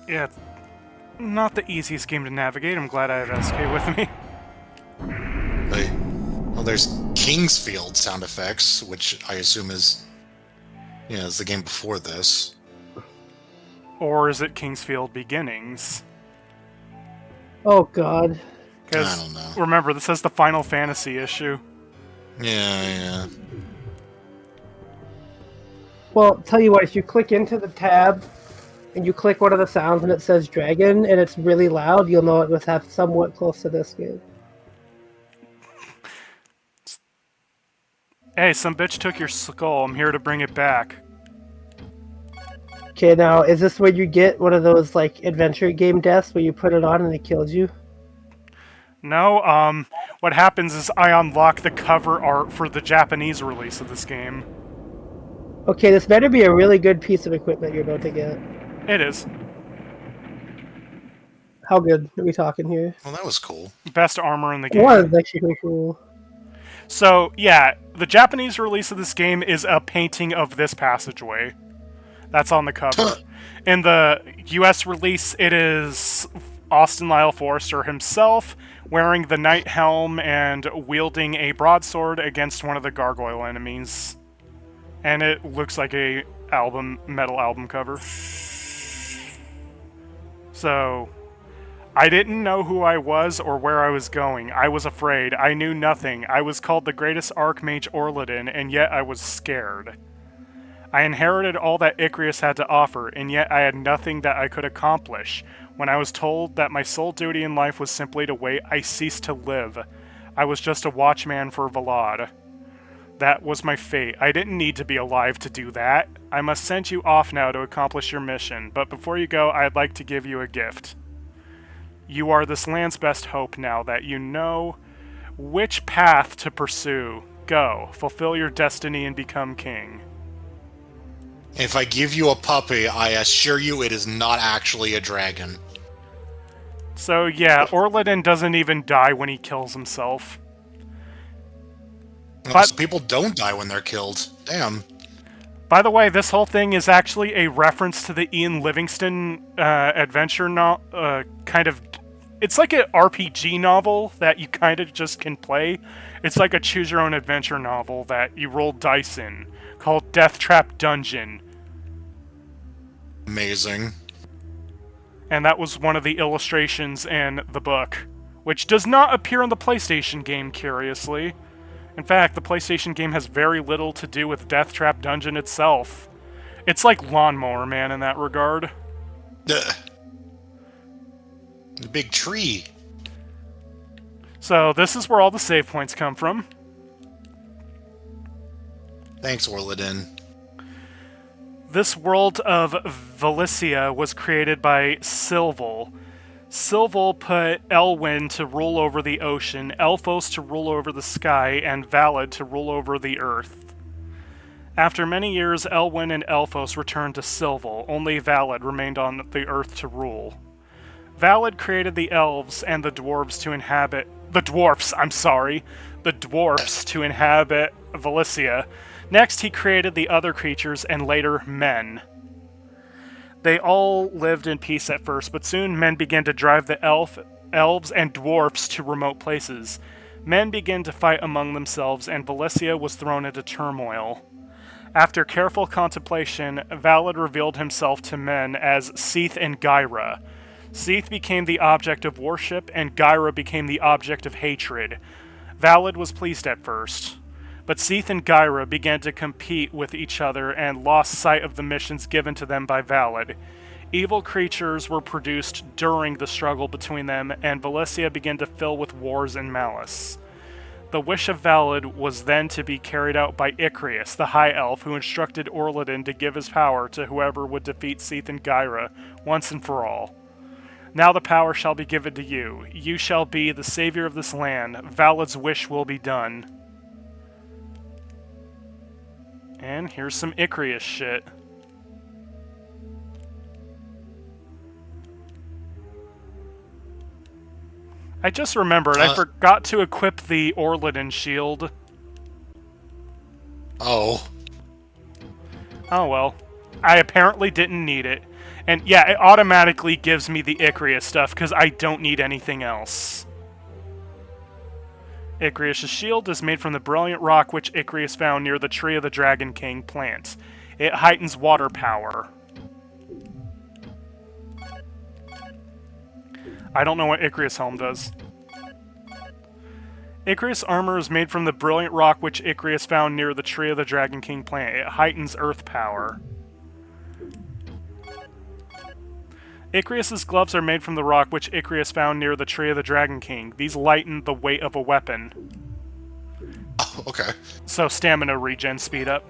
Yeah, it's not the easiest game to navigate. I'm glad I have SK with me. Well, there's Kingsfield sound effects, which I assume is, is the game before this. Or is it Kingsfield Beginnings? Oh god. I Because don't know. remember, this is the Final Fantasy issue. Yeah. Well, tell you what, if you click into the tab and you click one of the sounds and it says dragon and it's really loud, you'll know it was have somewhat close to this game. Hey, some bitch took your skull. I'm here to bring it back. Okay, now, is this where you get one of those, like, adventure game deaths where you put it on and it kills you? No, what happens is I unlock the cover art for the Japanese release of this game. Okay, this better be a really good piece of equipment you're about to get. It is. How good are we talking here? Well, that was cool. Best armor in the It game. was actually pretty cool. So, yeah, the Japanese release of this game is a painting of this passageway. That's on the cover. In the US release, it is Austin Lyle Forrester himself wearing the knight helm and wielding a broadsword against one of the gargoyle enemies. And it looks like a metal album cover. So, I didn't know who I was or where I was going. I was afraid. I knew nothing. I was called the greatest Archmage Orladin, and yet I was scared. I inherited all that Icrius had to offer, and yet I had nothing that I could accomplish. When I was told that my sole duty in life was simply to wait, I ceased to live. I was just a watchman for Vlad. That was my fate. I didn't need to be alive to do that. I must send you off now to accomplish your mission, but before you go, I'd like to give you a gift. You are this land's best hope now that you know which path to pursue. Go, fulfill your destiny and become king. If I give you a puppy, I assure you it is not actually a dragon. So yeah, Orladin doesn't even die when he kills himself. Most people don't die when they're killed. Damn. By the way, this whole thing is actually a reference to the Ian Livingstone adventure kind of... It's like an RPG novel that you kind of just can play. It's like a choose-your-own-adventure novel that you roll dice in, called Death Trap Dungeon. Amazing. And that was one of the illustrations in the book, which does not appear in the PlayStation game, curiously. In fact, the PlayStation game has very little to do with Death Trap Dungeon itself. It's like Lawnmower Man in that regard. The big tree. So this is where all the save points come from. Thanks, Orladin. This world of Valicia was created by Silval. Silval put Elwyn to rule over the ocean, Elfos to rule over the sky, and Valid to rule over the earth. After many years, Elwyn and Elfos returned to Silval. Only Valid remained on the earth to rule. Valid created the elves and the dwarves to inhabit... The dwarfs to inhabit Valicia. Next, he created the other creatures and later men. They all lived in peace at first, but soon men began to drive the elves and dwarfs to remote places. Men began to fight among themselves, and Valicia was thrown into turmoil. After careful contemplation, Valid revealed himself to men as Seath and Gyra. Seath became the object of worship, and Gyra became the object of hatred. Valid was pleased at first, but Seath and Gyra began to compete with each other and lost sight of the missions given to them by Valid. Evil creatures were produced during the struggle between them, and Valicia began to fill with wars and malice. The wish of Valid was then to be carried out by Icrius, the High Elf, who instructed Orladin to give his power to whoever would defeat Seath and Gyra once and for all. Now the power shall be given to you. You shall be the savior of this land. Valid's wish will be done. And here's some Icrius shit. I just remembered, I forgot to equip the Orliden shield. Oh. Oh well. I apparently didn't need it. And yeah, it automatically gives me the Icrius stuff, because I don't need anything else. Icrius' shield is made from the brilliant rock which Icrius found near the tree of the Dragon King plant. It heightens water power. I don't know what Icrius helm does. Icrius armor is made from the brilliant rock which Icrius found near the tree of the Dragon King plant. It heightens earth power. Icrius' gloves are made from the rock which Icrius found near the tree of the Dragon King. These lighten the weight of a weapon. Oh, okay. So stamina regen speed up.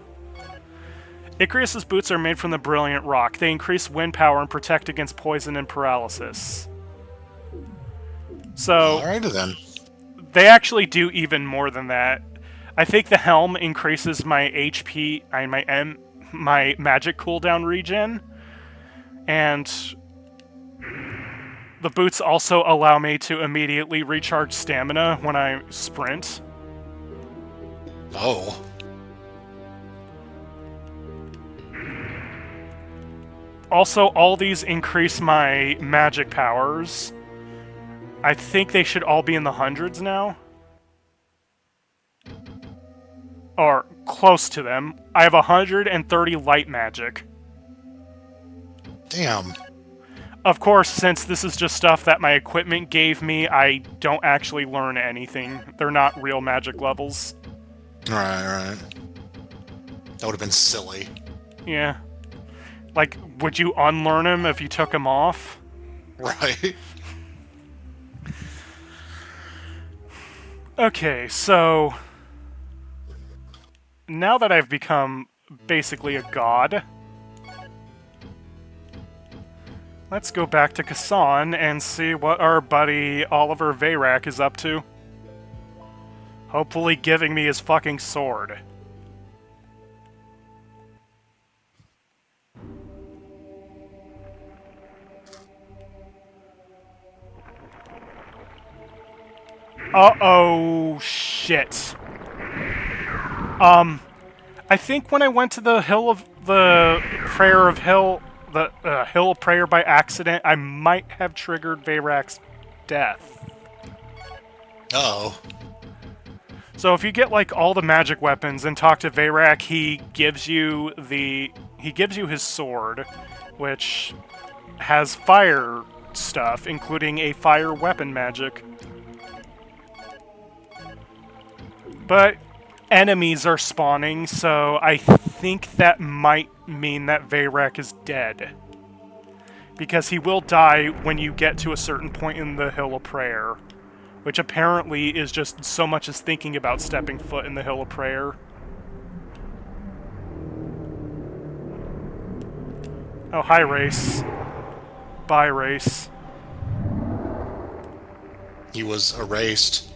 Icrius' boots are made from the brilliant rock. They increase wind power and protect against poison and paralysis. So, Alrighty then. they actually do even more than that. I think the helm increases my HP and my magic cooldown regen, and the boots also allow me to immediately recharge stamina when I sprint. Oh. Also, all these increase my magic powers. I think they should all be in the hundreds now. Or close to them. I have 130 light magic. Damn. Of course, since this is just stuff that my equipment gave me, I don't actually learn anything. They're not real magic levels. Right. That would have been silly. Yeah. Like, would you unlearn them if you took them off? Right. Okay, so now that I've become basically a god, let's go back to Kasan and see what our buddy Oliver Veyrak is up to. Hopefully giving me his fucking sword. Uh-oh, shit. I think when I went to the Hill of the Prayer of Hill, the Hill of Prayer by accident, I might have triggered Veyrak's death. Uh-oh. So if you get like all the magic weapons and talk to Veyrak, he gives you his sword, which has fire stuff, including a fire weapon magic. But enemies are spawning, so I think that might mean that Veyrak is dead. Because he will die when you get to a certain point in the Hill of Prayer. Which apparently is just so much as thinking about stepping foot in the Hill of Prayer. Oh, hi, Race. Bye, Race. He was erased.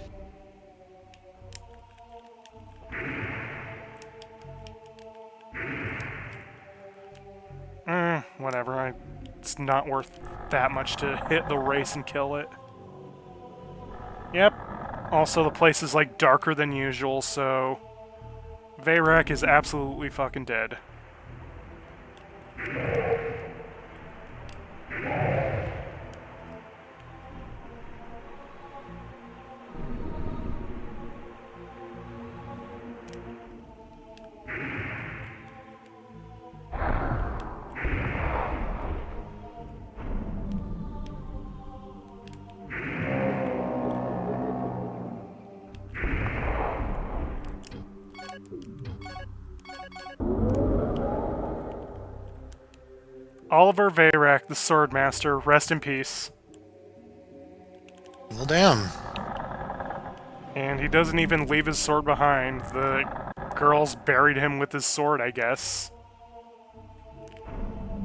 Whatever. It's not worth that much to hit the Race and kill it. Yep. Also, the place is, like, darker than usual, so Veyrak is absolutely fucking dead. Oliver Veyrak, the Swordmaster, rest in peace. Well, damn. And he doesn't even leave his sword behind. The girls buried him with his sword, I guess.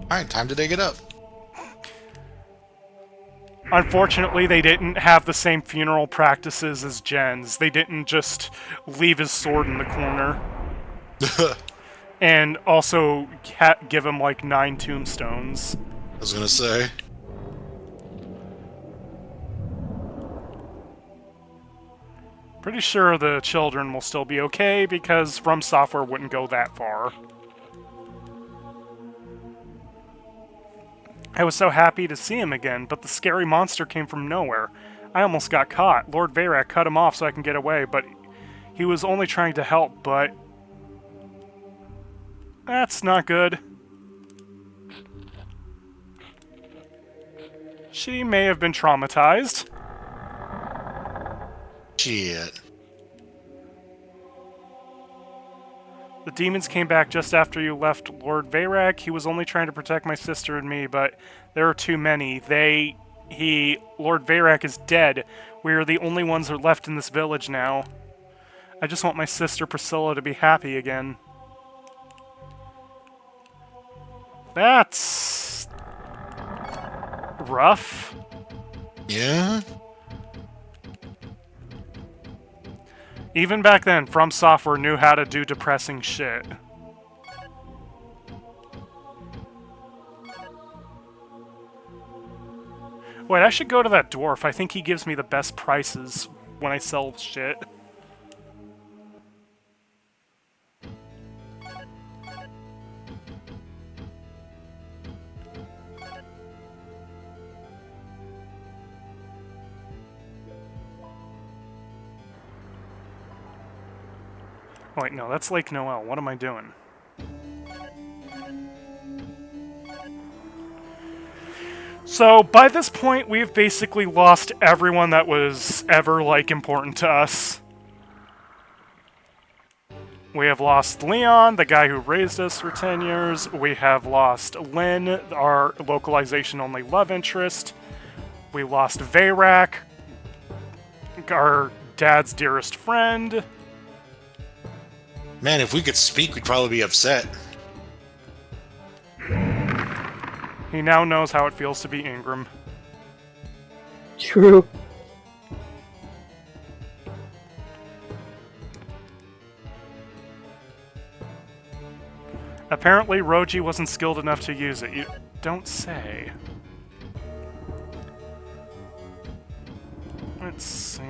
Alright, time to dig it up. Unfortunately, they didn't have the same funeral practices as Jen's. They didn't just leave his sword in the corner. And also give him, like, 9 tombstones. I was gonna say. Pretty sure the children will still be okay because From Software wouldn't go that far. I was so happy to see him again, but the scary monster came from nowhere. I almost got caught. Lord Veyrak cut him off so I can get away, but he was only trying to help, but... That's not good. She may have been traumatized. Shit. The demons came back just after you left Lord Veyrak. He was only trying to protect my sister and me, but there are too many. Lord Veyrak is dead. We are the only ones who are left in this village now. I just want my sister Priscilla to be happy again. That's... rough. Yeah? Even back then, From Software knew how to do depressing shit. Wait, I should go to that dwarf. I think he gives me the best prices when I sell shit. Wait, no, that's Lake Noel. What am I doing? So, by this point, we've basically lost everyone that was ever, important to us. We have lost Leon, the guy who raised us for 10 years. We have lost Lynn, our localization-only love interest. We lost Veyrak, our dad's dearest friend. Man, if we could speak, we'd probably be upset. He now knows how it feels to be Ingram. True. Apparently, Roji wasn't skilled enough to use it. You don't say. Let's see...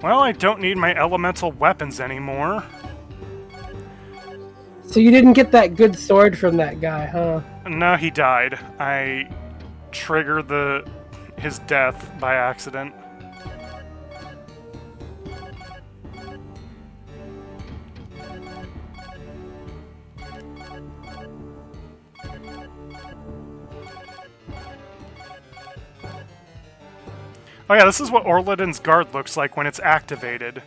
Well, I don't need my elemental weapons anymore. So you didn't get that good sword from that guy, huh? No, he died. I triggered his death by accident. Oh yeah, this is what Orladin's guard looks like when it's activated.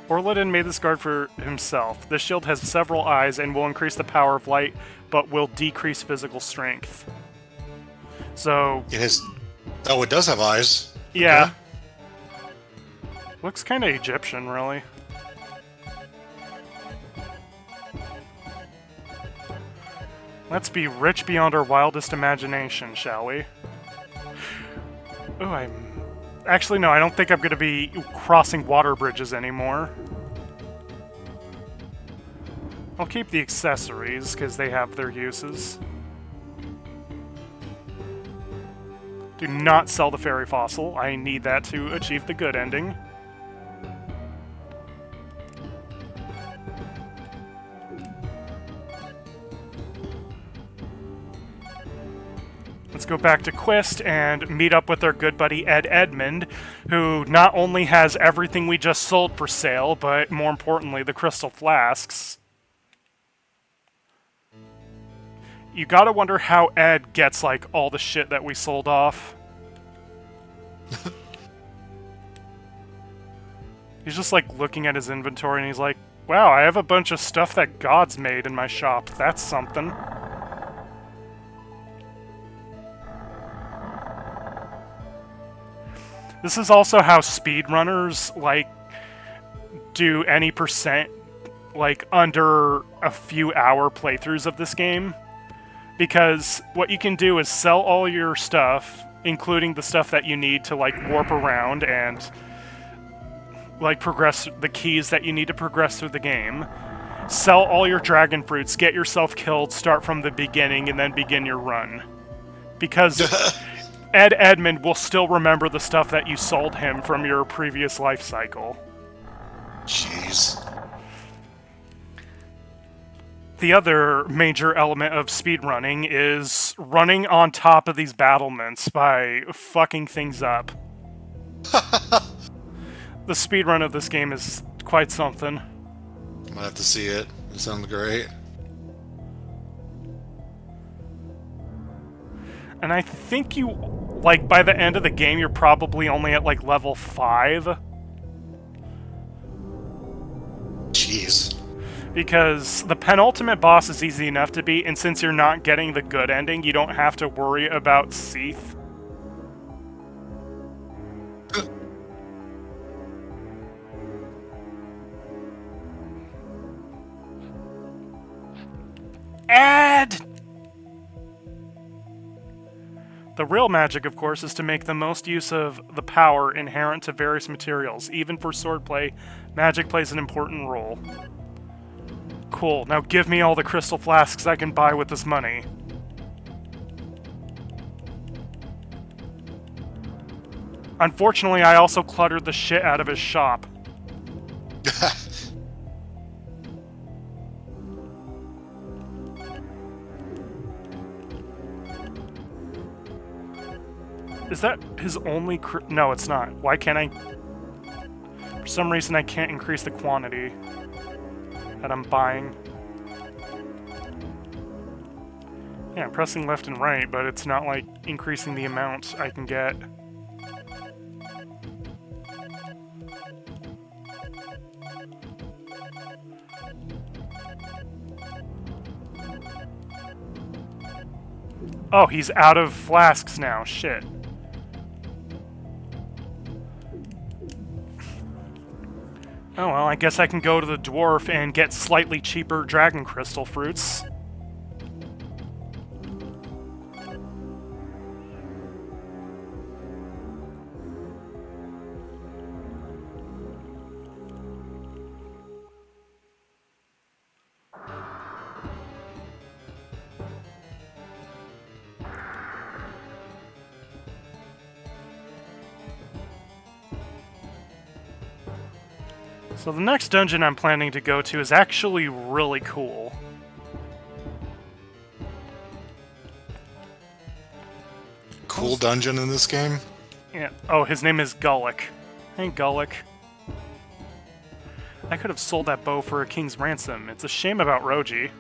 Orladin made this guard for himself. This shield has several eyes and will increase the power of light, but will decrease physical strength. So... It has... Oh, it does have eyes. Yeah. Okay. Looks kind of Egyptian, really. Let's be rich beyond our wildest imagination, shall we? Oh, Actually, no, I don't think I'm going to be crossing water bridges anymore. I'll keep the accessories, because they have their uses. Do not sell the fairy fossil. I need that to achieve the good ending. Let's go back to Quist and meet up with our good buddy Ed Edmund, who not only has everything we just sold for sale, but more importantly, the crystal flasks. You gotta wonder how Ed gets, all the shit that we sold off. He's just, looking at his inventory and he's like, wow, I have a bunch of stuff that God's made in my shop. That's something. This is also how speedrunners, do any percent, under a few hour playthroughs of this game. Because what you can do is sell all your stuff, including the stuff that you need to, warp around and, progress the keys that you need to progress through the game. Sell all your dragon fruits, get yourself killed, start from the beginning, and then begin your run. Because Ed Edmund will still remember the stuff that you sold him from your previous life cycle. Jeez. The other major element of speedrunning is running on top of these battlements by fucking things up. The speedrun of this game is quite something. Might have to see it. It sounds great. And I think you, like, by the end of the game, you're probably only at, like, level 5. Jeez. Because the penultimate boss is easy enough to beat, and since you're not getting the good ending, you don't have to worry about Seath. Ed! The real magic, of course, is to make the most use of the power inherent to various materials. Even for swordplay, magic plays an important role. Cool, now give me all the crystal flasks I can buy with this money. Unfortunately, I also cluttered the shit out of his shop. Is that his only no, it's not. Why can't I... For some reason, I can't increase the quantity that I'm buying. Yeah, I'm pressing left and right, but it's not, like, increasing the amount I can get. Oh, he's out of flasks now. Shit. Oh well, I guess I can go to the dwarf and get slightly cheaper dragon crystal fruits. So the next dungeon I'm planning to go to is actually really cool. Cool dungeon in this game? Yeah. Oh, his name is Gullick. Hey, Gullick. I could have sold that bow for a king's ransom. It's a shame about Roji.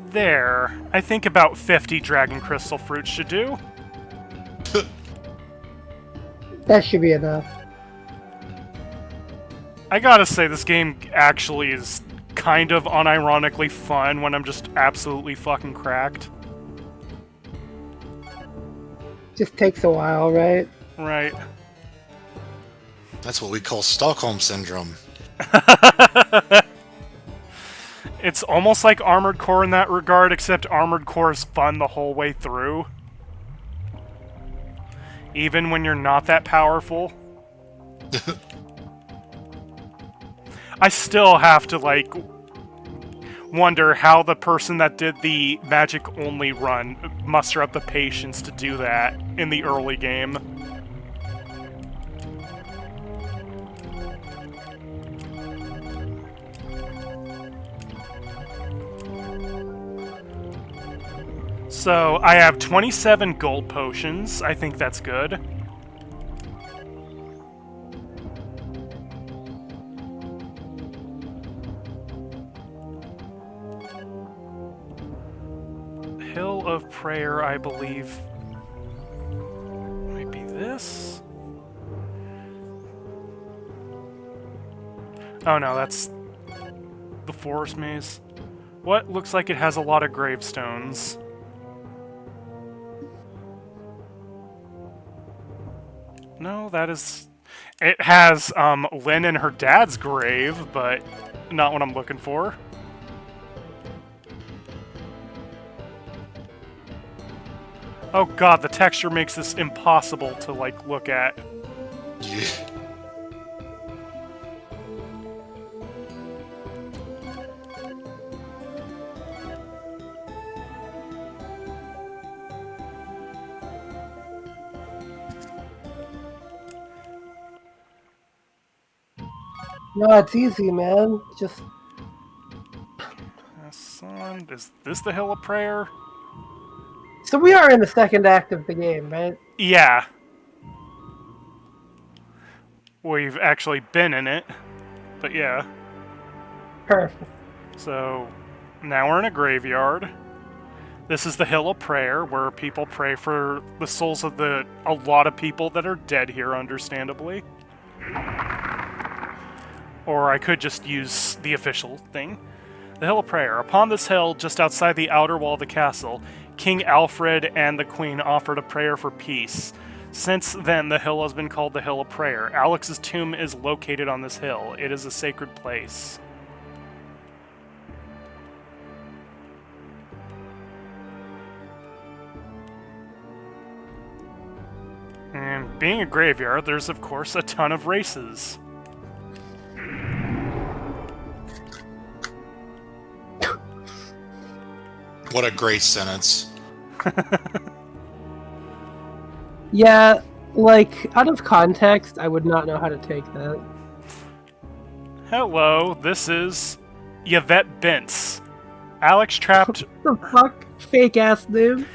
There. I think about 50 dragon crystal fruits should do. That should be enough. I gotta say, this game actually is kind of unironically fun when I'm just absolutely fucking cracked. Just takes a while, right? Right. That's what we call Stockholm Syndrome. It's almost like Armored Core in that regard, except Armored Core is fun the whole way through. Even when you're not that powerful. I still have to, like, wonder how the person that did the magic-only run muster up the patience to do that in the early game. So, I have 27 gold potions. I think that's good. Hill of Prayer, I believe, might be this? Oh no, that's the Forest Maze. What? Looks like it has a lot of gravestones. No, that is... It has, Lynn and her dad's grave, but not what I'm looking for. Oh god, the texture makes this impossible to, like, look at. Yeah. No, it's easy, man. Just Son, is this the Hill of Prayer? so we are in the second act of the game, right? Yeah. We've actually been in it. But yeah. Perfect. So, now we're in a graveyard. This is the Hill of Prayer, where people pray for the souls of a lot of people that are dead here, understandably. Or I could just use the official thing. The Hill of Prayer. Upon this hill, just outside the outer wall of the castle, King Alfred and the Queen offered a prayer for peace. Since then, the hill has been called the Hill of Prayer. Alex's tomb is located on this hill. It is a sacred place. And being a graveyard, there's of course a ton of races. What a great sentence. Yeah, like, out of context, I would not know how to take that. Hello, this is Yvette Bintz. Alex trapped... The fuck? Fake ass name?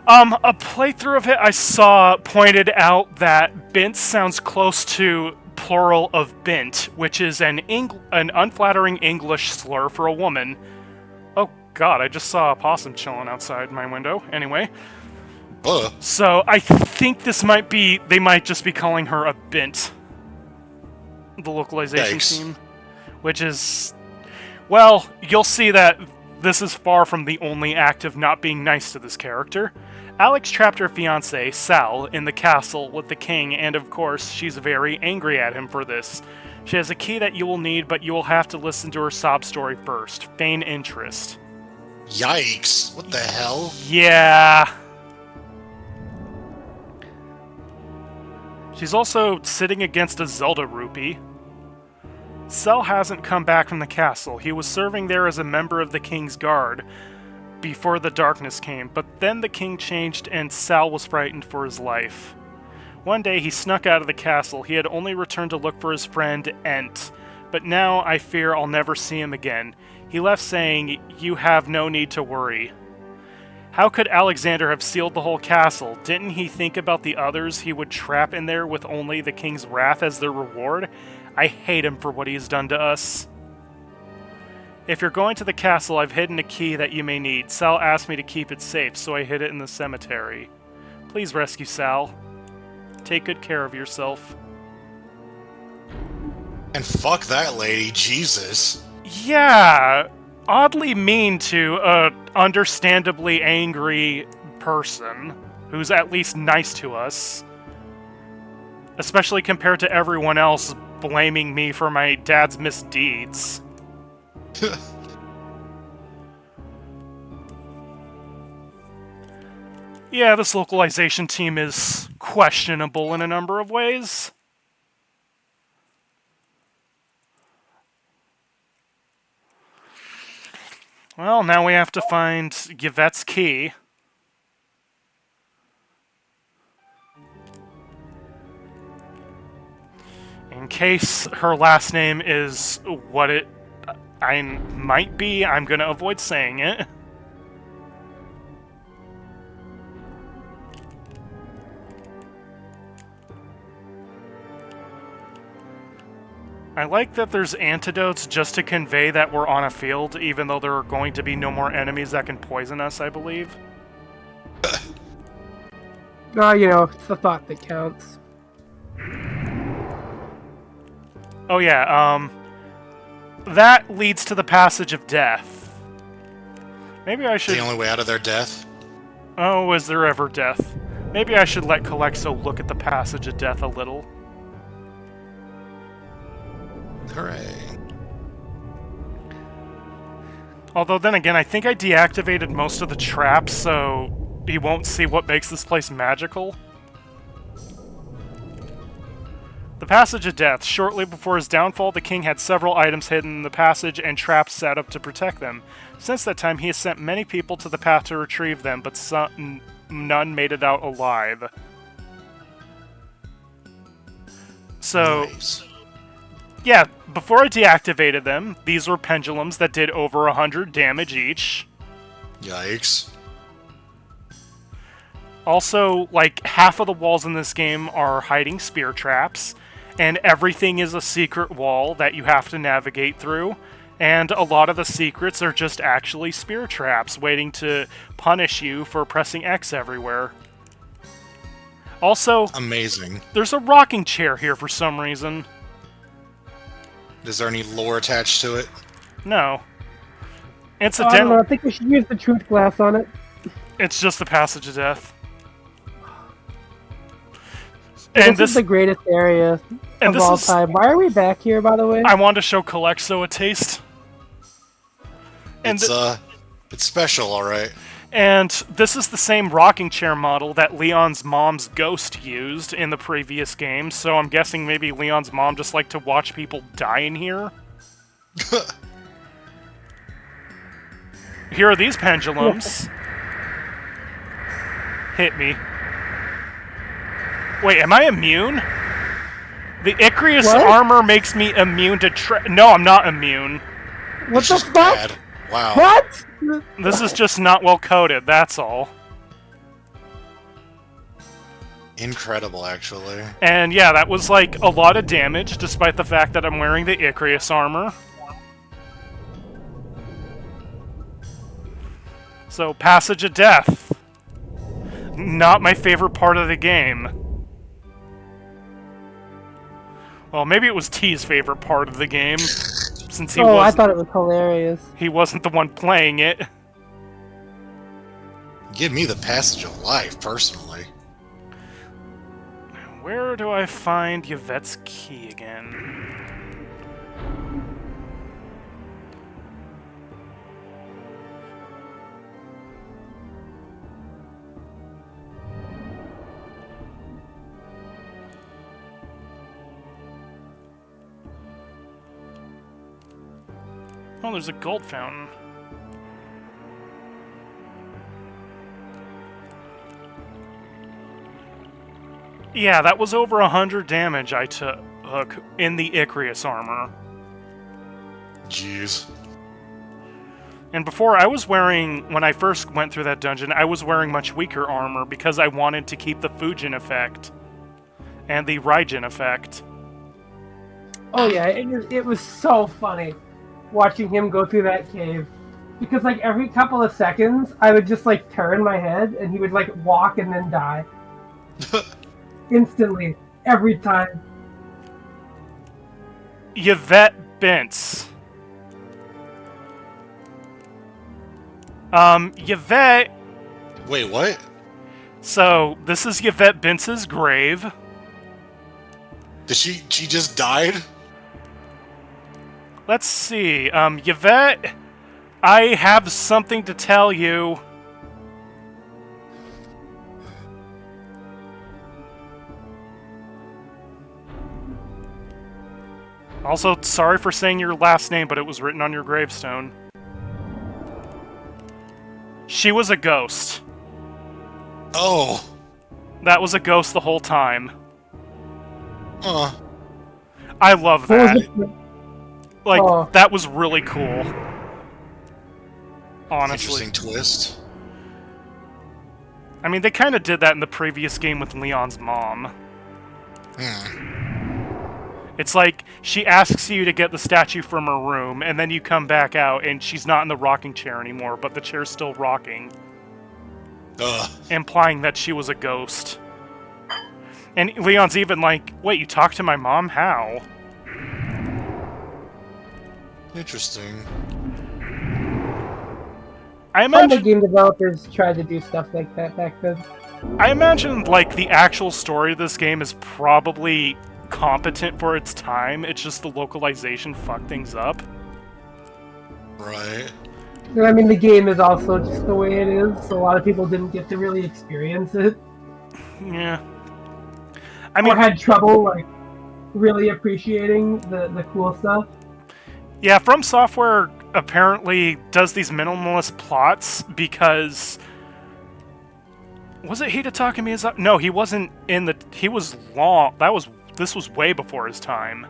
A playthrough of it I saw pointed out that Bintz sounds close to plural of bint, which is an unflattering English slur for a woman. Oh god, I just saw a possum chilling outside my window. Anyway. So I think this might be... They might just be calling her a bint. The localization team. Which is... Well, you'll see that this is far from the only act of not being nice to this character. Alex trapped her fiancé, Sal, in the castle with the king, and of course, she's very angry at him for this. She has a key that you will need, but you will have to listen to her sob story first. Feign interest. Yikes. What the hell? Yeah. She's also sitting against a Zelda rupee. Sal hasn't come back from the castle. He was serving there as a member of the king's guard before the darkness came, but then the king changed and Sal was frightened for his life. One day he snuck out of the castle. He had only returned to look for his friend Ent, but now I fear I'll never see him again. He left saying, "You have no need to worry." How could Alexander have sealed the whole castle? Didn't he think about the others he would trap in there with only the king's wrath as their reward? I hate him for what he has done to us. If you're going to the castle, I've hidden a key that you may need. Sal asked me to keep it safe, so I hid it in the cemetery. Please rescue Sal. Take good care of yourself. And fuck that lady, Jesus. Yeah, oddly mean to a understandably angry person who's at least nice to us. Especially compared to everyone else blaming me for my dad's misdeeds. Yeah, this localization team is questionable in a number of ways. Well, now we have to find Yvette's key. In case her last name is what it might be, I'm gonna avoid saying it. I like that there's antidotes just to convey that we're on a field, even though there are going to be no more enemies that can poison us, I believe. Oh, you know, it's the thought that counts. Oh yeah, that leads to the passage of death. Maybe I should... The only way out of their death? Oh, is there ever death? Maybe I should let Calexo look at the passage of death a little. Hooray. Although then again, I think I deactivated most of the traps, so he won't see what makes this place magical. The Passage of Death. Shortly before his downfall, the king had several items hidden in the passage and traps set up to protect them. Since that time, he has sent many people to the path to retrieve them, but none made it out alive. So, Nice. yeah, before I deactivated them, these were pendulums that did over 100 damage each. Yikes. Also, like, half of the walls in this game are hiding spear traps, and everything is a secret wall that you have to navigate through, and a lot of the secrets are just actually spear traps waiting to punish you for pressing X everywhere. Also, Amazing. there's a rocking chair here for some reason. Is there any lore attached to it? No. I don't know. Incidentally, I think we should use the truth glass on it. it's just the Passage of Death. This is the greatest area and of this all is- time. Why are we back here, by the way? I wanted to show Calexo a taste. And It's special, alright. And this is the same rocking chair model that Leon's mom's ghost used in the previous game, so I'm guessing maybe Leon's mom just liked to watch people die in here. Here are these pendulums. Hit me. Wait, am I immune? The Icarus What? armor makes me immune to No, I'm not immune. What It's the just fuck? bad. Wow. What? This is just not well coded, that's all. Incredible, actually. And yeah, that was like a lot of damage, despite the fact that I'm wearing the Icarus armor. So, Passage of Death. Not my favorite part of the game. Well, maybe it was T's favorite part of the game, since I thought it was hilarious. he wasn't the one playing it. Give me the passage of life, personally. Where do I find Yvette's key again? Oh, there's a gold fountain. Yeah, that was over 100 damage I took in the Icarus armor. Jeez. And before, when I first went through that dungeon, I was wearing much weaker armor because I wanted to keep the Fujin effect and the Raijin effect. Oh yeah, it was so funny watching him go through that cave. Because like every couple of seconds, I would just like turn my head and he would like walk and then die. Instantly. Every time. Yvette Bintz. Yvette... Wait, what? So, this is Yvette Bintz's grave. She just died? Let's see, Yvette, I have something to tell you. Also, sorry for saying your last name, but it was written on your gravestone. She was a ghost. Oh. That was a ghost the whole time. Huh. I love What was that. it? Like, Oh. that was really cool. Honestly. Interesting twist. I mean, they kind of did that in the previous game with Leon's mom. Hmm. It's like, she asks you to get the statue from her room, and then you come back out, and she's not in the rocking chair anymore, but the chair's still rocking, Ugh. implying that she was a ghost. And Leon's even like, wait, you talked to my mom? How? Interesting. I Some of the imagine, game developers tried to do stuff like that back then. like, the actual story of this game is probably competent for its time. It's just the localization fucked things up. Right. And I mean, the game is also just the way it is, so a lot of people didn't get to really experience it. Yeah. I Or mean, had trouble, like, really appreciating the cool stuff. yeah, From Software apparently does these minimalist plots because was it Hidetaka Miyazaki? No, he wasn't in the. He was long. This was way before his time.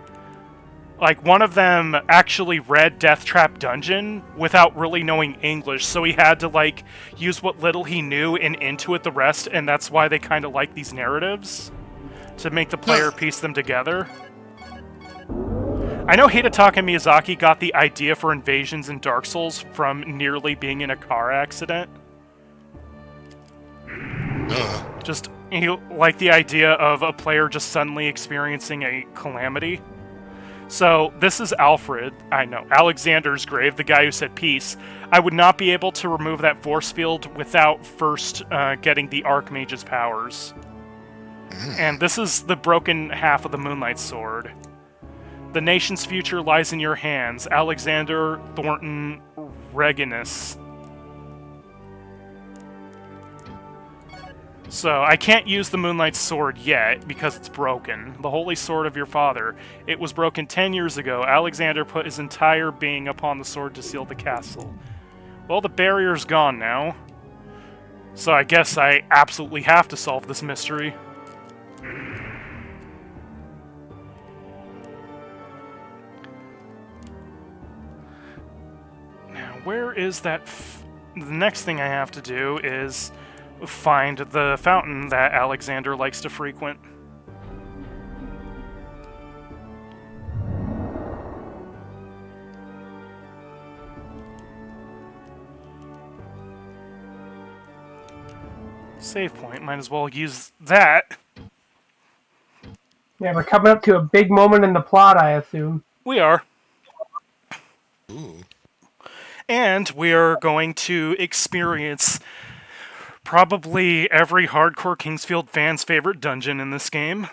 Like, one of them actually read Death Trap Dungeon without really knowing English, so he had to, like, use what little he knew and intuit the rest, and that's why they kind of like these narratives, to make the player piece them together. I know Hidetaka Miyazaki got the idea for invasions in Dark Souls from nearly being in a car accident. Just, he liked the idea of a player just suddenly experiencing a calamity. So, this is Alfred, I know, Alexander's grave, the guy who said peace. I would not be able to remove that force field without first getting the Archmage's powers. And this is the broken half of the Moonlight Sword. The nation's future lies in your hands, Alexander Thornton Reginus. So, I can't use the Moonlight Sword yet, because it's broken. The holy sword of your father. It was broken 10 years ago. Alexander put his entire being upon the sword to seal the castle. Well, the barrier's gone now. So I guess I absolutely have to solve this mystery. Now, where is that... The next thing I have to do is find the fountain that Alexander likes to frequent. Save point, might as well use that. Yeah, we're coming up to a big moment in the plot, I assume. We are. Ooh. And we are going to experience probably every hardcore Kingsfield fan's favorite dungeon in this game.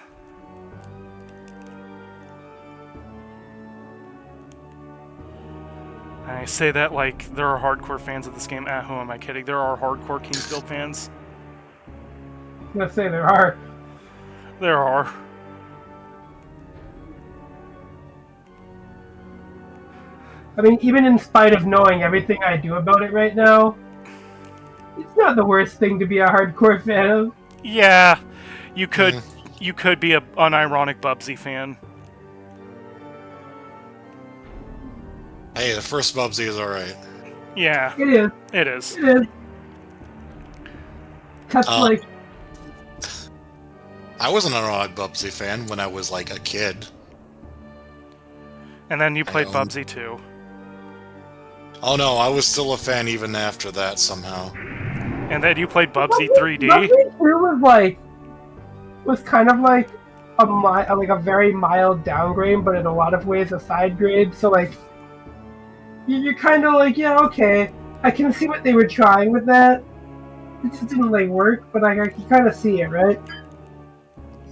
I say that like there are hardcore fans of this game. Who am I kidding? There are hardcore Kingsfield fans. I'm gonna say there are. There are. I mean, even in spite of knowing everything I do about it right now, it's not the worst thing to be a hardcore fan of. Yeah, you could be an unironic Bubsy fan. Hey, the first Bubsy is alright. Yeah, It is. it is. It is. That's like... I was an unironic Bubsy fan when I was like a kid. And then you played Bubsy too. Oh no, I was still a fan even after that somehow. And then you played Bubsy 3D. Bubsy 2 was kind of like a very mild downgrade, but in a lot of ways a side grade. So like, you're kind of like, yeah, okay, I can see what they were trying with that. It just didn't like work, but I can kind of see it, right?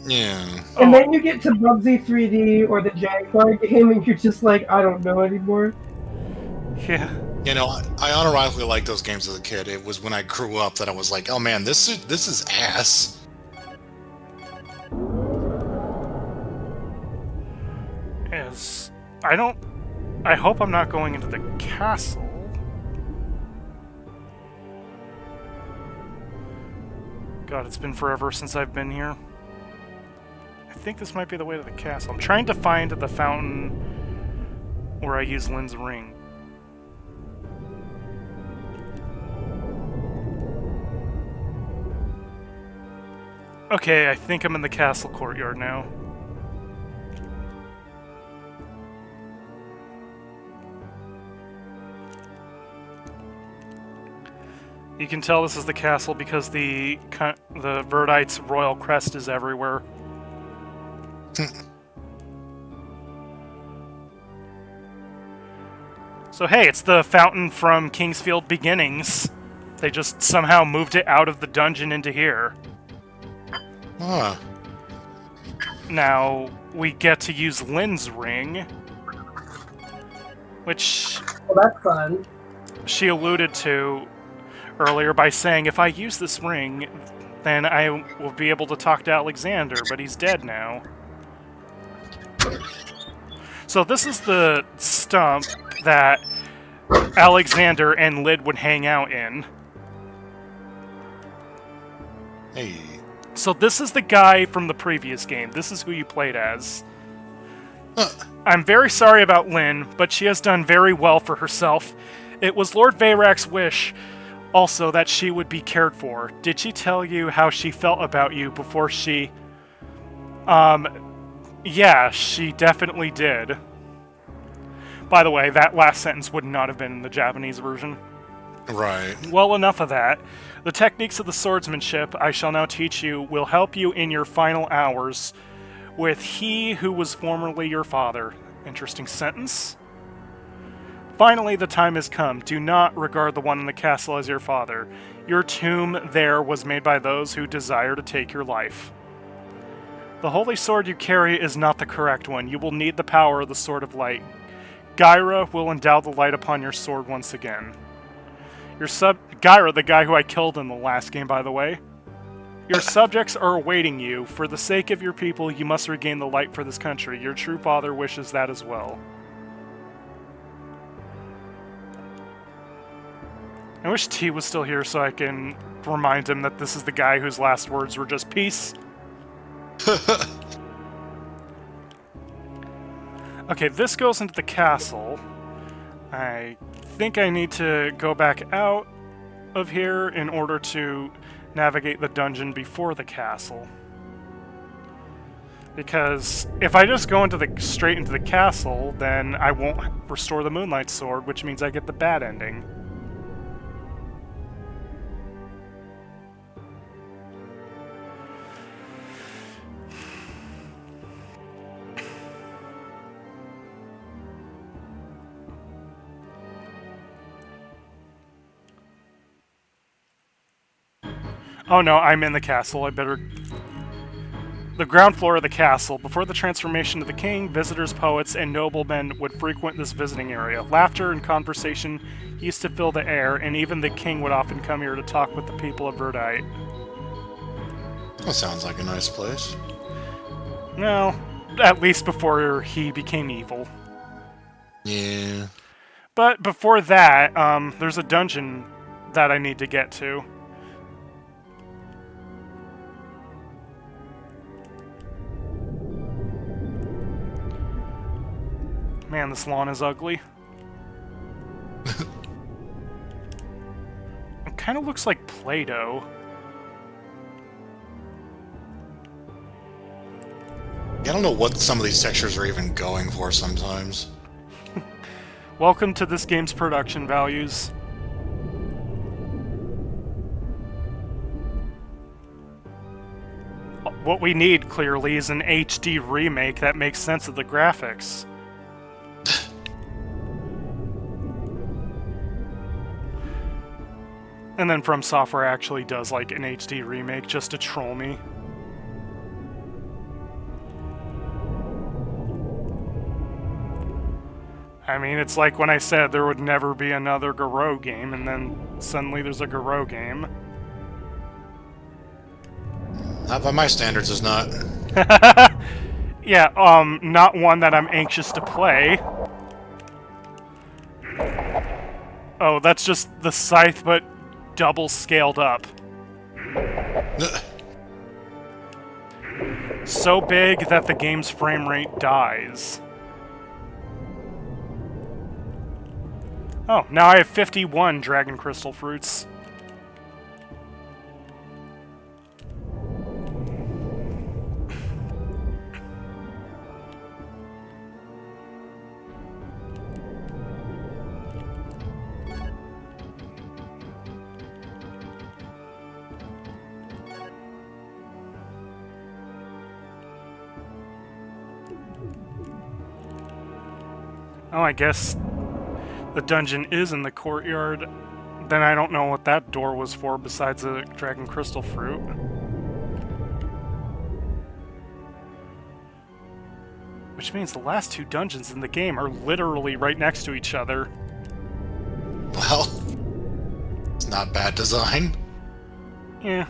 Yeah. And then you get to Bubsy 3D or the Jaguar game, and you're just like, I don't know anymore. Yeah. You know, I unironically liked those games as a kid. It was when I grew up that I was like, oh man, this is ass. I hope I'm not going into the castle. God, it's been forever since I've been here. I think this might be the way to the castle. I'm trying to find the fountain where I use Lynn's ring. Okay, I think I'm in the castle courtyard now. You can tell this is the castle because the Verdite's royal crest is everywhere. So hey, it's the fountain from Kingsfield Beginnings. They just somehow moved it out of the dungeon into here. Huh. Now, we get to use Lynn's ring. Which... Well, that's fun. she alluded to earlier by saying, if I use this ring, then I will be able to talk to Alexander, but he's dead now. So this is the stump that Alexander and Lyd would hang out in. Hey. So this is the guy from the previous game. This is who you played as. I'm very sorry about Lynn, but she has done very well for herself. It was Lord Veyrak's wish also that she would be cared for. Did she tell you how she felt about you before she... Yeah, she definitely did. By the way, that last sentence would not have been in the Japanese version. Right. Well, enough of that. The techniques of the swordsmanship I shall now teach you will help you in your final hours with he who was formerly your father. Interesting sentence. Finally, the time has come. Do not regard the one in the castle as your father. Your tomb there was made by those who desire to take your life. The holy sword you carry is not the correct one. You will need the power of the Sword of Light. Gyra will endow the light upon your sword once again. Gyra, the guy who I killed in the last game, by the way. Your subjects are awaiting you. For the sake of your people, you must regain the light for this country. Your true father wishes that as well. I wish T was still here so I can remind him that this is the guy whose last words were just peace. Okay, this goes into the castle. I think I need to go back out of here in order to navigate the dungeon before the castle. Because if I just go straight into the castle, then I won't restore the Moonlight Sword, which means I get the bad ending. Oh no, I'm in the castle. I better... The ground floor of the castle. Before the transformation of the king, visitors, poets, and noblemen would frequent this visiting area. Laughter and conversation used to fill the air, and even the king would often come here to talk with the people of Verdite. That sounds like a nice place. Well, at least before he became evil. Yeah. But before that, there's a dungeon that I need to get to. Man, this lawn is ugly. It kind of looks like Play-Doh. I don't know what some of these textures are even going for sometimes. Welcome to this game's production values. What we need, clearly, is an HD remake that makes sense of the graphics. And then From Software actually does like an HD remake just to troll me. I mean, it's like when I said there would never be another Garou game, and then suddenly there's a Garou game. Not by my standards, is not. Yeah, not one that I'm anxious to play. Oh, that's just the Scythe, but double scaled up. So big that the game's frame rate dies. Oh, now I have 51 Dragon Crystal Fruits. Oh, I guess the dungeon is in the courtyard. Then I don't know what that door was for besides a Dragon Crystal Fruit. Which means the last two dungeons in the game are literally right next to each other. Well, it's not bad design. Yeah.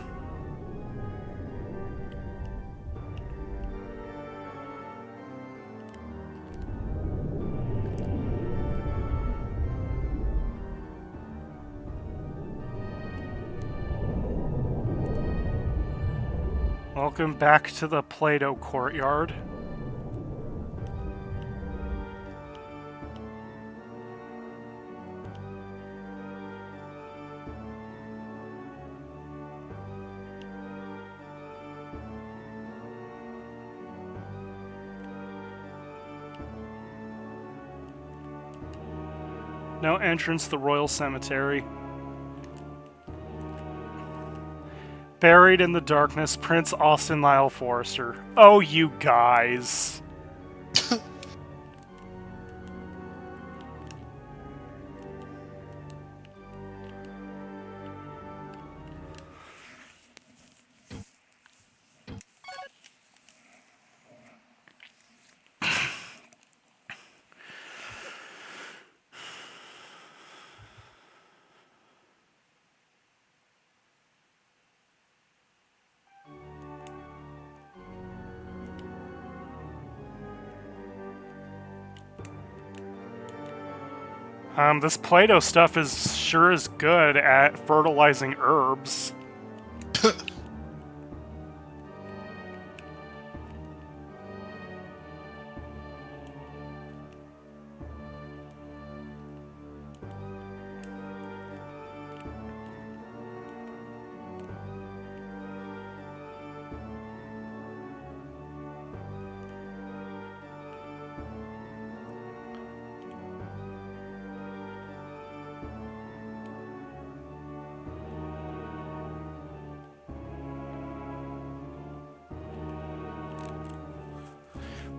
Welcome back to the Play-Doh courtyard. No entrance to the Royal Cemetery. Buried in the darkness, Prince Austin Lyle Forrester. Oh, you guys. This Play-Doh stuff is sure is good at fertilizing herbs.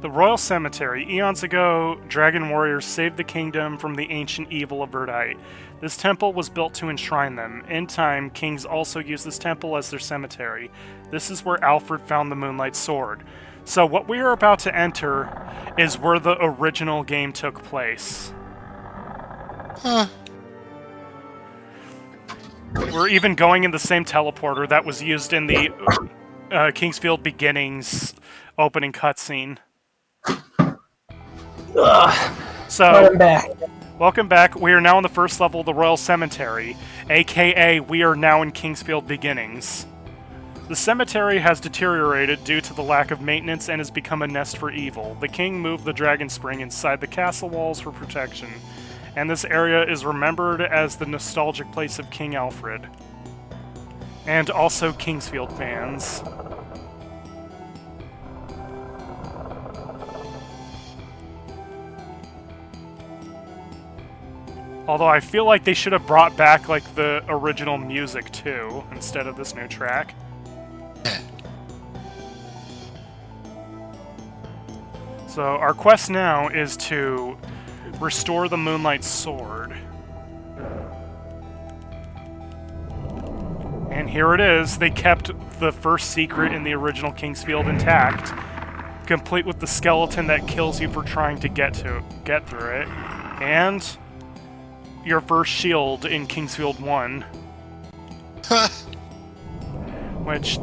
The Royal Cemetery. Eons ago, dragon warriors saved the kingdom from the ancient evil of Verdite. This temple was built to enshrine them. In time, kings also used this temple as their cemetery. This is where Alfred found the Moonlight Sword. So what we are about to enter is where the original game took place. Huh. We're even going in the same teleporter that was used in the Kingsfield Beginnings opening cutscene. So, I'm back. welcome back. We are now on the first level of the Royal Cemetery, aka we are now in Kingsfield Beginnings. The cemetery has deteriorated due to the lack of maintenance and has become a nest for evil. The king moved the dragon spring inside the castle walls for protection, and this area is remembered as the nostalgic place of King Alfred. And also Kingsfield fans. Although I feel like they should have brought back like the original music too, instead of this new track. So our quest now is to restore the Moonlight Sword. And here it is. They kept the first secret in the original Kingsfield intact, complete with the skeleton that kills you for trying to get through it, and your first shield in Kingsfield 1. Which,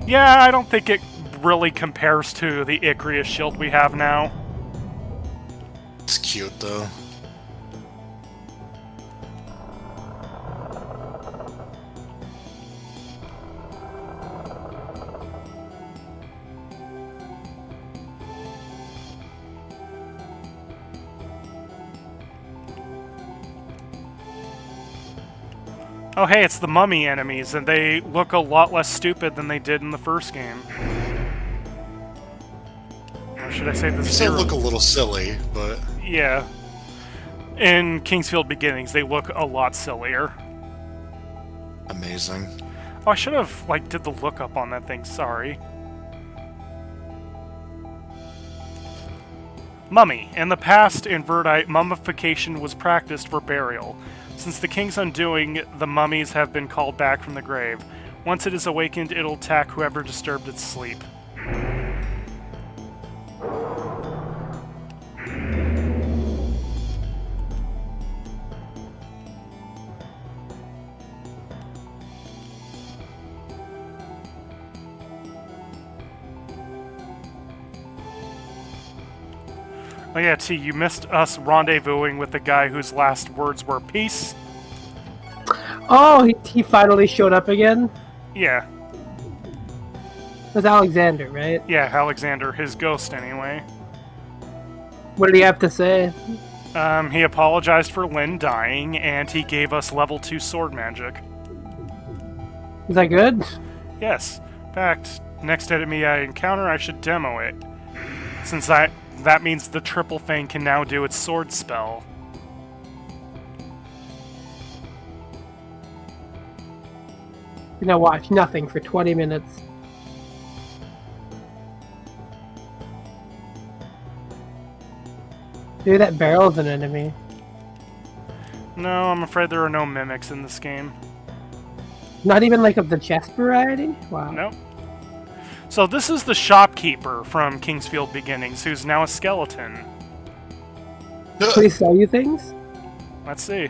yeah, I don't think it really compares to the Icrius shield we have now. It's cute, though. Oh hey, it's the mummy enemies, and they look a lot less stupid than they did in the first game. Or should I say the They zero? still look a little silly, but Yeah. In Kingsfield Beginnings, they look a lot sillier. amazing. Oh, I should have, like, did the lookup on that thing, sorry. Mummy. In the past, in Verdite, mummification was practiced for burial. Since the king's undoing, the mummies have been called back from the grave. Once it is awakened, it'll attack whoever disturbed its sleep. Oh yeah, T, you missed us rendezvousing with the guy whose last words were peace. Oh, he finally showed up again? Yeah. It was Alexander, right? Yeah, Alexander, his ghost anyway. What did he have to say? He apologized for Lynn dying, and he gave us level 2 sword magic. Is that good? Yes. In fact, next enemy I encounter, I should demo it. Since that means the Triple Fang can now do its sword spell. You're gonna watch nothing for 20 minutes. Dude, that barrel's an enemy. No, I'm afraid there are no mimics in this game. Not even like of the chest variety? Wow. Nope. So this is the shopkeeper from Kingsfield Beginnings, who's now a skeleton. Can he sell you things? Let's see.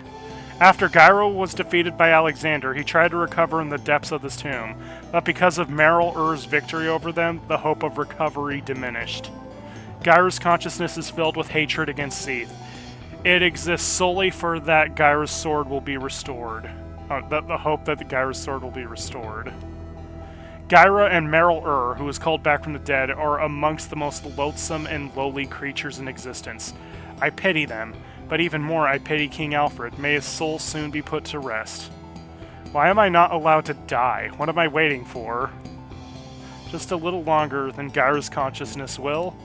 After Gyro was defeated by Alexander, he tried to recover in the depths of this tomb, but because of err's victory over them, the hope of recovery diminished. Gyro's consciousness is filled with hatred against Seath. It exists solely for that Gyro's sword will be restored. The hope that the Gyro's sword will be restored. Gyra and errr, who is called back from the dead, are amongst the most loathsome and lowly creatures in existence. I pity them, but even more I pity King Alfred. May his soul soon be put to rest. Why am I not allowed to die? What am I waiting for? Just a little longer than Gyra's consciousness will.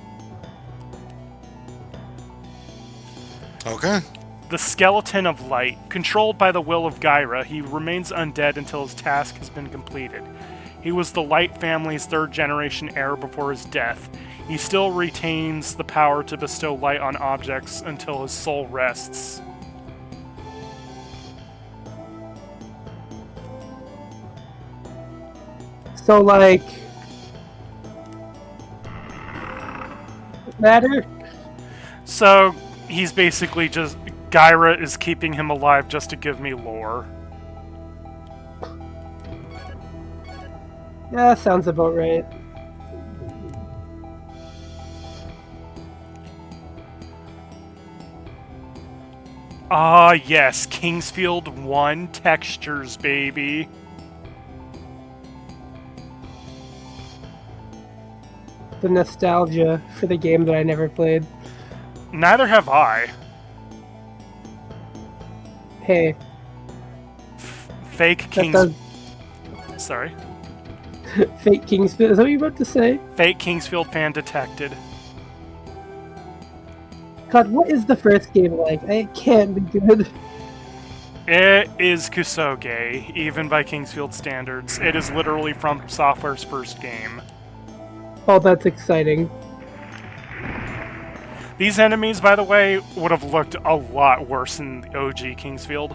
Okay. The Skeleton of Light. Controlled by the will of Gyra, he remains undead until his task has been completed. He was the Light family's third-generation heir before his death. He still retains the power to bestow light on objects until his soul rests. So, like... matter? So, he's basically just... Gyra is keeping him alive just to give me lore. Yeah, sounds about right. Ah, yes, Kingsfield 1 textures, baby. The nostalgia for the game that I never played. Neither have I. Hey. Fake Kings... does- Sorry. Fake Kingsfield, is that what you were about to say? Fake Kingsfield fan detected. God, what is the first game like? It can't be good. It is Kusoge, even by Kingsfield standards. It is literally From Software's first game. Oh, that's exciting. These enemies, by the way, would have looked a lot worse in the OG Kingsfield.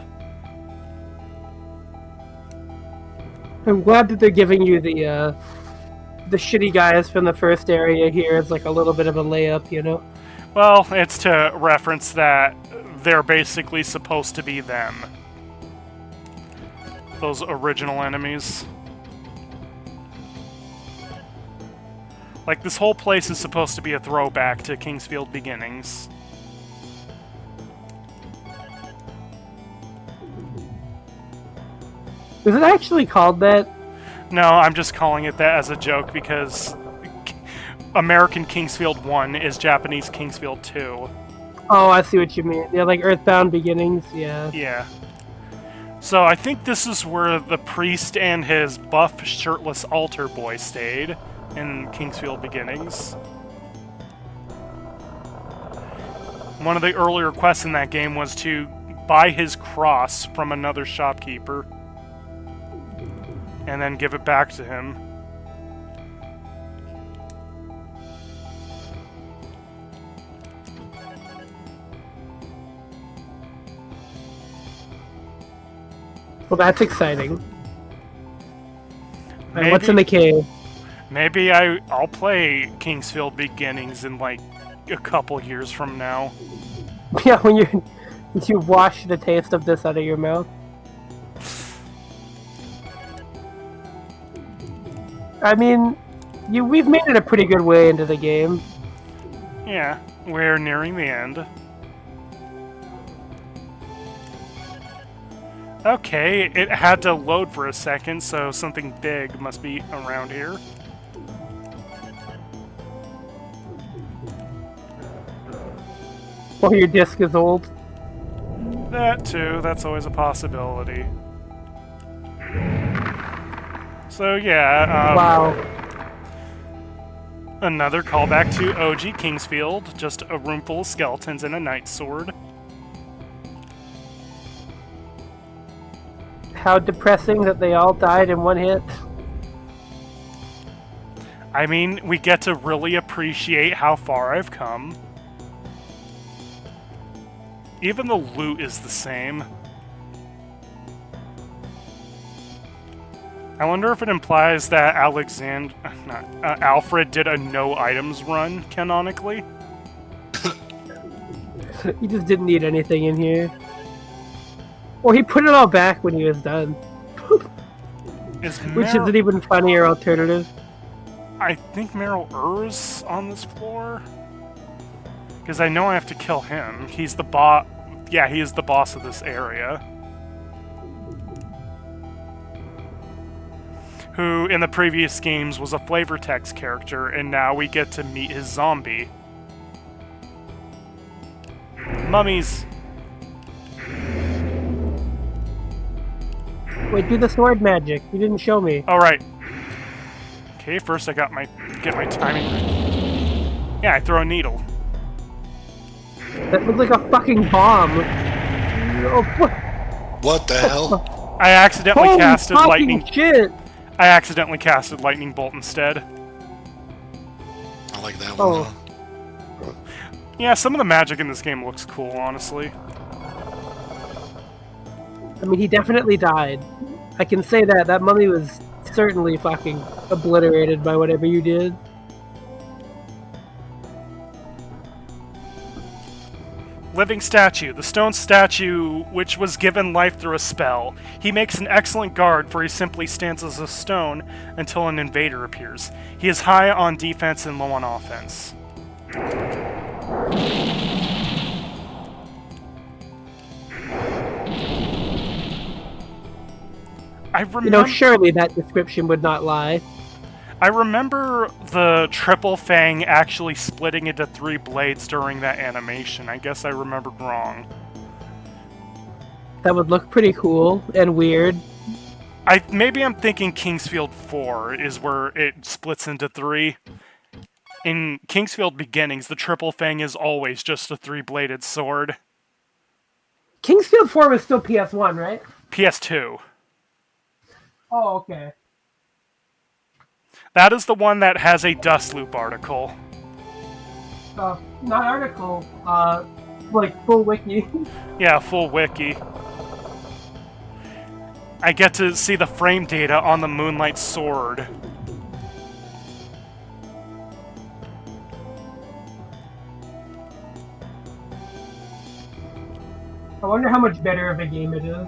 I'm glad that they're giving you the shitty guys from the first area here as like a little bit of a layup, you know? Well, it's to reference that they're basically supposed to be them. Those original enemies. Like, this whole place is supposed to be a throwback to Kingsfield Beginnings. Is it actually called that? No, I'm just calling it that as a joke because American Kingsfield 1 is Japanese Kingsfield 2. Oh, I see what you mean. Yeah, like Earthbound Beginnings, yeah. Yeah. So I think this is where the priest and his buff, shirtless altar boy stayed in Kingsfield Beginnings. One of the earlier quests in that game was to buy his cross from another shopkeeper and then give it back to him. Well, that's exciting. Alright, what's in the cave? Maybe I'll play Kingsfield Beginnings in like a couple years from now. Yeah, when you wash the taste of this out of your mouth. I mean, we've made it a pretty good way into the game. Yeah, We're nearing the end. Okay, it had to load for a second, so something big must be around here. Or your disc is old. That too, that's always a possibility. So yeah, Wow. another callback to OG Kingsfield, just a room full of skeletons and a knight sword. How depressing that they all died in one hit. I mean, we get to really appreciate how far I've come. Even the loot is the same. I wonder if it implies that Alfred did a no items run canonically. He just didn't need anything in here. Or he put it all back when he was done. Which is an even funnier alternative. I think err's on this floor. Because I know I have to kill him. He's the boss. Yeah, he is the boss of this area. Who, in the previous games, was a flavor text character, and now we get to meet his zombie. Mummies! Wait, do the sword magic. You didn't show me. Alright. Okay, first I got get my timing right. Yeah, I throw a needle. That looked like a fucking bomb. Oh, What the hell? I accidentally holy casted fucking lightning. shit! I accidentally casted lightning bolt instead. I like that one. Oh. Huh? Yeah, some of the magic in this game looks cool, honestly. I mean, he definitely died. I can say that. That mummy was certainly fucking obliterated by whatever you did. Living statue. The stone statue, which was given life through a spell. He makes an excellent guard, for he simply stands as a stone until an invader appears. He is high on defense and low on offense. You know, surely that description would not lie. I remember the triple fang actually splitting into 3 blades during that animation. I guess I remembered wrong. That would look pretty cool and weird. Maybe I'm thinking Kingsfield 4 is where it splits into 3. In Kingsfield Beginnings, the triple fang is always just a 3-bladed sword. Kingsfield 4 was still PS1, right? PS2. Oh, okay. That is the one that has a dust loop article. Not article, like full wiki. Yeah, full wiki. I get to see the frame data on the Moonlight Sword. I wonder how much better of a game it is.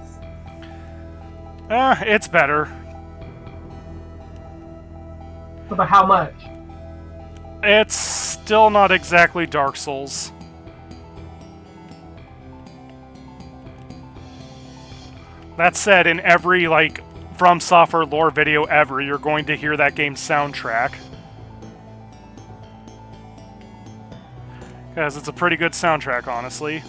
It's better. But how much? It's still not exactly Dark Souls. That said, in every, From Software lore video ever, you're going to hear that game's soundtrack. Because it's a pretty good soundtrack, honestly.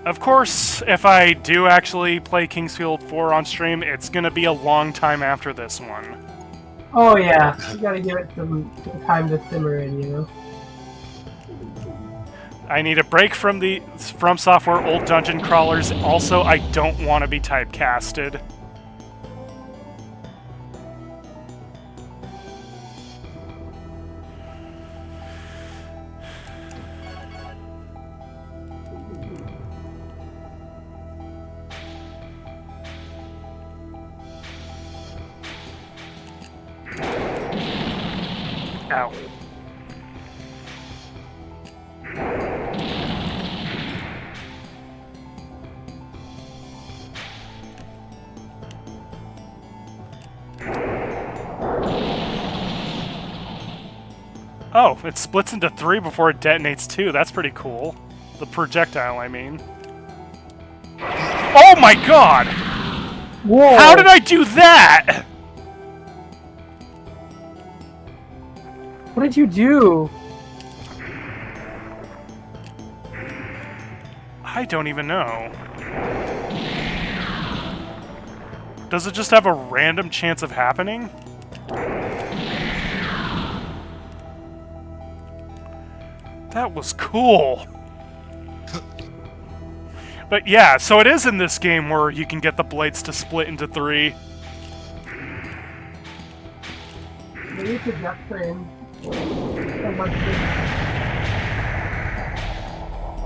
Of course, if I do actually play Kingsfield 4 on stream, it's gonna be a long time after this one. Oh yeah, you gotta give it some time to simmer in, you know? I need a break from the From Software old dungeon crawlers. Also, I don't want to be typecasted. Ow. Oh, it splits into 3 before it detonates 2. That's pretty cool. The projectile, I mean. Oh my god! Whoa! How did I do that? What did you do? I don't even know. Does it just have a random chance of happening? That was cool. But yeah, so it is in this game where you can get the blades to split into 3. Maybe it's a jet train.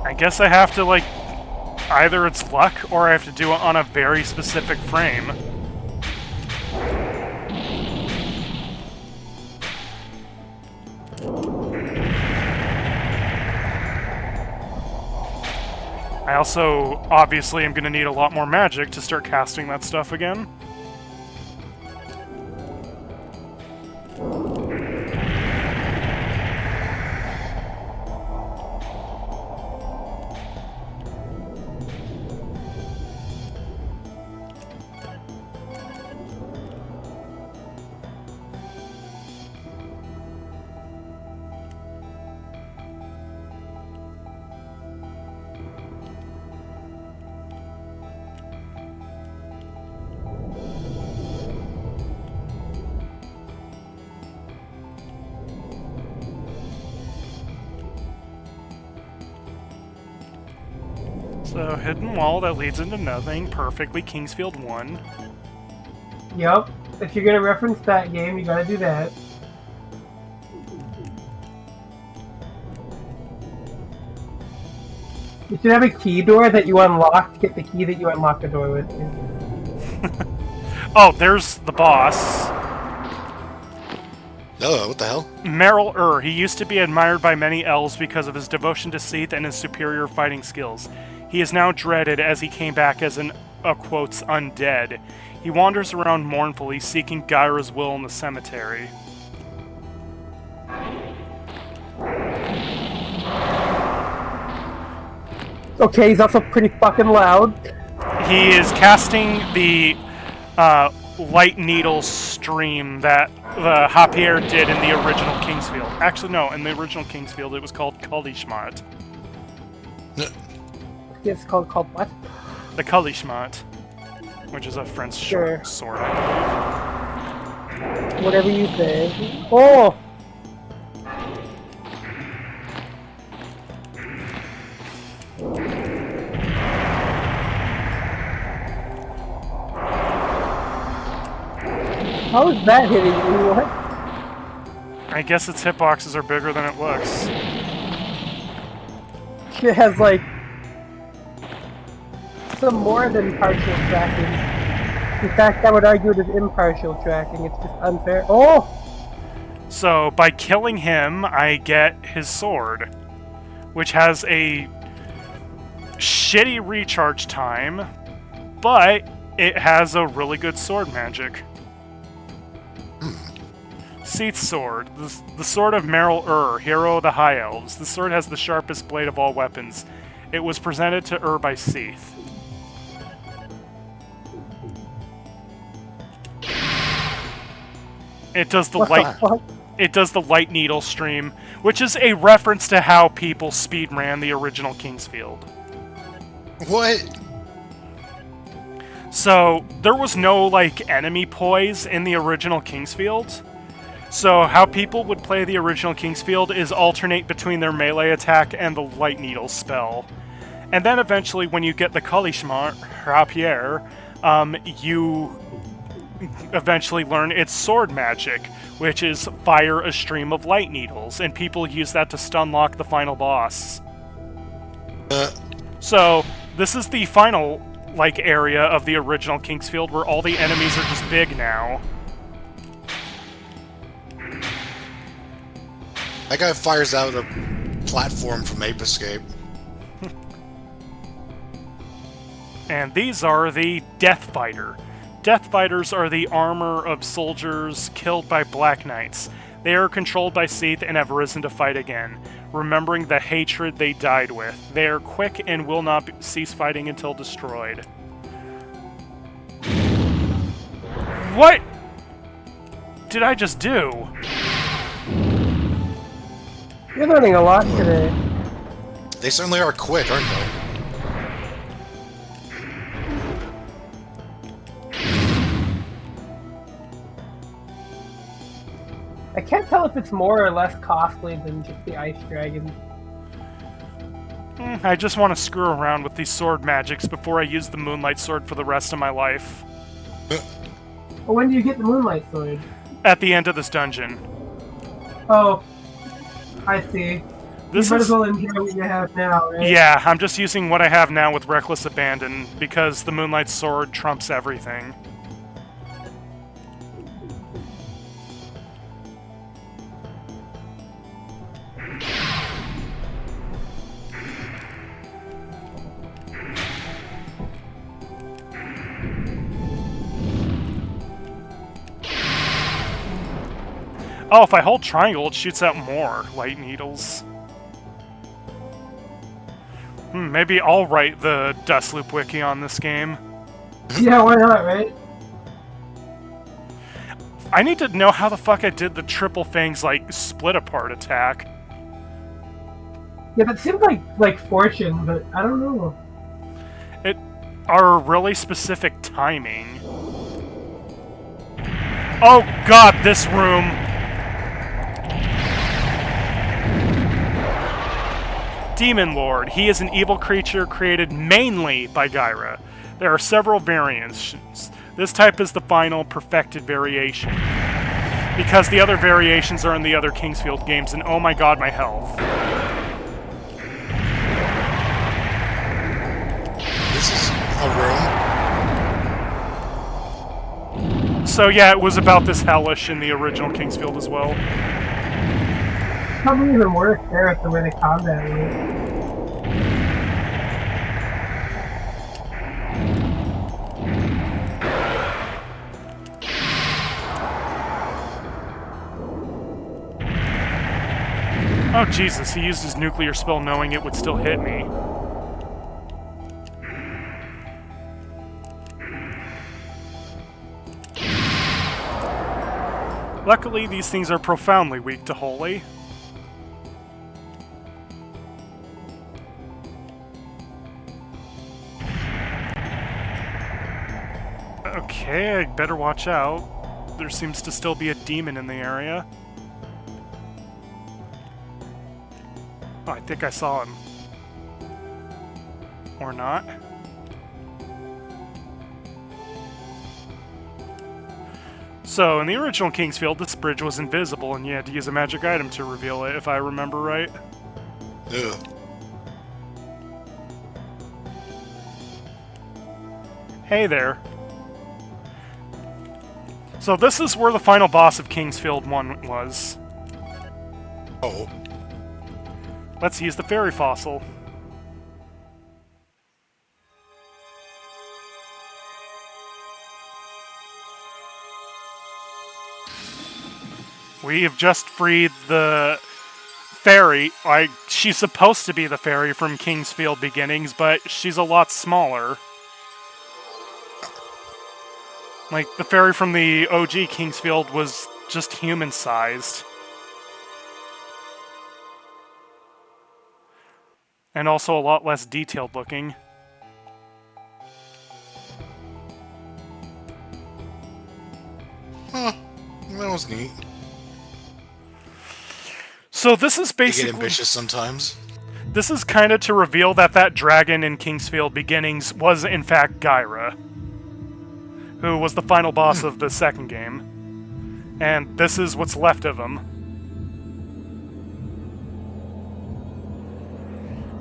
I guess I have to, like, either it's luck or I have to do it on a very specific frame. I also, obviously, am going to need a lot more magic to start casting that stuff again. So, hidden wall that leads into nothing, perfectly, Kingsfield 1. Yep. If you're gonna reference that game, you gotta do that. You should have a key door that you unlock to get the key that you unlock the door with. Oh, there's the boss. Oh, what the hell? Errr. He used to be admired by many elves because of his devotion to Seath and his superior fighting skills. He is now dreaded as he came back as an, quotes, undead. He wanders around mournfully, seeking Gyra's will in the cemetery. Okay, he's also pretty fucking loud. He is casting the light needle stream that the Hapier did in the original Kingsfield. Actually, no, in the original Kingsfield it was called Kalishmat. It's called what? The Kalishmat, which is a French Sure. sword, I believe. Whatever you say. Oh! How is that hitting you? What? I guess its hitboxes are bigger than it looks. It has like some more than partial tracking. In fact, I would argue it is impartial tracking. It's just unfair. Oh! So, by killing him, I get his sword, which has a shitty recharge time, but it has a really good sword magic. Seath's sword, the sword of errr, hero of the High Elves. The sword has the sharpest blade of all weapons. It was presented to by Seath. It does the light needle stream, which is a reference to how people speedran the original Kingsfield. What? So, there was no, like, enemy poise in the original Kingsfield. So, how people would play the original Kingsfield is alternate between their melee attack and the light needle spell. And then eventually, when you get the Kalishmat, Rapier, you eventually learn its sword magic, which is fire a stream of light needles, and people use that to stun lock the final boss. So, this is the final, like, area of the original Kingsfield where all the enemies are just big now. That guy fires out a platform from Ape Escape. And these are the Death Fighter. Death Fighters are the armor of soldiers killed by Black Knights. They are controlled by Seath and have risen to fight again, remembering the hatred they died with. They are quick and will not cease fighting until destroyed. What did I just do? You're learning a lot today. They certainly are quick, aren't they? I can't tell if it's more or less costly than just the ice dragon. I just want to screw around with these sword magics before I use the Moonlight Sword for the rest of my life. Well, when do you get the Moonlight Sword? At the end of this dungeon. Oh, I see. This you might is... as well enjoy what you have now, right? Yeah, I'm just using what I have now with Reckless Abandon, because the Moonlight Sword trumps everything. Oh, if I hold triangle, it shoots out more light needles. Maybe I'll write the Dustloop wiki on this game. Yeah, why not, right? I need to know how the fuck I did the triple fangs, like, split apart attack. Yeah, that seemed like fortune, but I don't know. It are really specific timing. Oh god, this room! Demon Lord. He is an evil creature created mainly by Gyra. There are several variations. This type is the final, perfected variation. Because the other variations are in the other Kingsfield games, and oh my god, my health. This is a room. So yeah, it was about this hellish in the original Kingsfield as well. Probably even worse there with the way the combat is. Oh Jesus, he used his nuclear spell knowing it would still hit me. Luckily, these things are profoundly weak to holy. Okay, I better watch out. There seems to still be a demon in the area. Oh, I think I saw him. Or not. So, in the original Kingsfield, this bridge was invisible, and you had to use a magic item to reveal it, if I remember right. Ugh. Hey there. So this is where the final boss of Kingsfield 1 was. Oh. Let's use the fairy fossil. We have just freed the fairy. She's supposed to be the fairy from Kingsfield Beginnings, but she's a lot smaller. Like, the fairy from the OG Kingsfield was just human-sized. And also a lot less detailed looking. Huh. That was neat. So this is They basically... get ambitious sometimes. This is kind of to reveal that that dragon in Kingsfield Beginnings was in fact Gyra, who was the final boss of the second game. And this is what's left of him.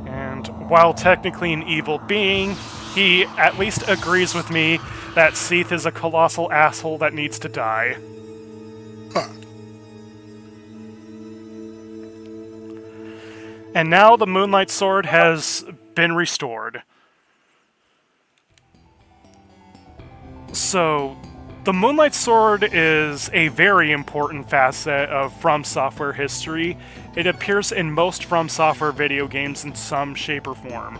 And while technically an evil being, he at least agrees with me that Seath is a colossal asshole that needs to die. Huh. And now the Moonlight Sword has been restored. So, The Moonlight Sword is a very important facet of From Software history. It appears in most From Software video games in some shape or form.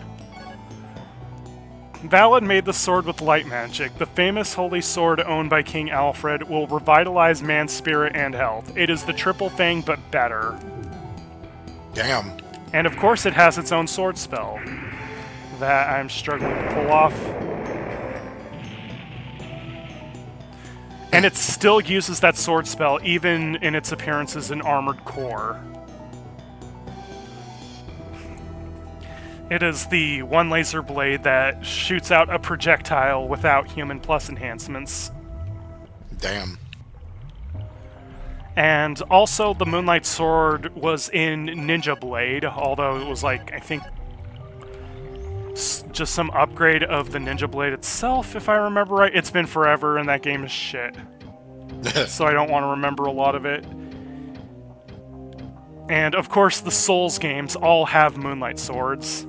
Valid made the sword with light magic. The famous holy sword owned by King Alfred will revitalize man's spirit and health. It is the Triple Fang, but better. Damn. And of course it has its own sword spell that I'm struggling to pull off. And it still uses that sword spell even in its appearances in Armored Core. It is the one laser blade that shoots out a projectile without human plus enhancements. Damn. And also the Moonlight Sword was in Ninja Blade, although it was like, I think, just some upgrade of the Ninja Blade itself, if I remember right. It's been forever, and that game is shit. So I don't want to remember a lot of it. And, of course, the Souls games all have Moonlight Swords.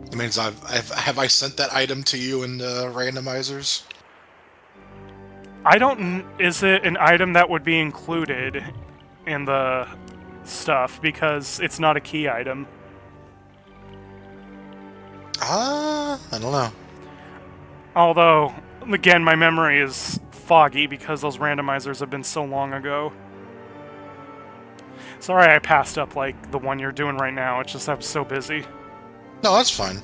It means have I sent that item to you in the randomizers? I don't... Is it an item that would be included in the stuff? Because it's not a key item. I don't know. Although, again, my memory is foggy because those randomizers have been so long ago. Sorry I passed up, like, the one you're doing right now. It's just I'm so busy. No, that's fine.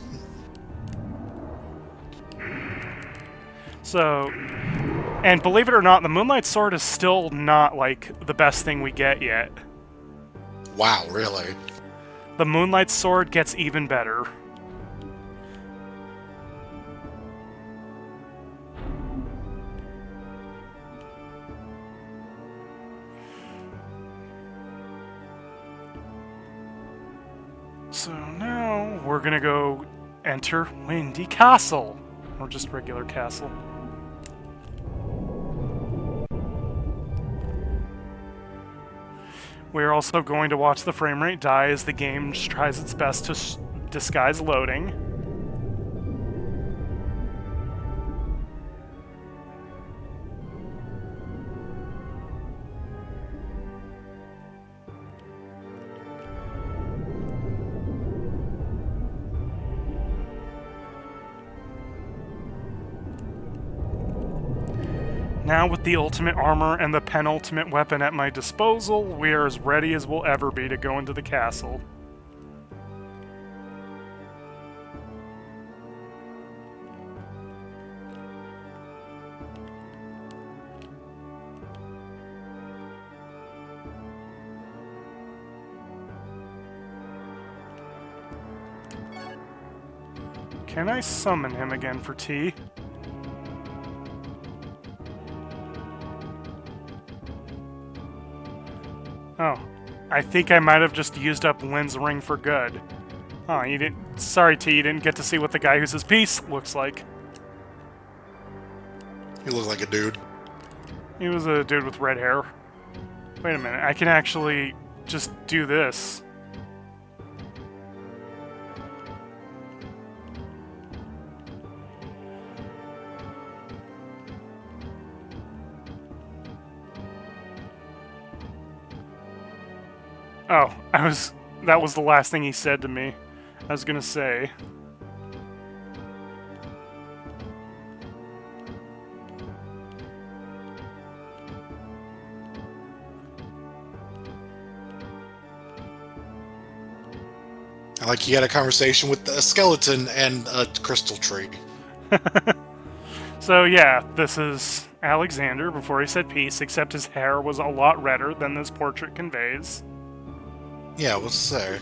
So... And believe it or not, the Moonlight Sword is still not, like, the best thing we get yet. Wow, really? The Moonlight Sword gets even better. So now we're gonna go enter Windy Castle. Or just regular castle. We're also going to watch the frame rate die as the game tries its best to disguise loading. Now with the ultimate armor and the penultimate weapon at my disposal, we are as ready as we'll ever be to go into the castle. Can I summon him again for tea? Oh, I think I might have just used up Lynn's ring for good. Oh, you didn't... Sorry, T, you didn't get to see what the guy who's his piece looks like. He looks like a dude. He was a dude with red hair. Wait a minute, I can actually just do this. Oh, that was the last thing he said to me. I was gonna say. Like he had a conversation with a skeleton and a crystal tree. So yeah, this is Alexander before he said peace, except his hair was a lot redder than this portrait conveys. Yeah, what's there?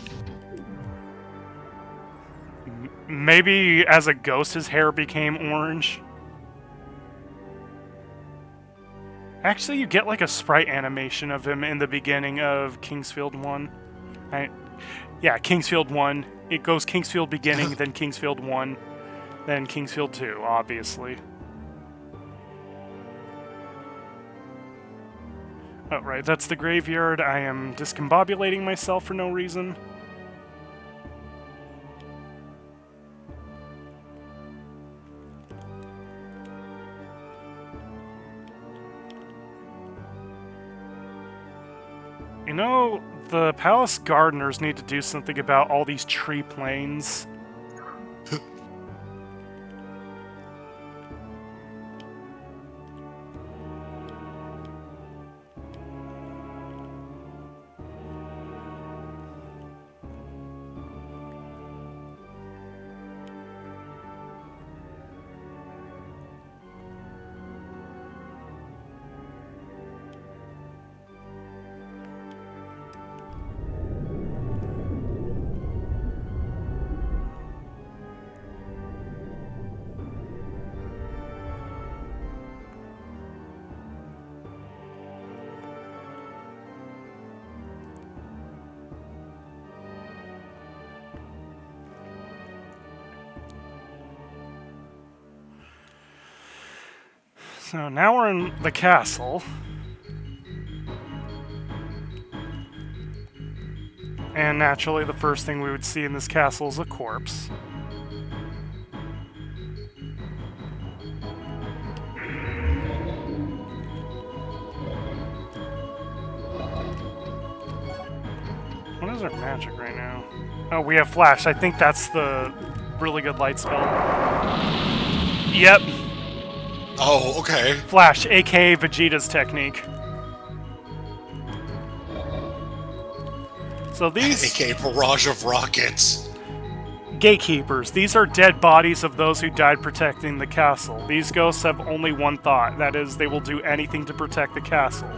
Maybe as a ghost his hair became orange. Actually, you get like a sprite animation of him in the beginning of Kingsfield 1. Yeah, Kingsfield 1. It goes Kingsfield beginning, then Kingsfield 1, then Kingsfield 2, obviously. Oh, right, that's the graveyard. I am discombobulating myself for no reason. You know, the palace gardeners need to do something about all these tree plains. So now we're in the castle. And naturally, the first thing we would see in this castle is a corpse. What is our magic right now? Oh, we have flash. I think that's the really good light spell. Yep. Oh, okay. Flash, aka Vegeta's technique. So these... AKA barrage of rockets. Gatekeepers. These are dead bodies of those who died protecting the castle. These ghosts have only one thought. That is, they will do anything to protect the castle.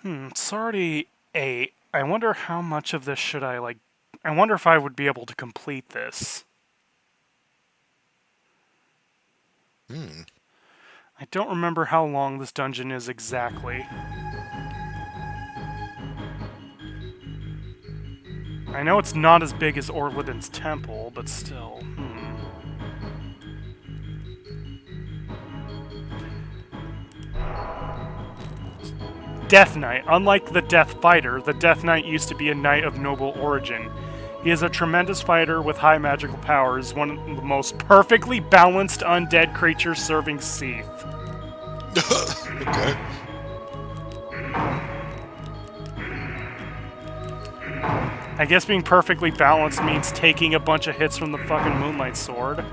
It's already 8. I wonder how much of this should I, like... I wonder if I would be able to complete this. I don't remember how long this dungeon is exactly. I know it's not as big as Orliden's temple, but still... Death Knight. Unlike the Death Fighter, the Death Knight used to be a knight of noble origin. He is a tremendous fighter with high magical powers, one of the most perfectly balanced undead creatures serving Seath. Okay. I guess being perfectly balanced means taking a bunch of hits from the fucking Moonlight Sword.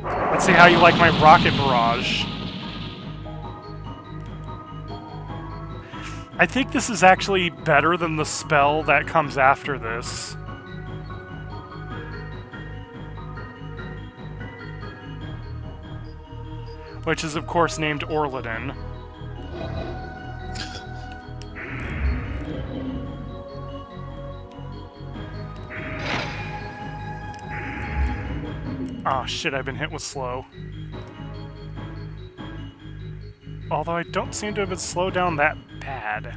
Let's see how you like my Rocket Barrage. I think this is actually better than the spell that comes after this. Which is, of course, named Orliden. Oh shit, I've been hit with slow. Although I don't seem to have been slowed down that bad.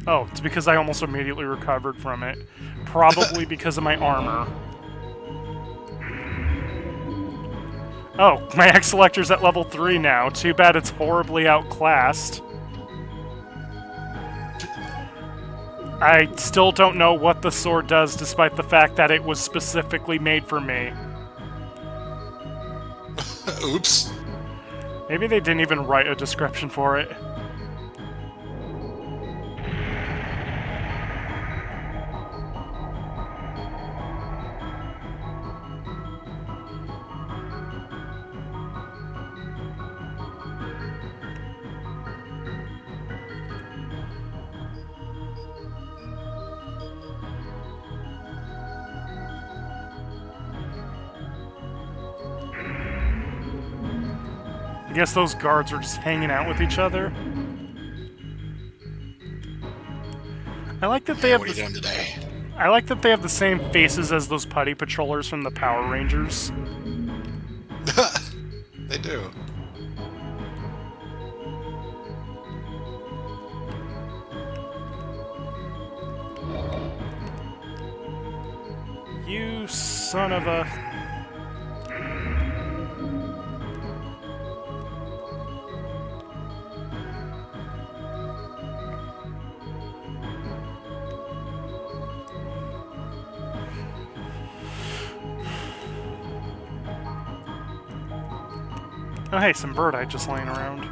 Oh, it's because I almost immediately recovered from it. Probably because of my armor. Oh, my X Selector's at level 3 now. Too bad it's horribly outclassed. I still don't know what the sword does, despite the fact that it was specifically made for me. Oops. Maybe they didn't even write a description for it. I guess those guards were just hanging out with each other. I like that they have. What are you doing today? I like that they have the same faces as those putty patrollers from the Power Rangers. They do? You son of a... Oh hey, some birdite just laying around.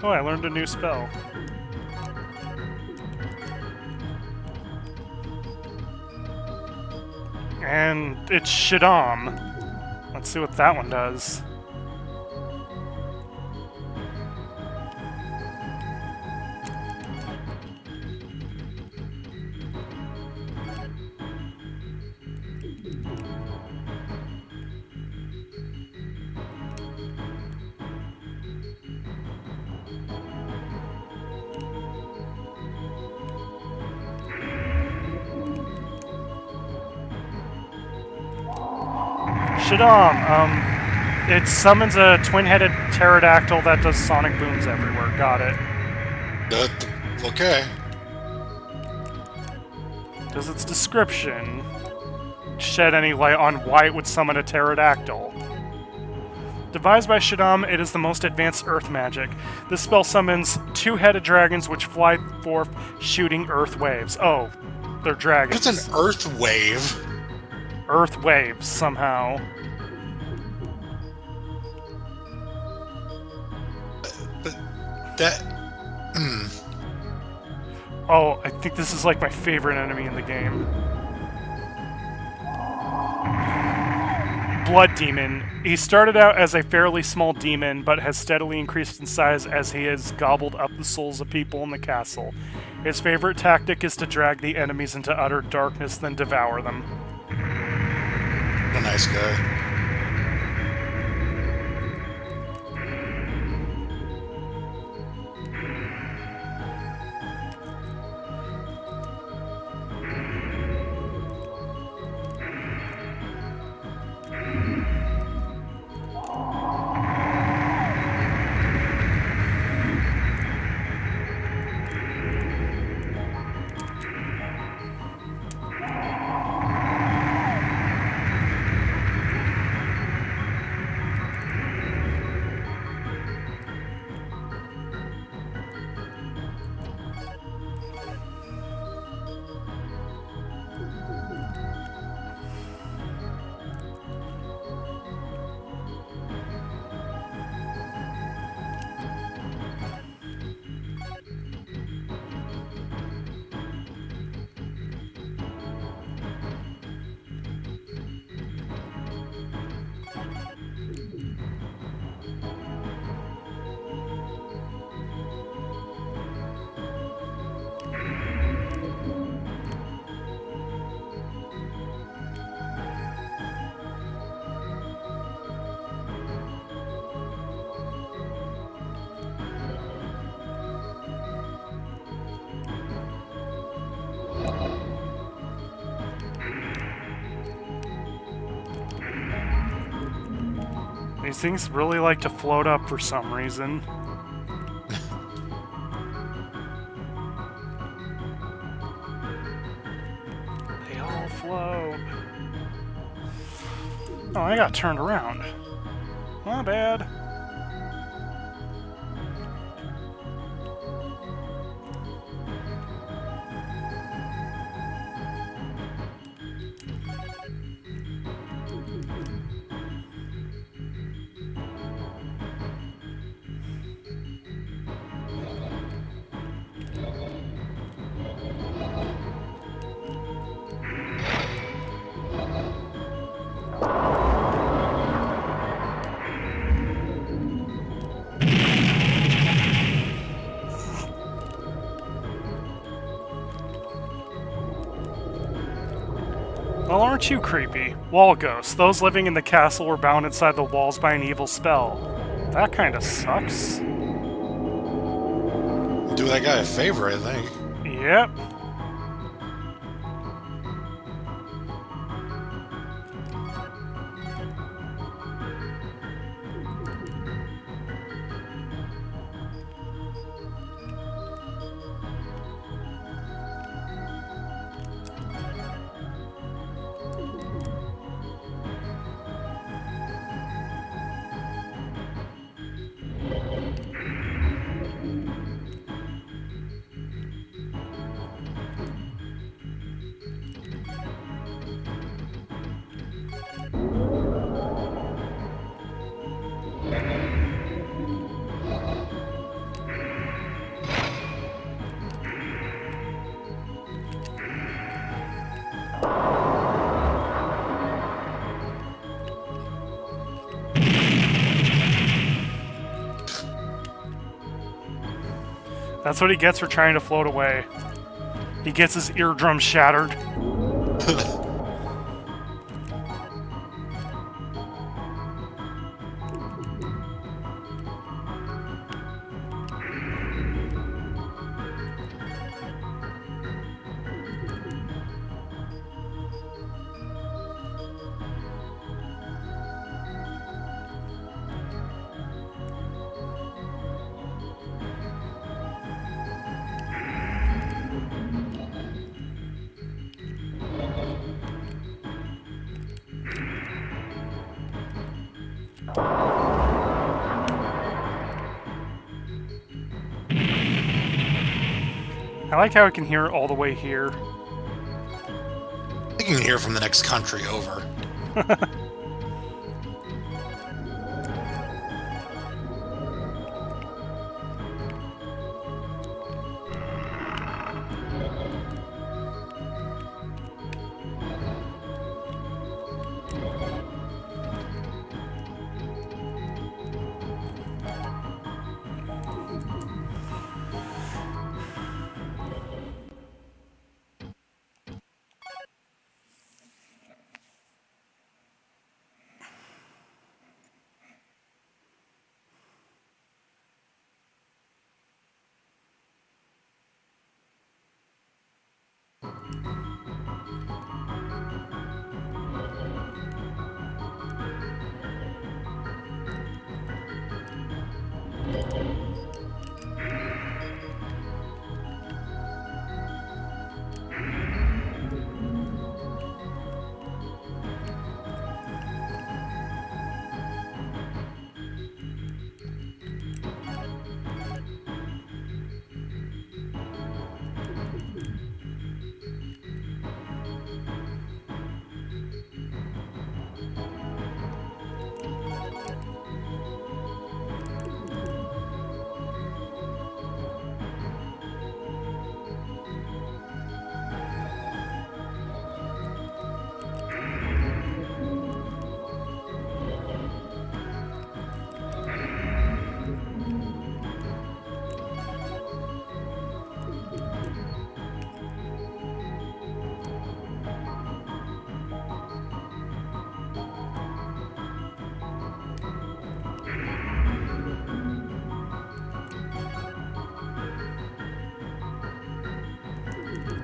Oh, I learned a new spell. And it's Shaddam. Let's see what that one does. Shaddam, it summons a twin-headed pterodactyl that does sonic booms everywhere. Got it. Okay. Does its description shed any light on why it would summon a pterodactyl? Devised by Shaddam, it is the most advanced earth magic. This spell summons two-headed dragons which fly forth shooting earth waves. Oh, they're dragons. What's an earth wave? Earth waves, somehow. But that... Oh, I think this is like my favorite enemy in the game. Blood Demon. He started out as a fairly small demon, but has steadily increased in size as he has gobbled up the souls of people in the castle. His favorite tactic is to drag the enemies into utter darkness, then devour them. What a nice guy. These things really like to float up for some reason. They all float. Oh, I got turned around. Not bad. Well, aren't you creepy? Wall ghosts. Those living in the castle were bound inside the walls by an evil spell. That kinda sucks. Do that guy a favor, I think. Yep. That's what he gets for trying to float away. He gets his eardrum shattered. I like how I can hear it all the way here. You can hear from the next country over.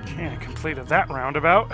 Okay, I completed that roundabout.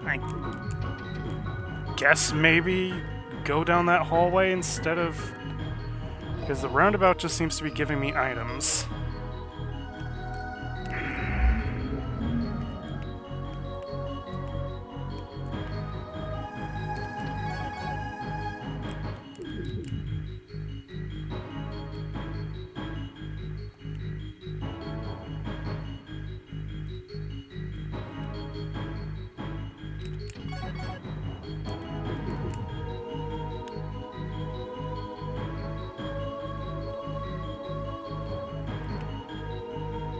I guess maybe go down that hallway instead of... Because the roundabout just seems to be giving me items.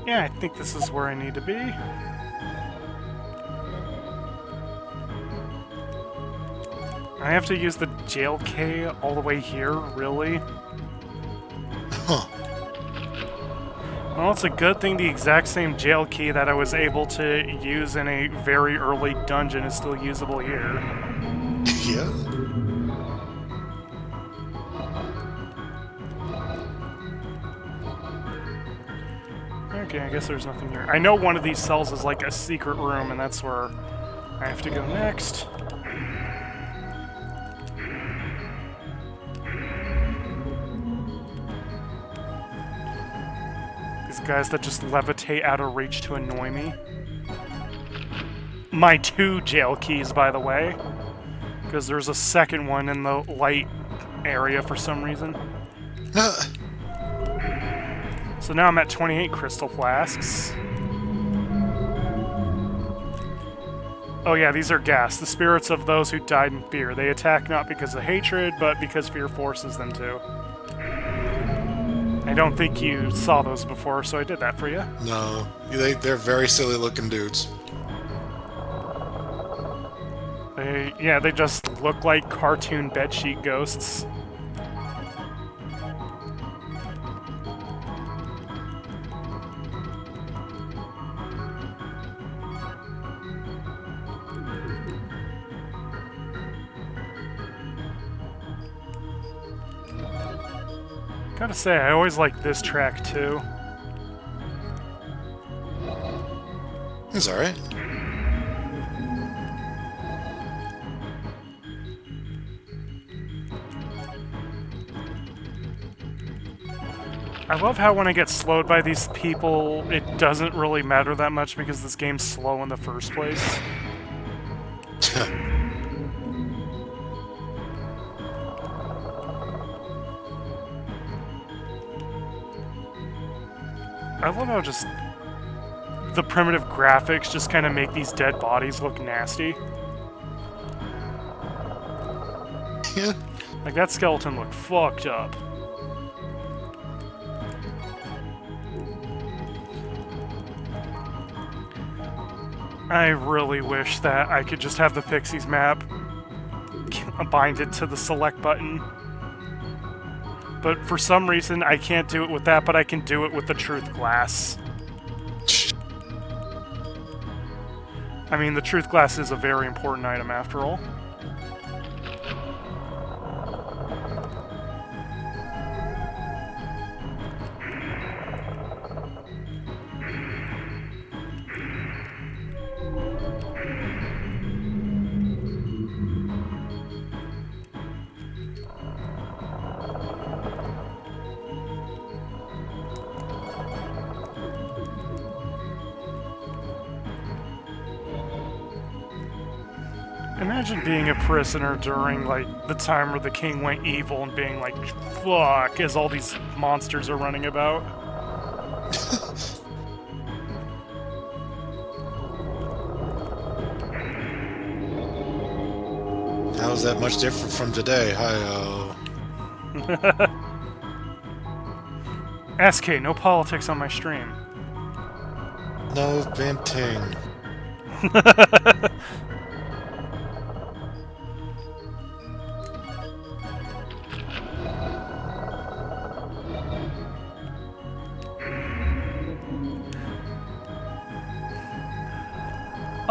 Yeah, I think this is where I need to be. I have to use the jail key all the way here, really? Huh. Well, it's a good thing the exact same jail key that I was able to use in a very early dungeon is still usable here. Yeah. Okay, I guess there's nothing here. I know one of these cells is like a secret room, and that's where I have to go next. These guys that just levitate out of reach to annoy me. My 2 jail keys, by the way. Because there's a second one in the light area for some reason. So now I'm at 28 crystal flasks. Oh yeah, these are gas. The spirits of those who died in fear. They attack not because of hatred, but because fear forces them to. I don't think you saw those before, so I did that for you. No, they're very silly looking dudes. They just look like cartoon bedsheet ghosts. Gotta say, I always like this track too. It's alright. I love how when I get slowed by these people, it doesn't really matter that much because this game's slow in the first place. I love how just the primitive graphics just kind of make these dead bodies look nasty. Yeah. Like, that skeleton looked fucked up. I really wish that I could just have the Pixies map bind it to the select button. But for some reason, I can't do it with that, but I can do it with the Truth Glass. I mean, the Truth Glass is a very important item after all. Imagine being a prisoner during, like, the time where the king went evil and being like, fuck, as all these monsters are running about. How's that much different from today? Hi-oh. SK, no politics on my stream. No venting.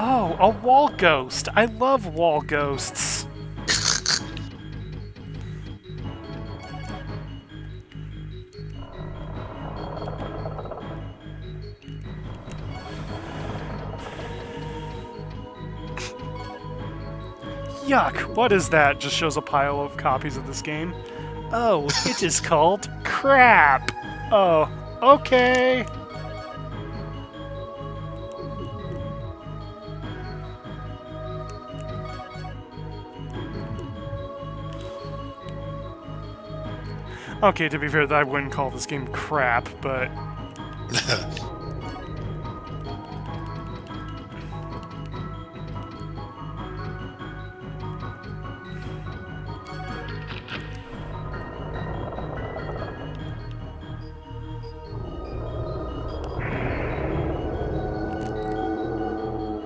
Oh, a wall ghost! I love wall ghosts! Yuck, what is that? Just shows a pile of copies of this game. Oh, it is called crap! Oh, okay! Okay, to be fair, I wouldn't call this game crap, but...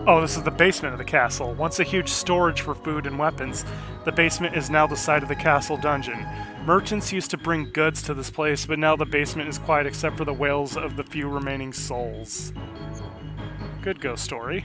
Oh, this is the basement of the castle. Once a huge storage for food and weapons, the basement is now the site of the castle dungeon. Merchants used to bring goods to this place, but now the basement is quiet except for the wails of the few remaining souls. Good ghost story.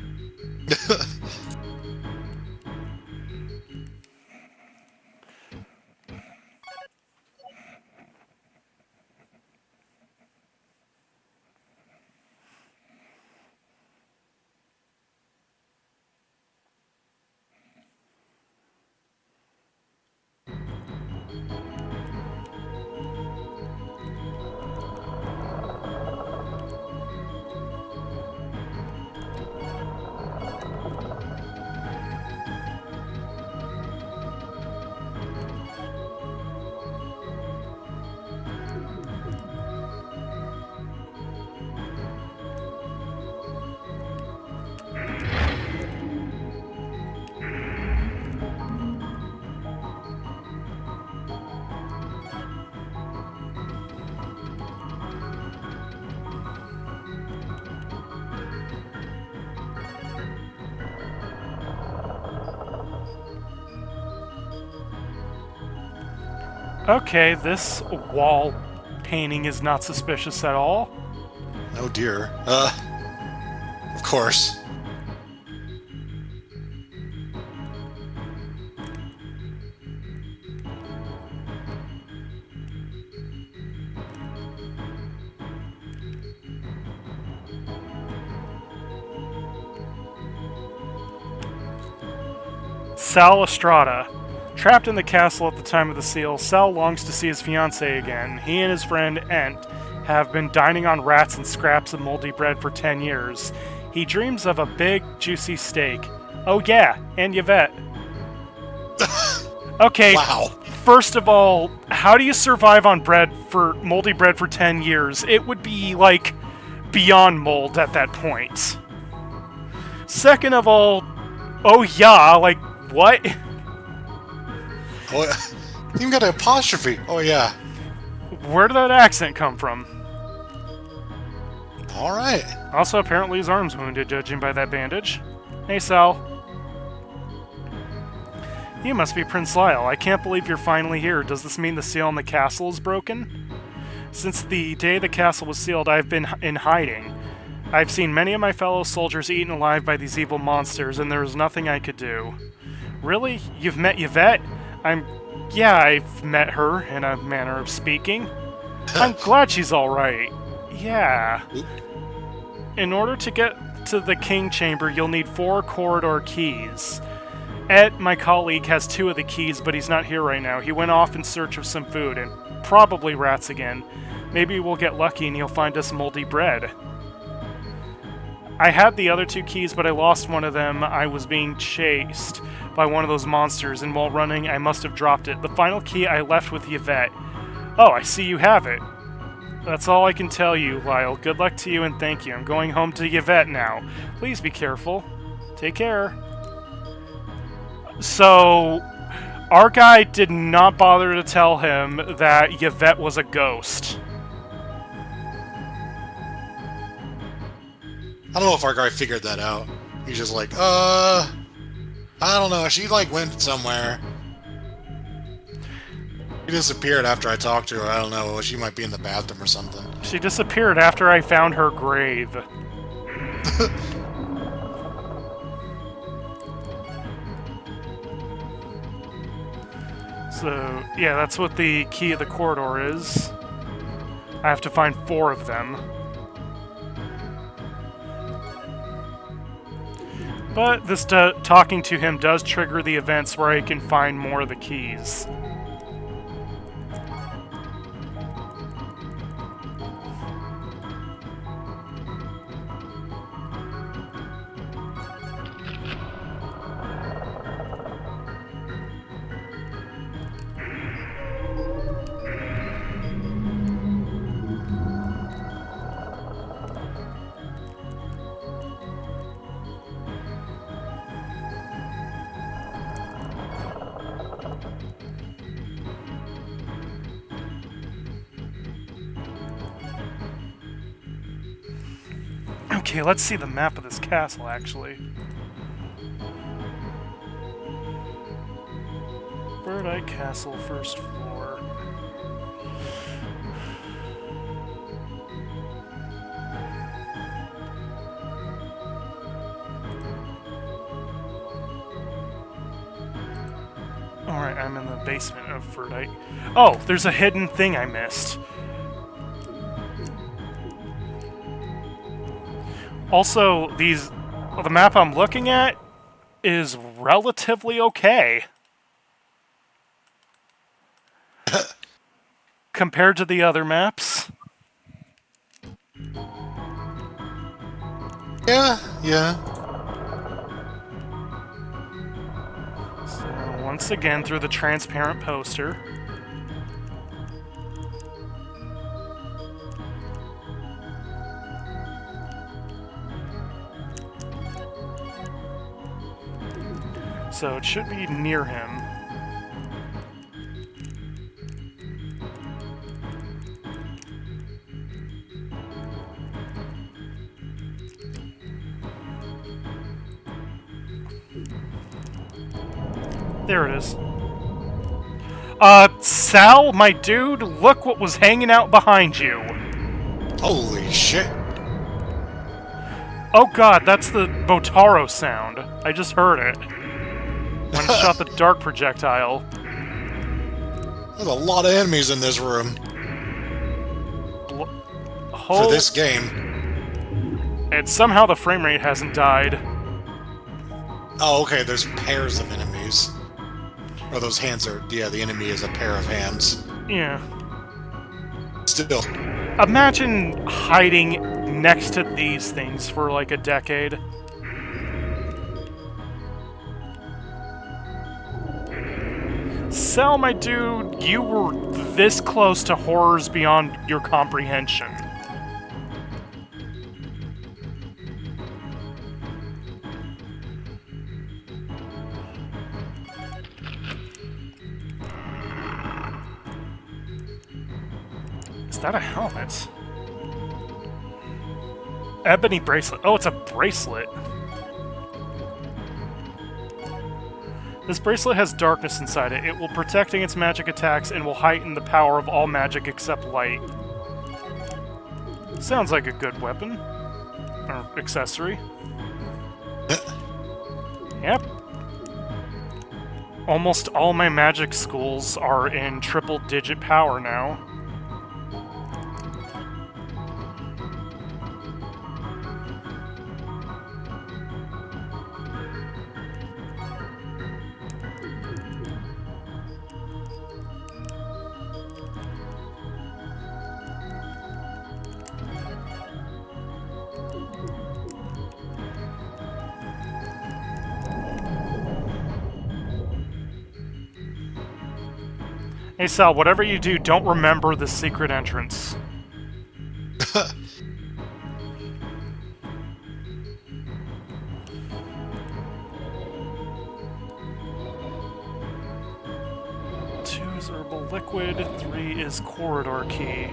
Okay, this wall painting is not suspicious at all. Oh dear. Of course. Sal Estrada. Trapped in the castle at the time of the seal, Sal longs to see his fiancée again. He and his friend Ent have been dining on rats and scraps of moldy bread for 10 years. He dreams of a big, juicy steak. Oh yeah, and Yvette. Okay, Wow. first of all, how do you survive on moldy bread for 10 years? It would be, like, beyond mold at that point. Second of all, oh yeah, like, what? Oh, you even got an apostrophe. Oh yeah. Where did that accent come from? All right. Also, apparently his arm's wounded, judging by that bandage. Hey, Sal. You must be Prince Lyle. I can't believe you're finally here. Does this mean the seal on the castle is broken? Since the day the castle was sealed, I've been in hiding. I've seen many of my fellow soldiers eaten alive by these evil monsters, and there is nothing I could do. Really? You've met Yvette? Yeah, I've met her, in a manner of speaking. I'm glad she's alright. Yeah. In order to get to the King Chamber, you'll need 4 corridor keys. Ed, my colleague, has 2 of the keys, but he's not here right now. He went off in search of some food, and probably rats again. Maybe we'll get lucky and he'll find us moldy bread. I had the other 2 keys, but I lost one of them. I was being chased by one of those monsters, and while running, I must have dropped it. The final key I left with Yvette. Oh, I see you have it. That's all I can tell you, Lyle. Good luck to you and thank you. I'm going home to Yvette now. Please be careful. Take care. So, our guy did not bother to tell him that Yvette was a ghost. I don't know if our guy figured that out. He's just like, I don't know. She, like, went somewhere. She disappeared after I talked to her. I don't know. She might be in the bathroom or something. She disappeared after I found her grave. So, yeah, that's what the key of the corridor is. I have to find 4 of them. But this talking to him does trigger the events where I can find more of the keys. Okay, let's see the map of this castle, actually. Birdeye Castle, first floor. Alright, I'm in the basement of Birdeye. Oh, there's a hidden thing I missed. Also, the map I'm looking at is relatively okay. Compared to the other maps. Yeah. So, once again, through the transparent poster. So it should be near him. There it is. Sal, my dude, look what was hanging out behind you. Holy shit. Oh god, that's the Botaro sound. I just heard it. When it shot the dark projectile. There's a lot of enemies in this room. For Oh, this game. and somehow the frame rate hasn't died. Oh, okay, there's pairs of enemies. Or those hands are... Yeah, the enemy is a pair of hands. Yeah. Still. Imagine hiding next to these things for like a decade. Sal, my dude, you were this close to horrors beyond your comprehension. Is that a helmet? Ebony bracelet. Oh, it's a bracelet. This bracelet has darkness inside it. It will protect against magic attacks and will heighten the power of all magic except light. Sounds like a good weapon. Or accessory. Yep. Almost all my magic schools are in triple-digit power now. Hey Sal, whatever you do, don't remember the secret entrance. Two is herbal liquid, 3 is corridor key.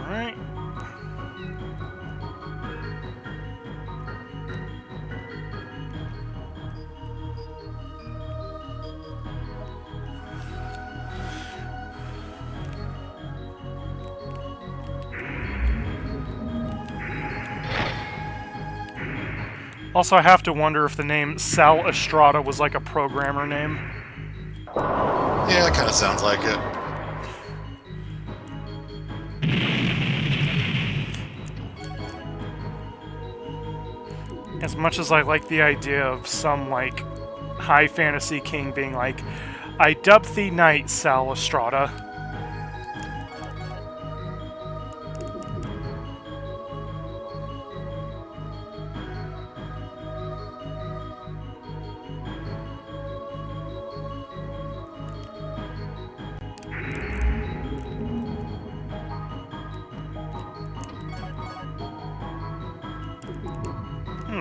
Alright. Also, I have to wonder if the name Sal Estrada was like a programmer name. Yeah, that kind of sounds like it. As much as I like the idea of some, like, high fantasy king being like, I dub thee knight, Sal Estrada.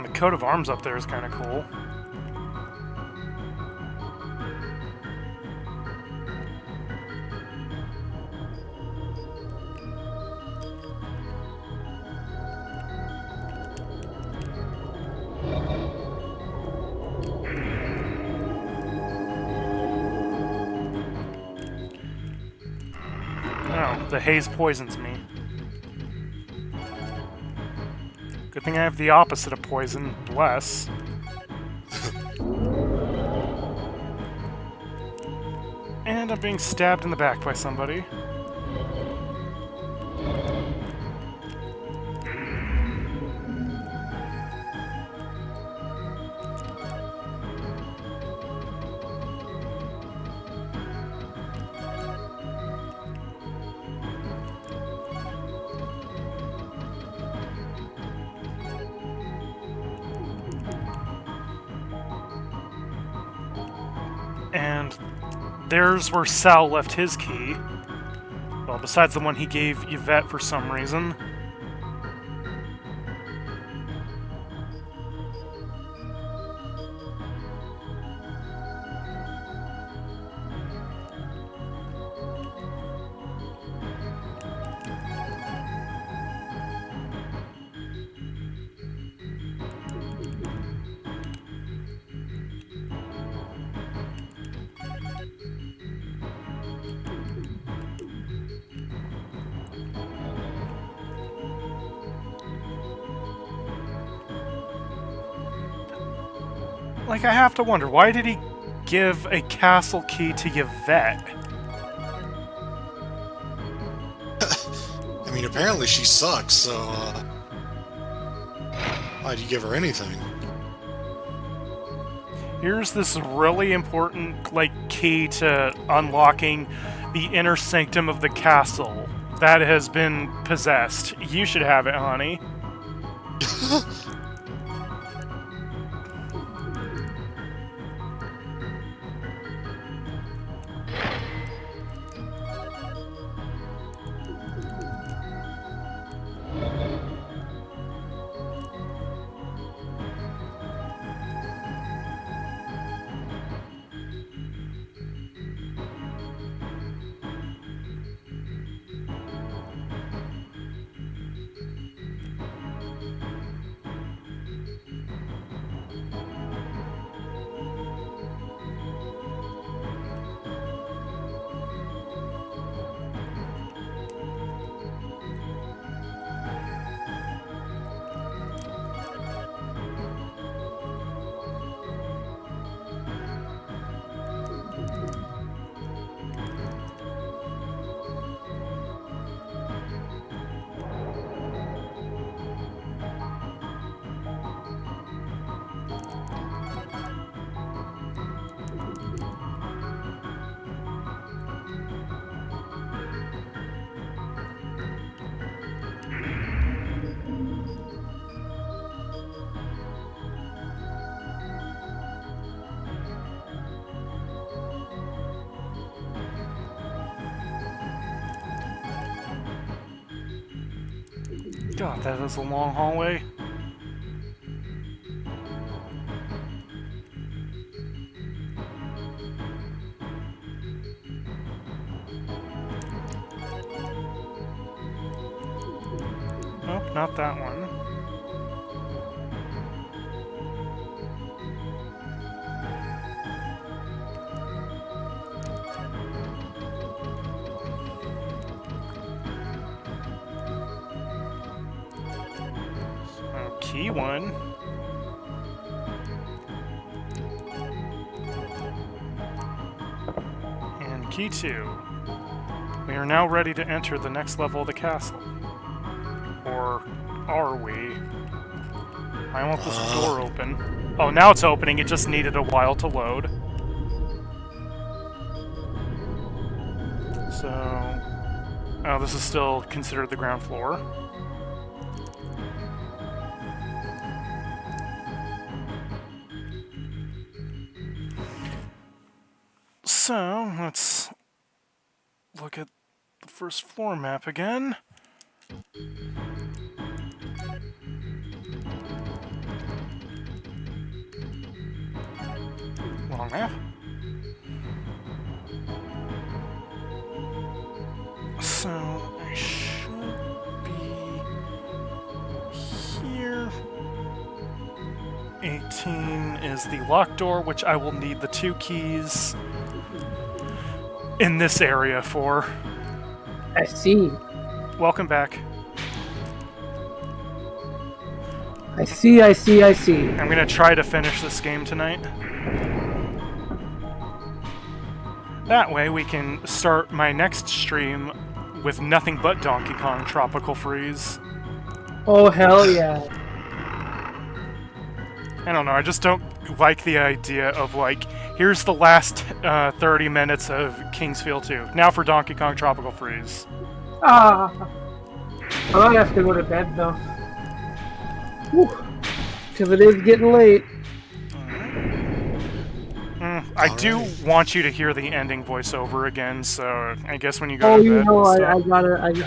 The coat of arms up there is kind of cool. the haze poisons me. Good thing I have the opposite of poison. Bless. And I'm being stabbed in the back by somebody. And there's where Sal left his key. Well, besides the one he gave Yvette for some reason. Like, I have to wonder, why did he give a castle key to Yvette? I mean, apparently she sucks, so, why'd you give her anything? Here's this really important, like, key to unlocking the inner sanctum of the castle that has been possessed. You should have it, honey. God, that is a long hallway. Nope, not that one. Key one. And key two. We are now ready to enter the next level of the castle. Or are we? I want this door open. Oh, now it's opening. It just needed a while to load. So... Oh, this is still considered the ground floor. So, let's look at the first floor map again. Long map. So, I should be here. 18 is the lock door, which I will need the 2 keys in this area for. I see. Welcome back. I see, I see, I see. I'm gonna try to finish this game tonight. That way we can start my next stream with nothing but Donkey Kong Tropical Freeze. Oh, hell yeah. I don't know, I just don't like the idea of, like, here's the last 30 minutes of Kingsfield 2. Now for Donkey Kong Tropical Freeze. Ah. I might have to go to bed, though. Because it is getting late. I do want you to hear the ending voiceover again, so I guess when you go Oh, to you bed... know, so-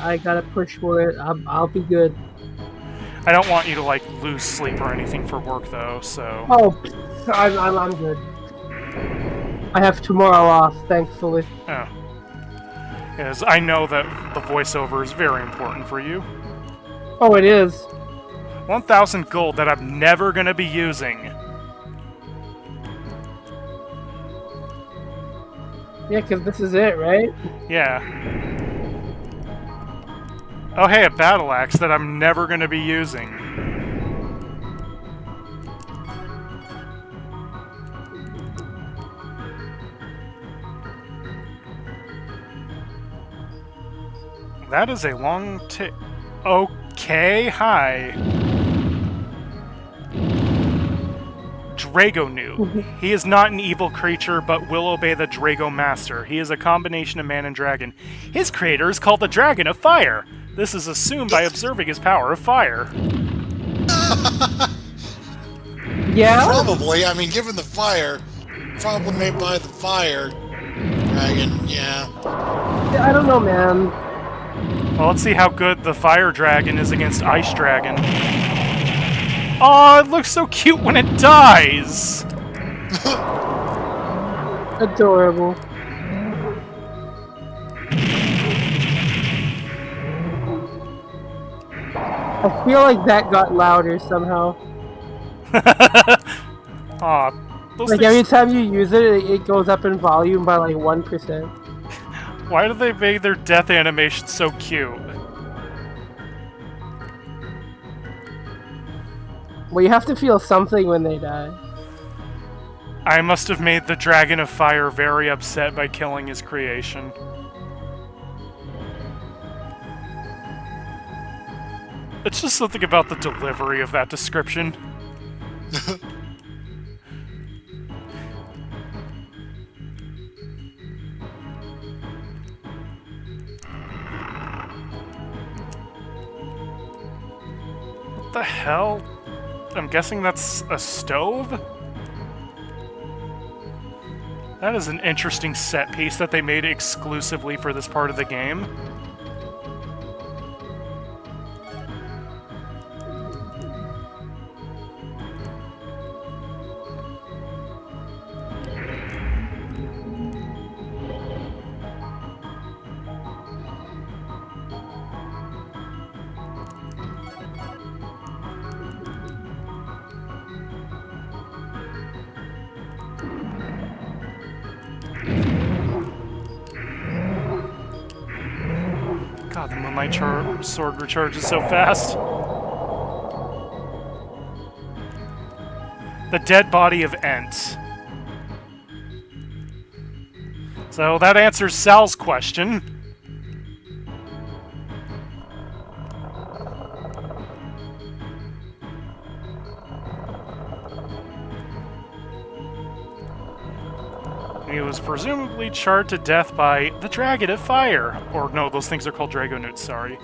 I gotta push for it. I'll be good. I don't want you to, like, lose sleep or anything for work, though, so... Oh, I'm good. I have tomorrow off, thankfully. Oh. Because I know that the voiceover is very important for you. Oh, it is. 1,000 gold that I'm never gonna be using. Yeah, because this is it, right? Yeah. Oh hey, a battle axe that I'm never gonna be using. That is a long Okay, hi. Dragonu. He is not an evil creature, but will obey the Drago Master. He is a combination of man and dragon. His creator is called the Dragon of Fire. This is assumed by observing his power of fire. Yeah? Probably. I mean, given the fire, probably made by the fire dragon. Yeah. I don't know, man. Well, let's see how good the Fire Dragon is against Ice Dragon. Oh, it looks so cute when it dies! Adorable. I feel like that got louder somehow. Aw, those Like things, every time you use it, it goes up in volume by like 1%. why do they make their death animation so cute? Well, you have to feel something when they die. I must have made the Dragon of Fire very upset by killing his creation. It's just something about the delivery of that description. What the hell? I'm guessing that's a stove? That is an interesting set piece that they made exclusively for this part of the game. God, the Moonlight Sword recharges so fast. The dead body of Ent. So that answers Sal's question. He was presumably charred to death by the Dragon of Fire. Or no, those things are called Dragonutes, sorry.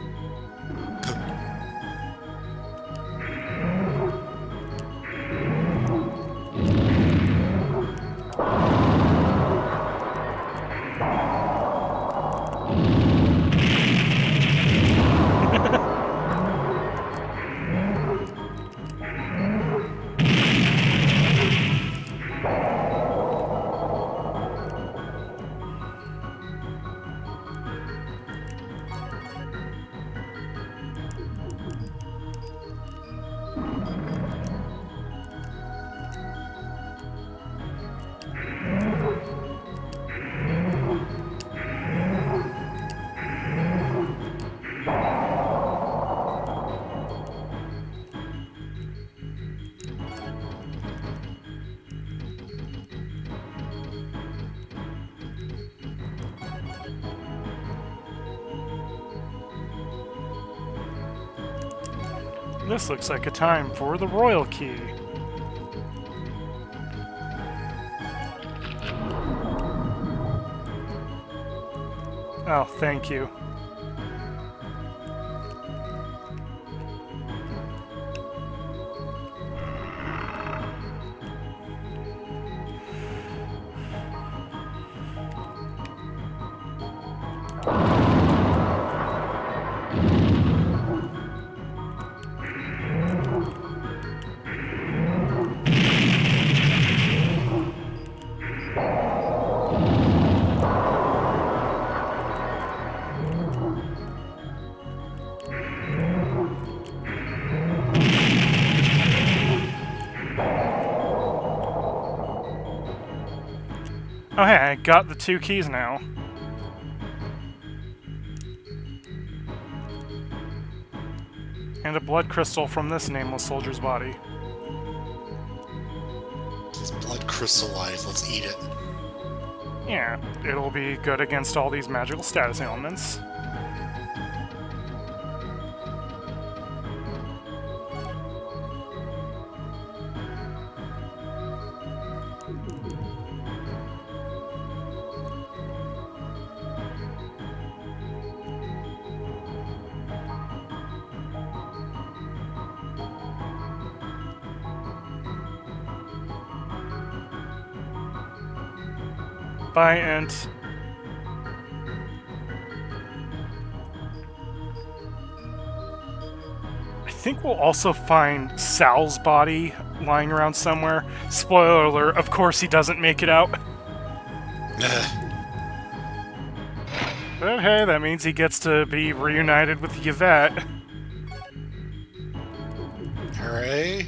This looks like a time for the royal key. Oh, thank you. Oh hey, I got the 2 keys now. And a blood crystal from this nameless soldier's body. This blood crystallized. Let's eat it. Yeah, it'll be good against all these magical status ailments. Bye, Ent. I think we'll also find Sal's body lying around somewhere. Spoiler alert, of course he doesn't make it out. But hey, that means he gets to be reunited with Yvette. Hooray.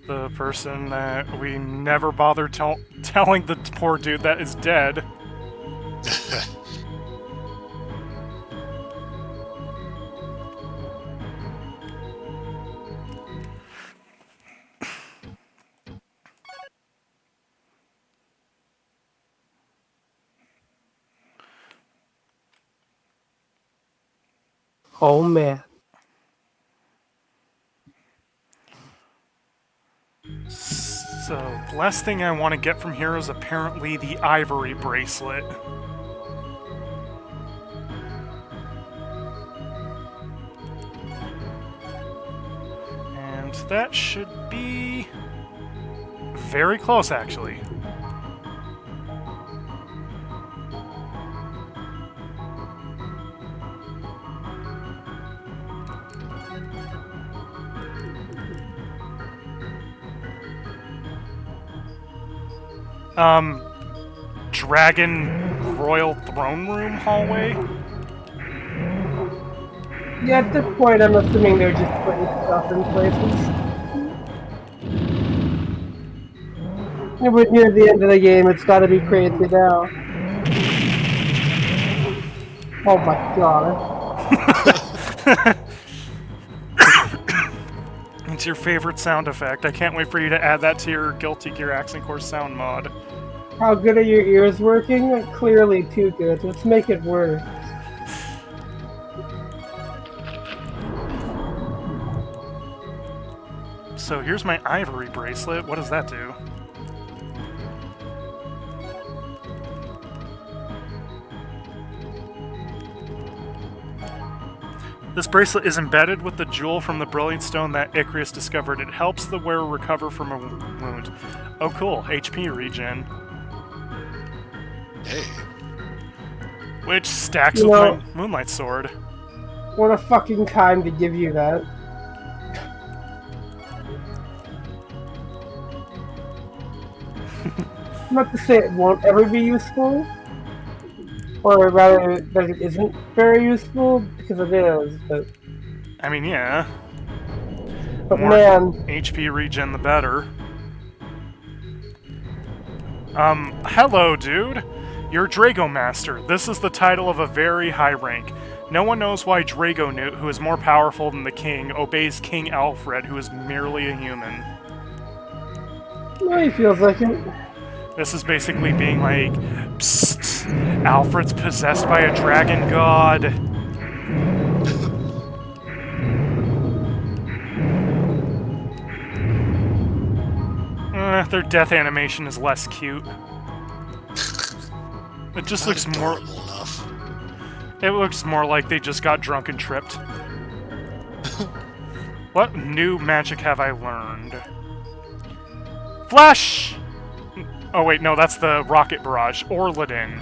The person that we never bothered telling the poor dude that is dead. Oh man. So, the last thing I want to get from here is apparently the ivory bracelet. And that should be very close, actually. Dragon Royal Throne Room hallway? Yeah, at this point, I'm assuming they're just putting stuff in places. And we're near the end of the game, it's gotta be crazy now. Oh my god. It's your favorite sound effect. I can't wait for you to add that to your Guilty Gear Accent Course sound mod. How good are your ears working? Clearly too good. Let's make it work. So here's my ivory bracelet. What does that do? This bracelet is embedded with the jewel from the brilliant stone that Icarus discovered. It helps the wearer recover from a wound. Oh cool, HP regen. Hey. Which stacks with my Moonlight Sword. What a fucking time to give you that. Not to say it won't ever be useful, or rather that it isn't very useful, because it is, but... I mean, yeah. But more man... HP regen, the better. Hello, dude! You're Drago Master. This is the title of a very high rank. No one knows why Drago Newt, who is more powerful than the king, obeys King Alfred, who is merely a human. Well, he feels like it. This is basically being like, psst, Alfred's possessed by a dragon god. their death animation is less cute. It just looks more... adorable enough. It looks more like they just got drunk and tripped. What new magic have I learned? Flash! Oh wait, no, that's the Rocket Barrage. Orladin.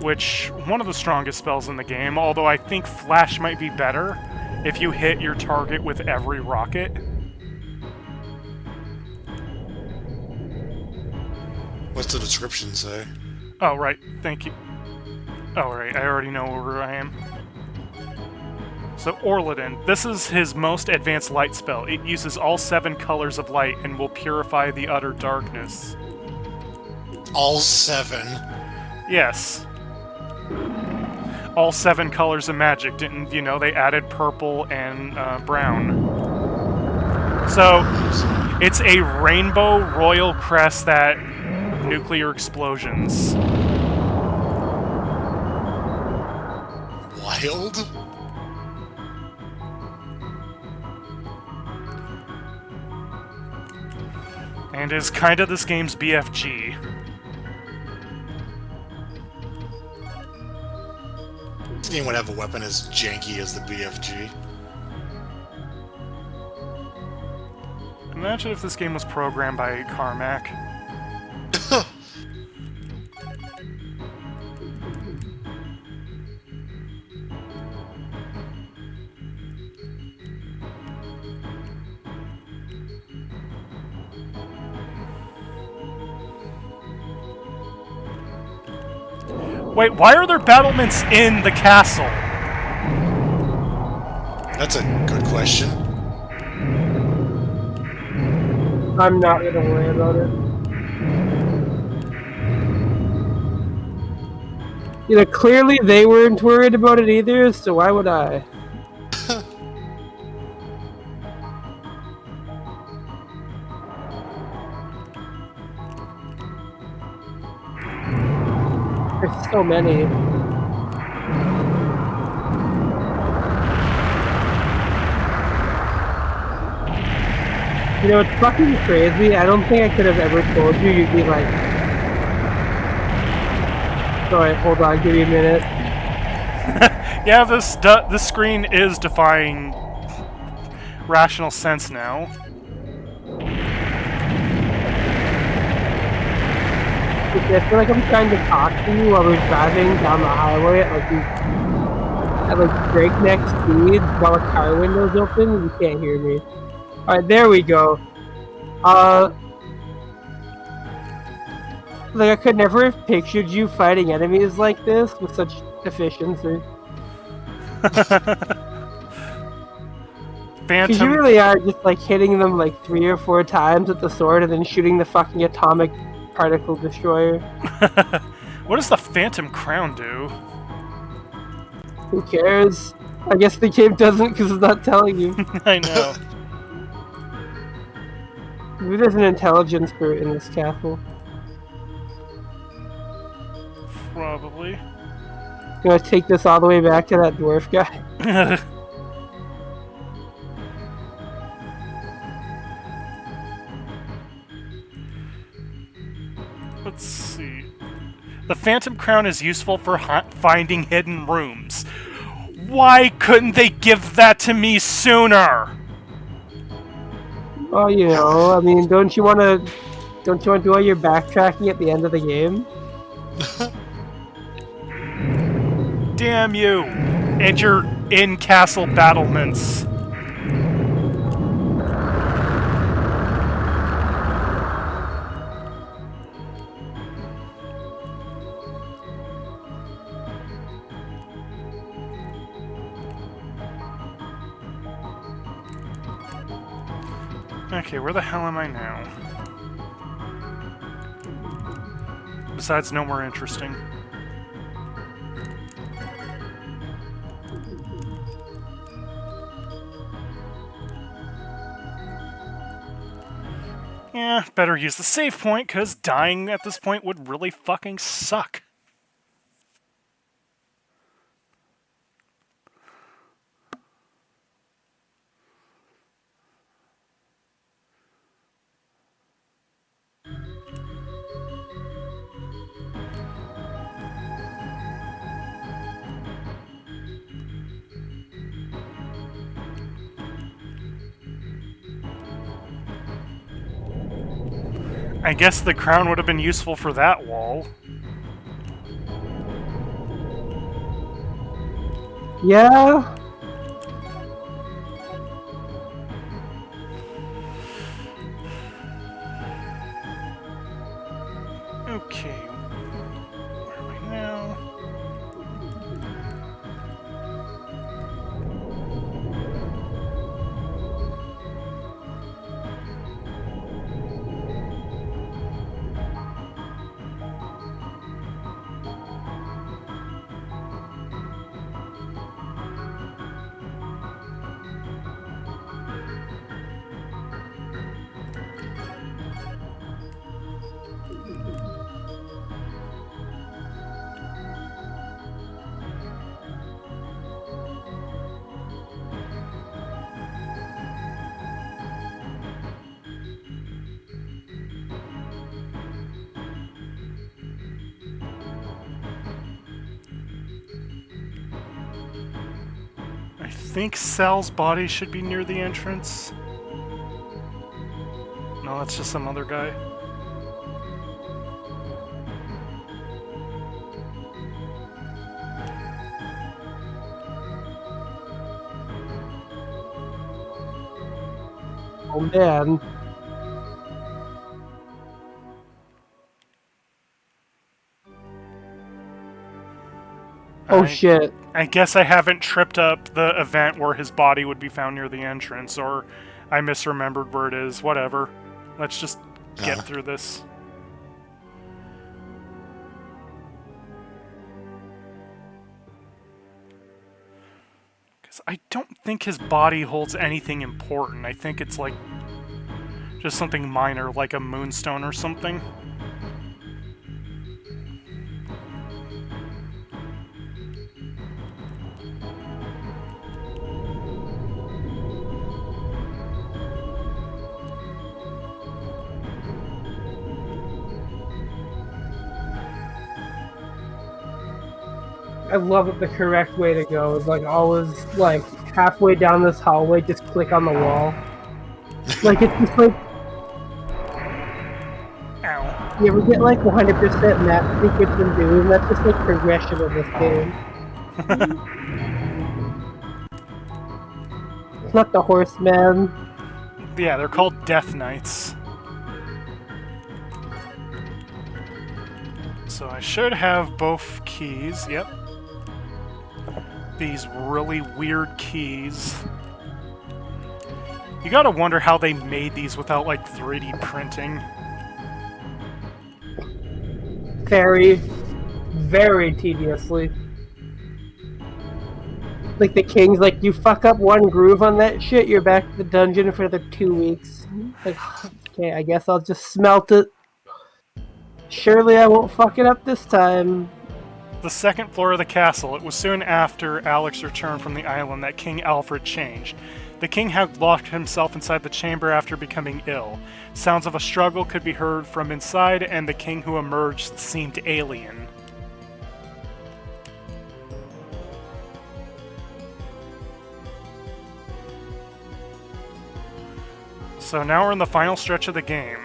Which, one of the strongest spells in the game, although I think Flash might be better if you hit your target with every rocket. What's the description say? Oh, right, thank you. Oh, right, I already know where I am. So, Orladin. This is his most advanced light spell. It uses all 7 colors of light and will purify the utter darkness. All 7? Yes. All 7 colors of magic. Didn't you know they added purple and brown? So, it's a rainbow royal crest that nuclear explosions. Wild? And is kind of this game's BFG. Does anyone have a weapon as janky as the BFG? Imagine if this game was programmed by Carmack. Wait, why are there battlements in the castle? That's a good question. I'm not gonna worry about it. You know, clearly they weren't worried about it either, so why would I? There's so many. You know, it's fucking crazy. I don't think I could have ever told you. You'd be like, sorry, hold on, give me a minute. Yeah, this screen is defying rational sense now. I feel like I'm trying to talk to you while we're driving down the highway at like breakneck speed while a car window's open and you can't hear me. Alright, there we go. Like I could never have pictured you fighting enemies like this with such efficiency. Because you really are just like hitting them like 3 or 4 times with the sword and then shooting the fucking atomic particle destroyer. What does the Phantom Crown do? Who cares? I guess the game doesn't because it's not telling you. I know. Maybe there's an intelligence brute in this castle. Probably. You want to take this all the way back to that dwarf guy? Let's see. The Phantom Crown is useful for finding hidden rooms. Why couldn't they give that to me sooner? Well, you know, I mean, don't you want to do all your backtracking at the end of the game? Damn you! And your in-castle battlements. Okay, where the hell am I now? Besides, no more interesting. Yeah, better use the save point, because dying at this point would really fucking suck. I guess the crown would have been useful for that wall. Yeah. Okay. Where are we now? I think Sal's body should be near the entrance. No, that's just some other guy. Oh man. Oh shit. I guess I haven't tripped up the event where his body would be found near the entrance, or I misremembered where it is. Whatever. Let's just get through this. Because I don't think his body holds anything important. I think it's like just something minor, like a moonstone or something. I love it. The correct way to go is like always like halfway down this hallway, just click on the wall. Like it's just like Ow. you ever get like 100% map sequence in Doom? That's just like progression in this game. It's not the horseman. Yeah, they're called Death Knights. So I should have both keys. Yep. These really weird keys. You gotta wonder how they made these without, like, 3D printing. Very, very tediously. Like the king's like, you fuck up one groove on that shit, you're back to the dungeon for the 2 weeks. Like, okay, I guess I'll just smelt it. Surely I won't fuck it up this time. The second floor of the castle. It was soon after Alec's return from the island that King Alfred changed. The king had locked himself inside the chamber after becoming ill. Sounds of a struggle could be heard from inside, and the king who emerged seemed alien. So now we're in the final stretch of the game.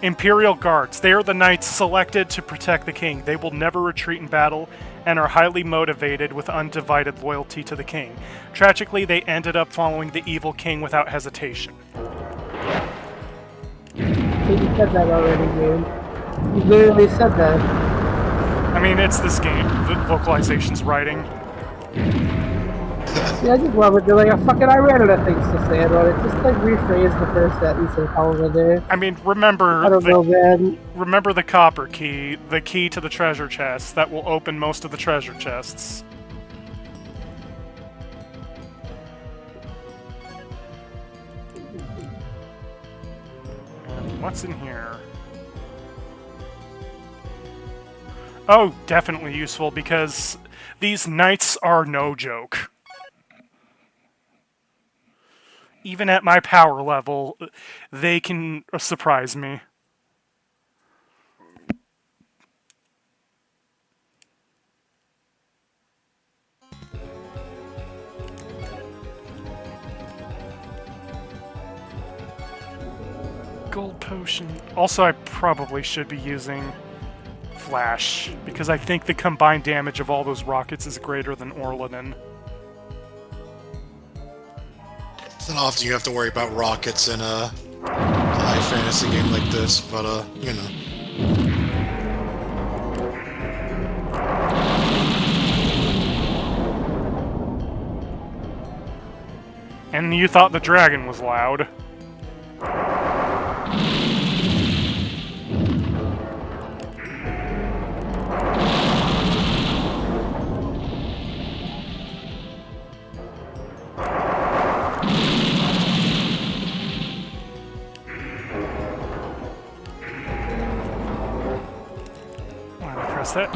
Imperial Guards. They are the knights selected to protect the king. They will never retreat in battle and are highly motivated with undivided loyalty to the king. Tragically, they ended up following the evil king without hesitation. You said that already, dude. You literally said that. I mean, it's this game. The localization's writing. Yeah, I just love it. They're like, I ran out of things to say about it. Just like rephrase the first sentence and call it a day. I mean, remember I don't know, man. Remember the copper key, the key to the treasure chest that will open most of the treasure chests. What's in here? Oh, definitely useful because these knights are no joke. Even at my power level, they can surprise me. gold potion. Also, I probably should be using Flash, because I think the combined damage of all those rockets is greater than Orladen. It's not often you have to worry about rockets in a high fantasy game like this, but, you know. And you thought the dragon was loud. Why did I press that?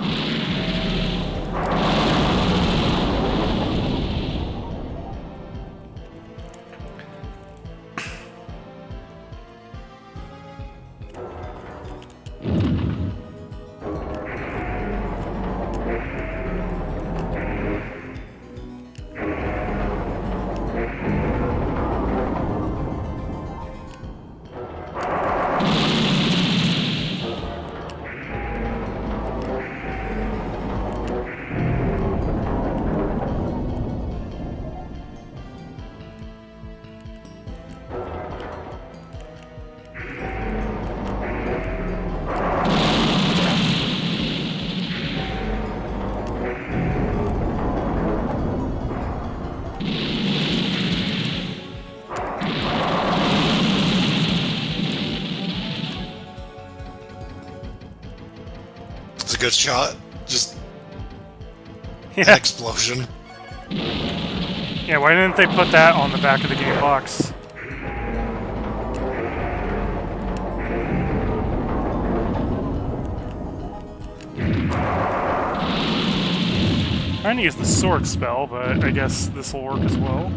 It's a good shot. Just an Yeah. explosion. Yeah, why didn't they put that on the back of the game box? Trying to use the sword spell, but I guess this will work as well.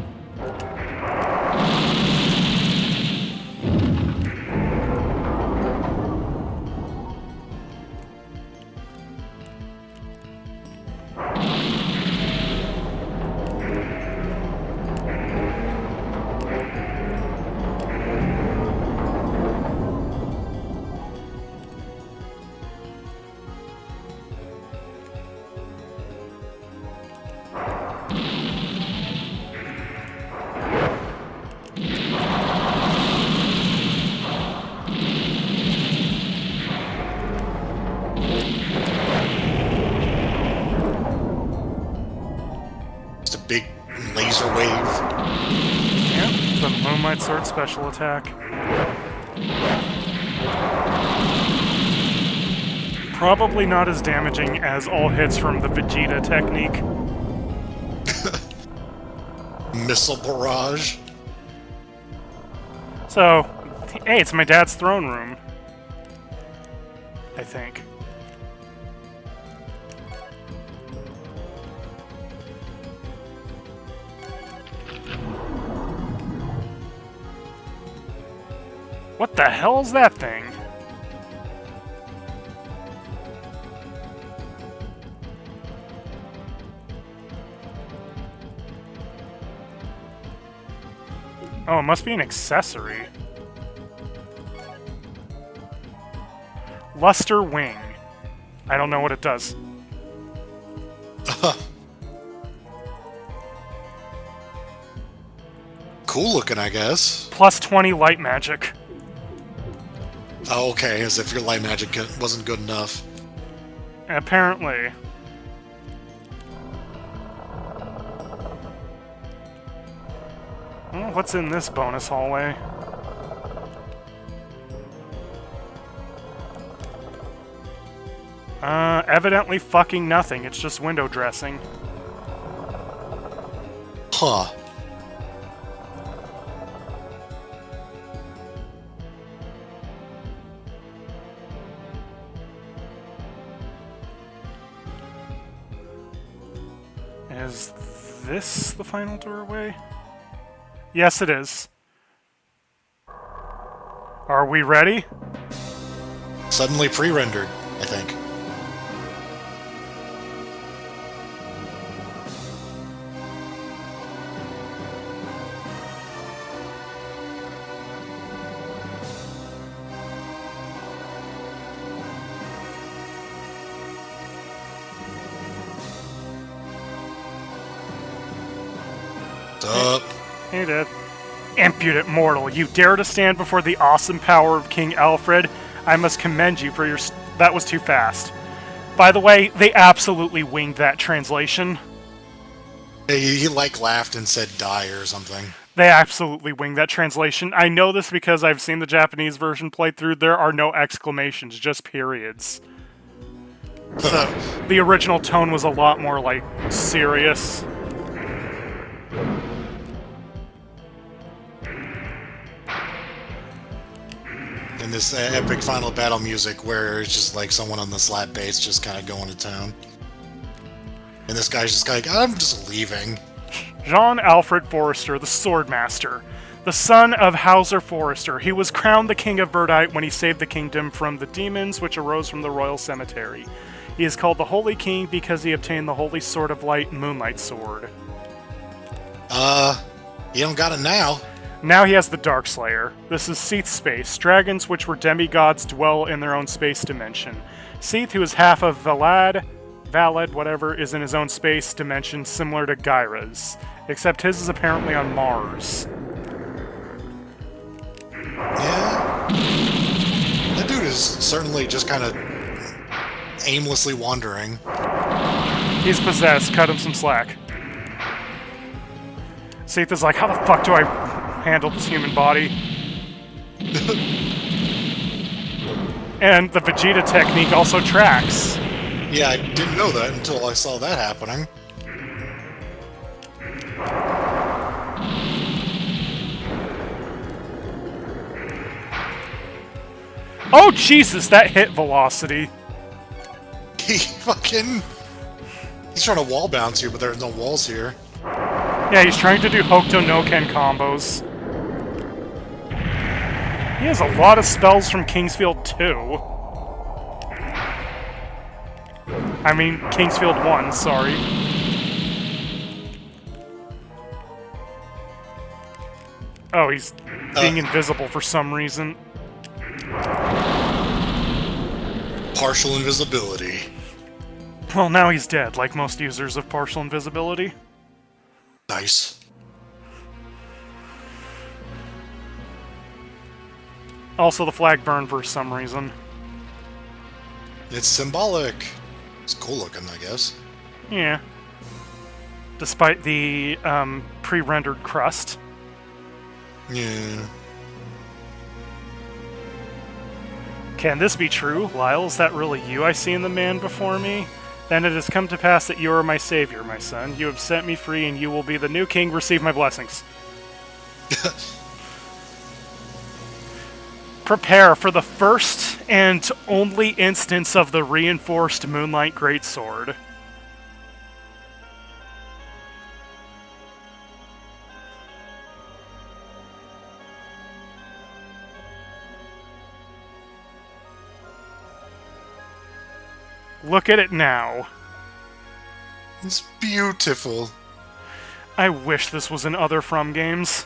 Just a big laser wave. Yeah, the Moonlight Sword special attack. Probably not as damaging as all hits from the Vegeta technique. Missile barrage. So, hey, it's my dad's throne room. I think. What the hell is that thing? Oh, it must be an accessory. Luster Wing. I don't know what it does. Cool looking, I guess. Plus 20 light magic. Oh, okay, as if your light magic wasn't good enough. Apparently. Well, what's in this bonus hallway? Evidently fucking nothing. It's just window dressing. Huh. Is this the final doorway? Yes, it is. Are we ready? Suddenly pre-rendered, I think. What's up? Hey, Dad. Impudent mortal, you dare to stand before the awesome power of King Alfred? I must commend you for your... That was too fast. By the way, they absolutely winged that translation. He like laughed and said die or something. They absolutely winged that translation. I know this because I've seen the Japanese version played through. There are no exclamations, just periods. So, the original tone was a lot more, like, serious. And this epic final battle music where it's just like someone on the slap bass just kind of going to town. And this guy's just like, I'm just leaving. Jean Alfred Forrester, the Swordmaster. The son of Hauser Forrester, he was crowned the King of Verdite when he saved the kingdom from the demons which arose from the royal cemetery. He is called the Holy King because he obtained the Holy Sword of Light, Moonlight Sword. You don't got it now. Now he has the Darkslayer. This is Seath's space. Dragons, which were demigods, dwell in their own space dimension. Seath, who is half of Valad, whatever, is in his own space dimension similar to Gyra's. Except his is apparently on Mars. Yeah. That dude is certainly just kind of aimlessly wandering. He's possessed. Cut him some slack. Seath is like, how the fuck do I handle this human body? And the Vegeta technique also tracks. Yeah, I didn't know that until I saw that happening. Oh, Jesus, that hit velocity. He's trying to wall bounce you, but there's no walls here. Yeah, he's trying to do Hokuto no Ken combos. He has a lot of spells from Kingsfield 2. I mean, Kingsfield 1, sorry. Oh, he's being invisible for some reason. Partial invisibility. Well, now he's dead, like most users of partial invisibility. Nice. Also, the flag burned for some reason. It's symbolic. It's cool looking, I guess. Yeah. Despite the pre-rendered crust. Yeah. Can this be true? Lyle, is that really you I see in the man before me? Then it has come to pass that you are my savior, my son. You have set me free, and you will be the new king. Receive my blessings. Prepare for the first and only instance of the reinforced Moonlight Greatsword. Look at it now. It's beautiful. I wish this was in other From games.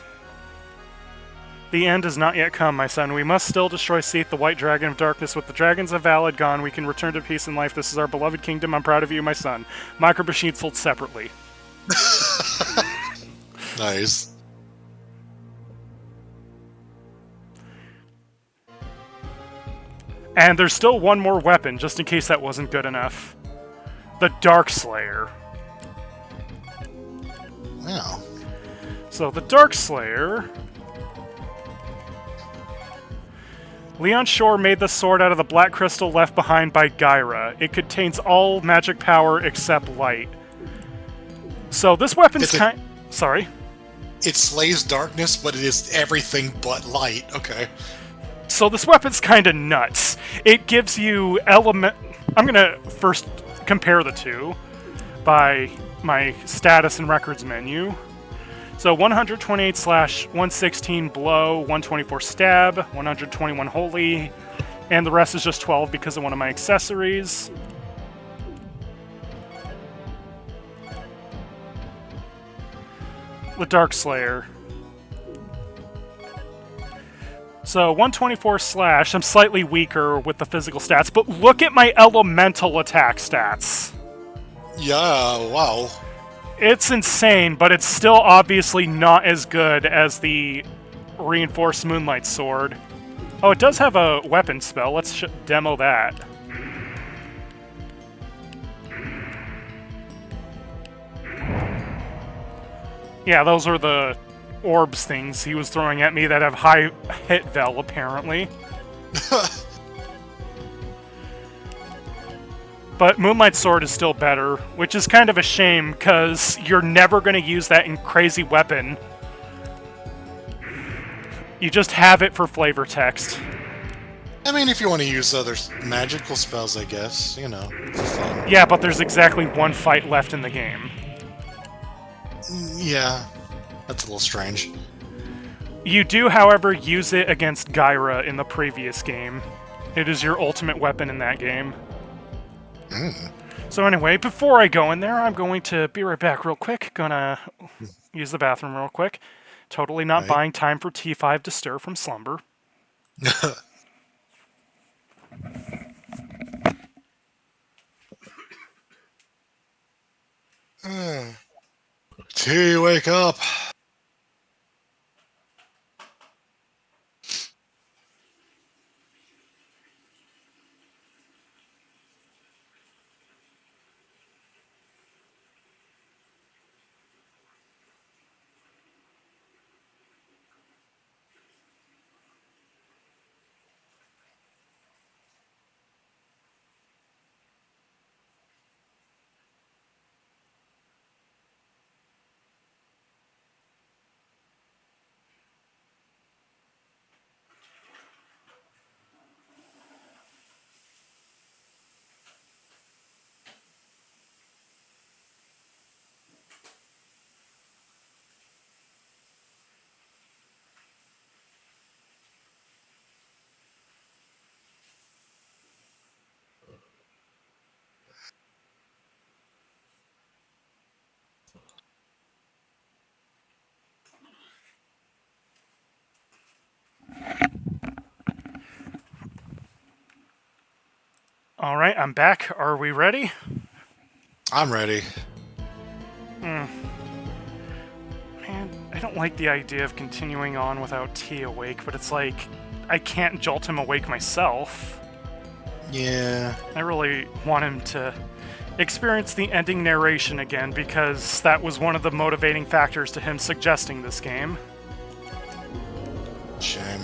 The end has not yet come, my son. We must still destroy Seath, the White Dragon of Darkness. With the dragons of Valad gone, we can return to peace and life. This is our beloved kingdom. I'm proud of you, my son. Micro machines sold separately. Nice. And there's still one more weapon, just in case that wasn't good enough. The Darkslayer. Wow. So, the Darkslayer... Leon Shore made the sword out of the black crystal left behind by Gyra. It contains all magic power except light. So, this weapon's Sorry? It slays darkness, but it is everything but light. Okay. So this weapon's kind of nuts. It gives you element... I'm going to first compare the two by my status and records menu. So 128/116 blow, 124 stab, 121 holy, and the rest is just 12 because of one of my accessories. The Darkslayer. So 124 slash, I'm slightly weaker with the physical stats, but look at my elemental attack stats. Yeah, wow. It's insane, but it's still obviously not as good as the reinforced Moonlight Sword. Oh, it does have a weapon spell. Let's demo that. Yeah, those are the orbs things he was throwing at me that have high hit vel, apparently. But Moonlight Sword is still better, which is kind of a shame, because you're never going to use that in crazy weapon. You just have it for flavor text. I mean, if you want to use other magical spells, I guess, you know, for fun. Yeah, but there's exactly one fight left in the game. Yeah, that's a little strange. You do, however, use it against Gyra in the previous game. It is your ultimate weapon in that game. So anyway, before I go in there, I'm going to be right back real quick. Gonna use the bathroom real quick. Totally not buying time for T5 to stir from slumber. T, wake up. Alright, I'm back. Are we ready? I'm ready. Man, I don't like the idea of continuing on without T awake, but it's like, I can't jolt him awake myself. Yeah. I really want him to experience the ending narration again, because that was one of the motivating factors to him suggesting this game. Shame.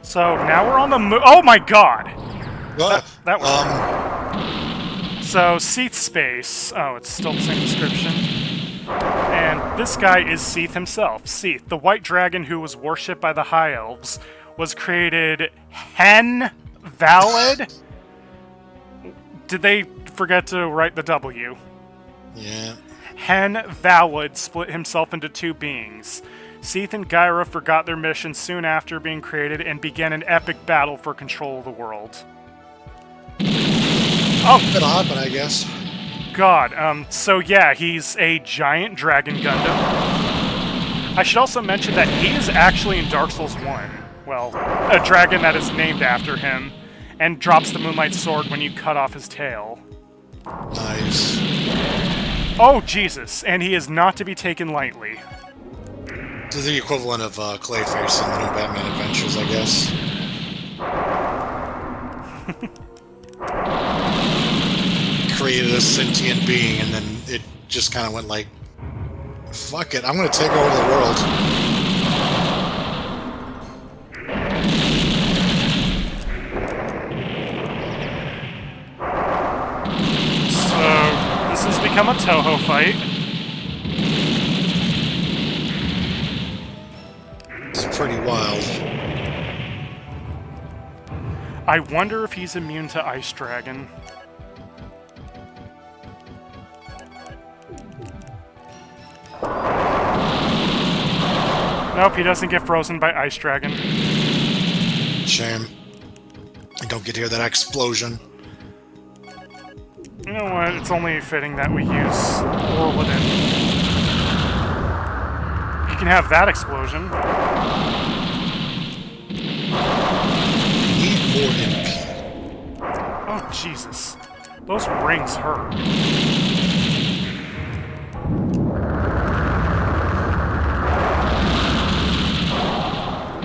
So now we're on the oh my god! What? That was... So, Seath Space. Oh, it's still the same description. And this guy is Seath himself. Seath, the white dragon who was worshipped by the High Elves, was created valid? Did they forget to write the W? Yeah. Valid split himself into two beings. Seath and Gyra forgot their mission soon after being created and began an epic battle for control of the world. Oh! It'll happen, I guess. God, so yeah, he's a giant dragon Gundam. I should also mention that he is actually in Dark Souls 1. Well, a dragon that is named after him, and drops the Moonlight Sword when you cut off his tail. Nice. Oh, Jesus, and he is not to be taken lightly. This is the equivalent of Clayface in the new Batman Adventures, I guess. Created a sentient being, and then it just kind of went like, fuck it, I'm gonna take over the world. So, this has become a Toho fight. It's pretty wild. I wonder if he's immune to Ice Dragon. Nope, he doesn't get frozen by Ice Dragon. Shame. I don't get to hear that explosion. You know what? It's only fitting that we use Orliden. You can have that explosion. Need Oh, Jesus. Those rings hurt.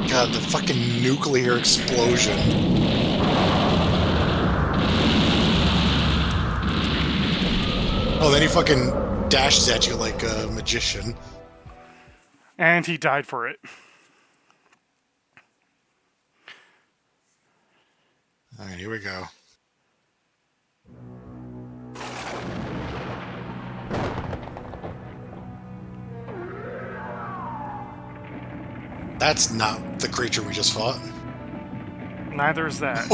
God, the fucking nuclear explosion. Oh, then he fucking dashes at you like a magician. And he died for it. Alright, here we go. That's not the creature we just fought. Neither is that.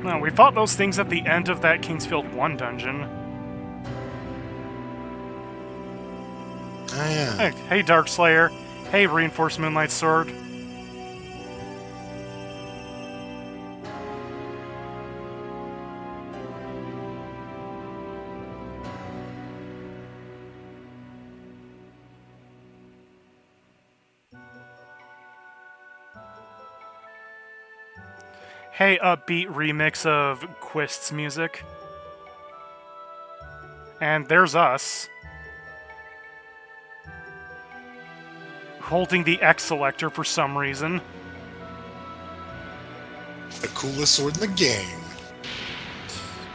No, we fought those things at the end of that Kingsfield 1 dungeon. Oh, yeah. Hey, Darkslayer. Hey, Reinforced Moonlight Sword. Hey, upbeat remix of Quist's music. And there's us. Holding the X selector for some reason. The coolest sword in the game.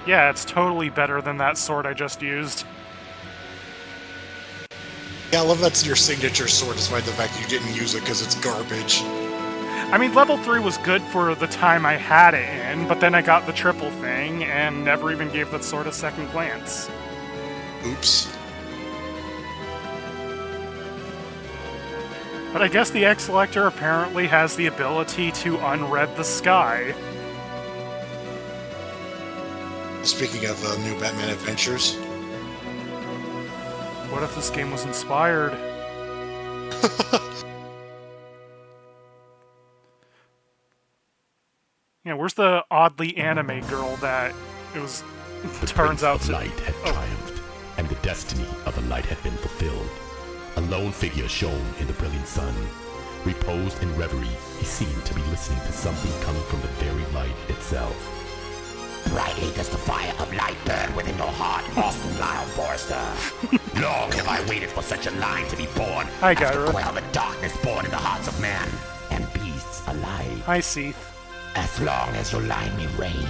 Yeah, it's totally better than that sword I just used. Yeah, I love that's your signature sword, despite the fact you didn't use it because it's garbage. I mean, level 3 was good for the time I had it in, but then I got the triple thing and never even gave that sword a second glance. Oops. But I guess the X Selector apparently has the ability to unred the sky. Speaking of new Batman Adventures. What if this game was inspired? Yeah, where's the oddly anime girl that it was turns out to... The light had triumphed, and the destiny of the light had been fulfilled. A lone figure shone in the brilliant sun. Reposed in reverie, he seemed to be listening to something coming from the very light itself. Brightly does the fire of light burn within your heart, Austin Lyle Forrester. Long have I waited for such a line to be born. Hi, as to Gyro. quell the darkness born in the hearts of man and beasts alike. Hi, Seath. As long as your line may reign,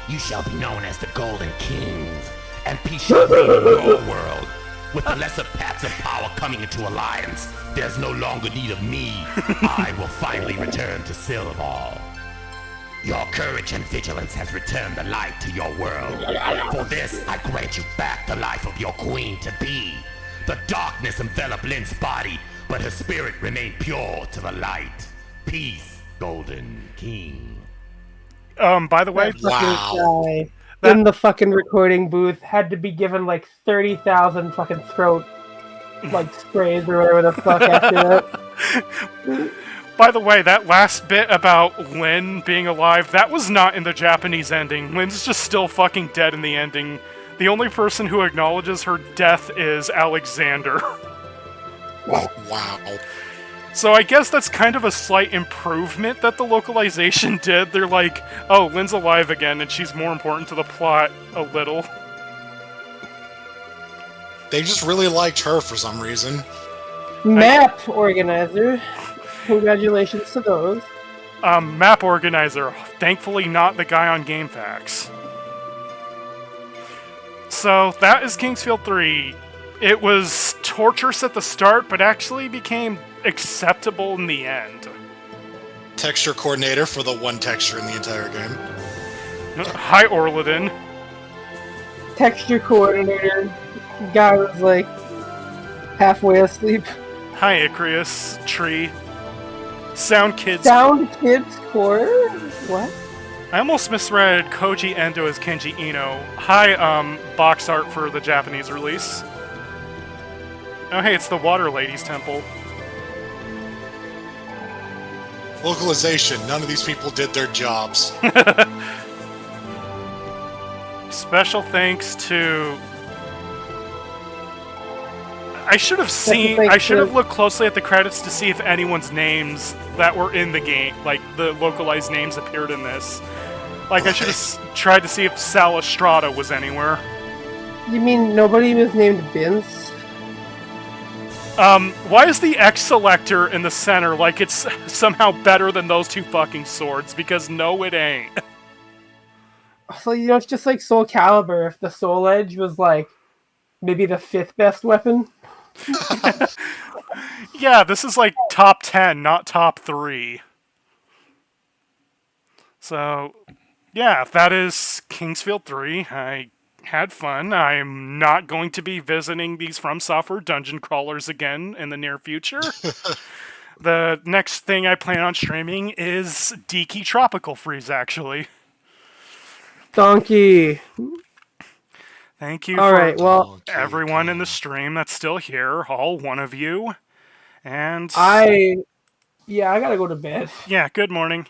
you shall be known as the Golden Kings, and peace shall reign in your world. With the lesser paths of power coming into alliance, there's no longer need of me. I will finally return to Silval. Your courage and vigilance has returned the light to your world. For this, I grant you back the life of your queen-to-be. The darkness enveloped Lynn's body, but her spirit remained pure to the light. Peace, Golden King. By the way, That fucking Wow. guy That- in the fucking recording booth had to be given like 30,000 fucking throat like sprays or whatever the fuck after that. by the way, that last bit about Lynn being alive, that was not in the Japanese ending. Lynn's just still fucking dead in the ending. The only person who acknowledges her death is Alexander. Wow. So I guess that's kind of a slight improvement that the localization did. They're like, oh, Lynn's alive again, and she's more important to the plot a little. They just really liked her for some reason. Map organizer. Congratulations to those. Map organizer. Thankfully not the guy on GameFAQs. So, that is Kingsfield 3. It was torturous at the start, but actually became acceptable in the end. Texture coordinator for the one texture in the entire game. Hi, Orladin. Texture coordinator. Guy was like halfway asleep. Hi, Icarus. Tree. Sound Kids. Sound Kids Core? What? I almost misread Koji Endo as Kenji Ino. Hi, box art for the Japanese release. Oh, hey, it's the Water Ladies Temple. Localization. None of these people did their jobs. Special thanks to I should have seen. thing, I should have too. looked closely at the credits to see if anyone's names that were in the game, like the localized names, appeared in this. Like I should have tried to see if Sal Estrada was anywhere. You mean nobody was named Vince? Why is the X selector in the center like it's somehow better than those two fucking swords? Because no, it ain't. So, it's just like Soul Calibur. If the Soul Edge was like maybe the 5th best weapon. Yeah, this is like top 10, not top 3. So, yeah, that is Kingsfield 3. I had fun. I'm not going to be visiting these From Software dungeon crawlers again in the near future. The next thing I plan on streaming is Diki Tropical Freeze, actually. Donkey. Thank you All for right, well, everyone in the stream that's still here, all one of you. And I gotta go to bed. yeah, good morning.